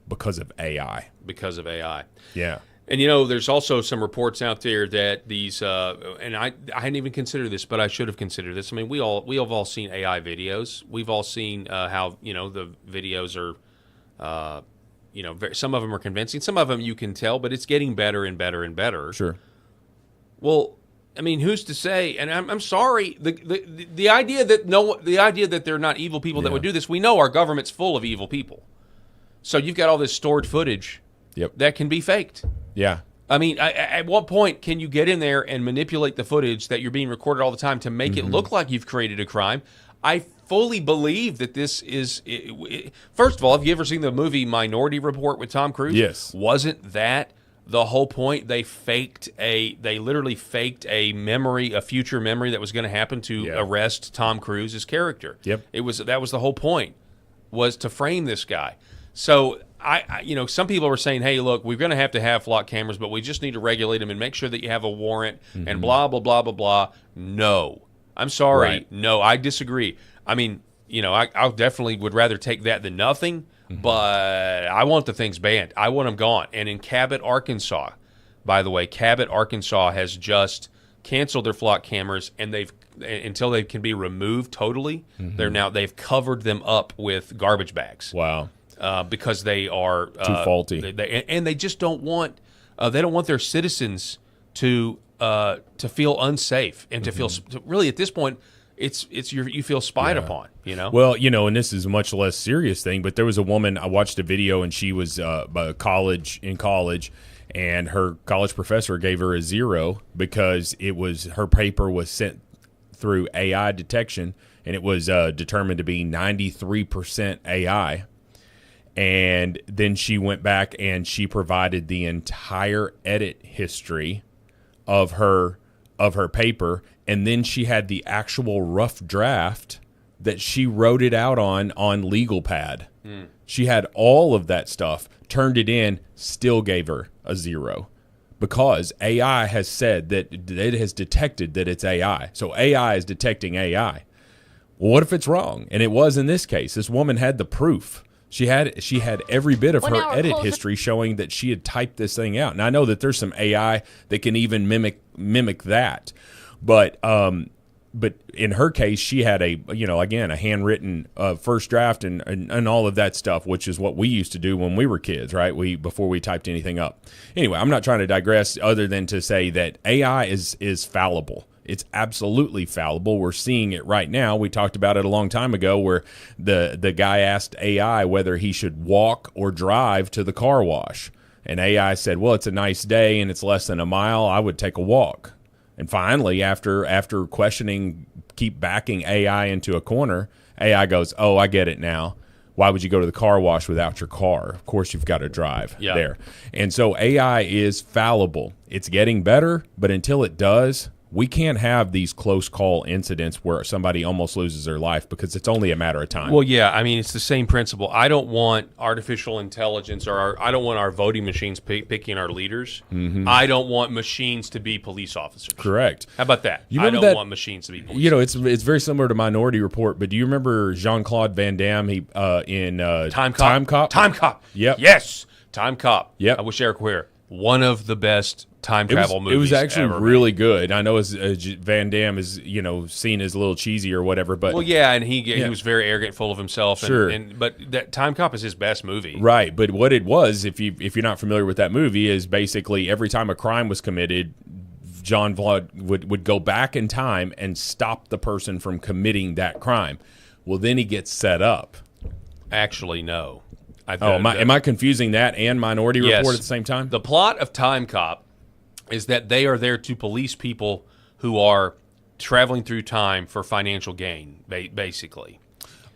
[SPEAKER 3] because of AI.
[SPEAKER 1] Because of AI.
[SPEAKER 3] Yeah.
[SPEAKER 1] And, you know, there's also some reports out there that these, and I hadn't even considered this, but I should have considered this. I mean, we have all seen AI videos. We've all seen how, you know, the videos are, some of them are convincing. Some of them you can tell, but it's getting better and better and better.
[SPEAKER 3] Sure.
[SPEAKER 1] Well, I mean, who's to say? And I'm sorry, the idea that they're not evil people that would do this. We know our government's full of evil people. So you've got all this stored footage that can be faked.
[SPEAKER 3] Yeah.
[SPEAKER 1] I mean, at what point can you get in there and manipulate the footage that you're being recorded all the time to make it look like you've created a crime? I fully believe that this is. First of all, have you ever seen the movie Minority Report with Tom Cruise?
[SPEAKER 3] Yes.
[SPEAKER 1] Wasn't that the whole point? They literally faked a future memory that was going to happen to arrest Tom Cruise's character.
[SPEAKER 3] Yep.
[SPEAKER 1] That was the whole point, was to frame this guy. So some people were saying, hey, look, we're going to have flock cameras, but we just need to regulate them and make sure that you have a warrant and blah, blah, blah, blah, blah. No. I'm sorry.
[SPEAKER 3] Right.
[SPEAKER 1] No, I disagree. I mean, I definitely would rather take that than nothing, but I want the things banned. I want them gone. And in Cabot, Arkansas, by the way, has just canceled their flock cameras, and until they can be removed totally, they've covered them up with garbage bags.
[SPEAKER 3] Wow.
[SPEAKER 1] Because they are
[SPEAKER 3] too faulty,
[SPEAKER 1] and they just don't want their citizens to feel unsafe and to feel really at this point you feel spied upon. You know.
[SPEAKER 3] Well, and this is a much less serious thing, but there was a woman, I watched a video, and she was in college, and her college professor gave her a 0 because her paper was sent through AI detection, and it was determined to be 93% AI. And then she went back and she provided the entire edit history of her paper, and then she had the actual rough draft that she wrote it out on LegalPad. She had all of that stuff, turned it in, still gave her a 0 because AI has said that it has detected that it's AI. So AI is detecting AI. Well, what if it's wrong? And it was in this case. This woman had the proof. She had every bit of her edit history showing that she had typed this thing out. And I know that there's some AI that can even mimic that, but in her case, she had a handwritten first draft and all of that stuff, which is what we used to do when we were kids, right? Before we typed anything up. Anyway, I'm not trying to digress other than to say that AI is fallible. It's absolutely fallible. We're seeing it right now. We talked about it a long time ago where the guy asked AI whether he should walk or drive to the car wash. And AI said, well, it's a nice day and it's less than a mile. I would take a walk. And finally, after questioning, keep backing AI into a corner, AI goes, oh, I get it now. Why would you go to the car wash without your car? Of course, you've got to drive there. And so AI is fallible. It's getting better, but until it does, we can't have these close call incidents where somebody almost loses their life because it's only a matter of time.
[SPEAKER 1] Well, yeah, I mean, it's the same principle. I don't want artificial intelligence or I don't want our voting machines picking our leaders.
[SPEAKER 3] Mm-hmm.
[SPEAKER 1] I don't want machines to be police officers.
[SPEAKER 3] Correct.
[SPEAKER 1] How about that?
[SPEAKER 3] You
[SPEAKER 1] I
[SPEAKER 3] remember
[SPEAKER 1] don't
[SPEAKER 3] that,
[SPEAKER 1] want machines to be police officers.
[SPEAKER 3] It's very similar to Minority Report, but do you remember Jean-Claude Van Damme in
[SPEAKER 1] Time Cop?
[SPEAKER 3] Time Cop?
[SPEAKER 1] Time Cop.
[SPEAKER 3] Yep.
[SPEAKER 1] Yes. Time Cop.
[SPEAKER 3] Yep.
[SPEAKER 1] I wish Eric were here. One of the best time travel movies.
[SPEAKER 3] It was actually
[SPEAKER 1] ever
[SPEAKER 3] really
[SPEAKER 1] made.
[SPEAKER 3] good. I know Van Damme is seen as a little cheesy or whatever, but
[SPEAKER 1] Well, yeah, and he was very arrogant, full of himself.
[SPEAKER 3] Sure.
[SPEAKER 1] But that Time Cop is his best movie.
[SPEAKER 3] Right, but what it was, if you're not familiar with that movie, is basically every time a crime was committed, John Vlad would go back in time and stop the person from committing that crime. Well, then he gets set up.
[SPEAKER 1] Actually, no.
[SPEAKER 3] Am I confusing that and Minority Report at the same time?
[SPEAKER 1] The plot of Time Cop is that they are there to police people who are traveling through time for financial gain, basically.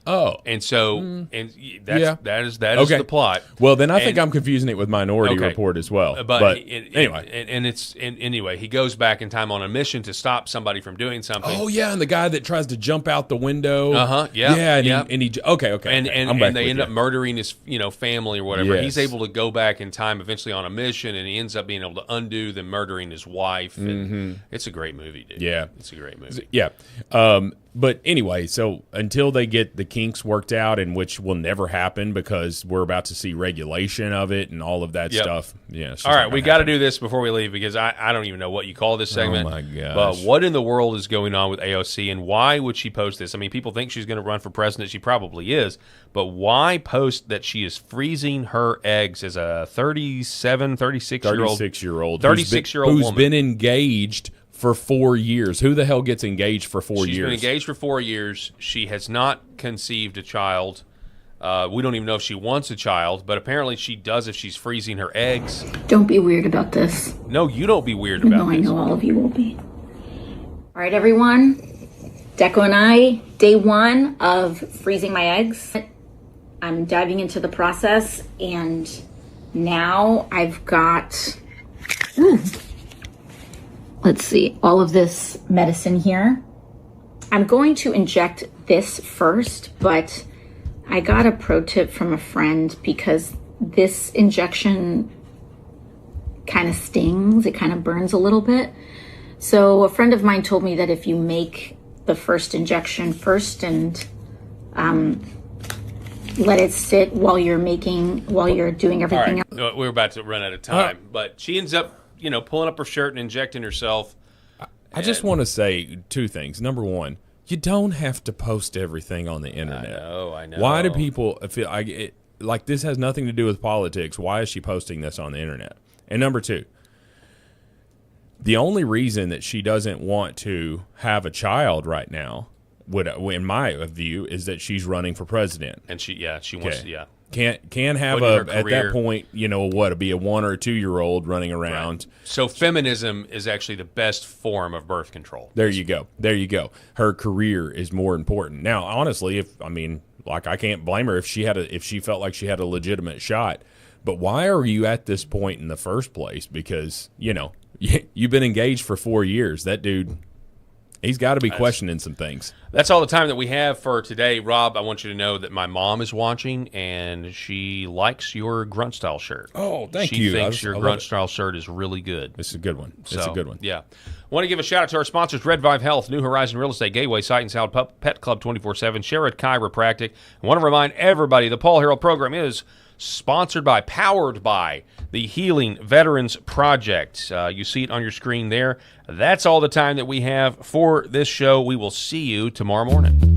[SPEAKER 3] Oh,
[SPEAKER 1] and so that is the plot.
[SPEAKER 3] Well, then I think I'm confusing it with Minority Report as well. But
[SPEAKER 1] anyway, he goes back in time on a mission to stop somebody from doing something.
[SPEAKER 3] Oh yeah, and the guy that tries to jump out the window.
[SPEAKER 1] Yeah.
[SPEAKER 3] And he
[SPEAKER 1] And they end up murdering his family or whatever.
[SPEAKER 3] Yes.
[SPEAKER 1] He's able to go back in time eventually on a mission, and he ends up being able to undo them murdering his wife. And it's a great movie, dude.
[SPEAKER 3] Yeah,
[SPEAKER 1] it's a great movie.
[SPEAKER 3] Yeah. But anyway, so until they get the kinks worked out, and which will never happen because we're about to see regulation of it and all of that stuff. Yeah.
[SPEAKER 1] All right, we got to do this before we leave because I don't even know what you call this segment.
[SPEAKER 3] Oh my gosh.
[SPEAKER 1] But what in the world is going on with AOC, and why would she post this? I mean, people think she's going to run for president. She probably is. But why post that she is freezing her eggs as a 36-year-old woman?
[SPEAKER 3] Who's been engaged for 4 years. Who the hell gets engaged for 4 years?
[SPEAKER 1] She's been engaged for 4 years. She has not conceived a child. We don't even know if she wants a child, but apparently she does if she's freezing her eggs.
[SPEAKER 19] Don't be weird about this.
[SPEAKER 1] No, you don't be weird about this.
[SPEAKER 19] I know all of you will be. All right, everyone. Deco and I, day one of freezing my eggs. I'm diving into the process, and now I've got... let's see, all of this medicine here. I'm going to inject this first, but I got a pro tip from a friend because this injection kind of stings. It kind of burns a little bit. So a friend of mine told me that if you make the first injection first and let it sit while you're doing everything else.
[SPEAKER 1] We're about to run out of time, but she ends up pulling up her shirt and injecting herself.
[SPEAKER 3] I just want to say two things. Number one, you don't have to post everything on the internet.
[SPEAKER 1] I know.
[SPEAKER 3] Why do people feel like this has nothing to do with politics? Why is she posting this on the internet? And number two, the only reason that she doesn't want to have a child right now, in my view, is that she's running for president.
[SPEAKER 1] And she wants,
[SPEAKER 3] Can't have at that point, be a 1 or 2 year old running around.
[SPEAKER 1] Right. So feminism is actually the best form of birth control.
[SPEAKER 3] There you go. Her career is more important. Now, honestly, I can't blame her if she felt like she had a legitimate shot. But why are you at this point in the first place? Because, you've been engaged for 4 years. That dude, he's got to be questioning some things.
[SPEAKER 1] That's all the time that we have for today. Rob, I want you to know that my mom is watching, and she likes your grunt style shirt.
[SPEAKER 3] Oh, thank you.
[SPEAKER 1] She thinks your grunt style shirt is really good.
[SPEAKER 3] It's a good one. It's a good one.
[SPEAKER 1] Yeah. I want to give a shout out to our sponsors, Red Vive Health, New Horizon Real Estate, Gateway Sight and Sound, Pet Club 24/7, Sherrod Chiropractic. I want to remind everybody the Paul Harrell program is powered by the Healing Veterans Project. You see it on your screen there. That's all the time that we have for this show. We will see you tomorrow morning.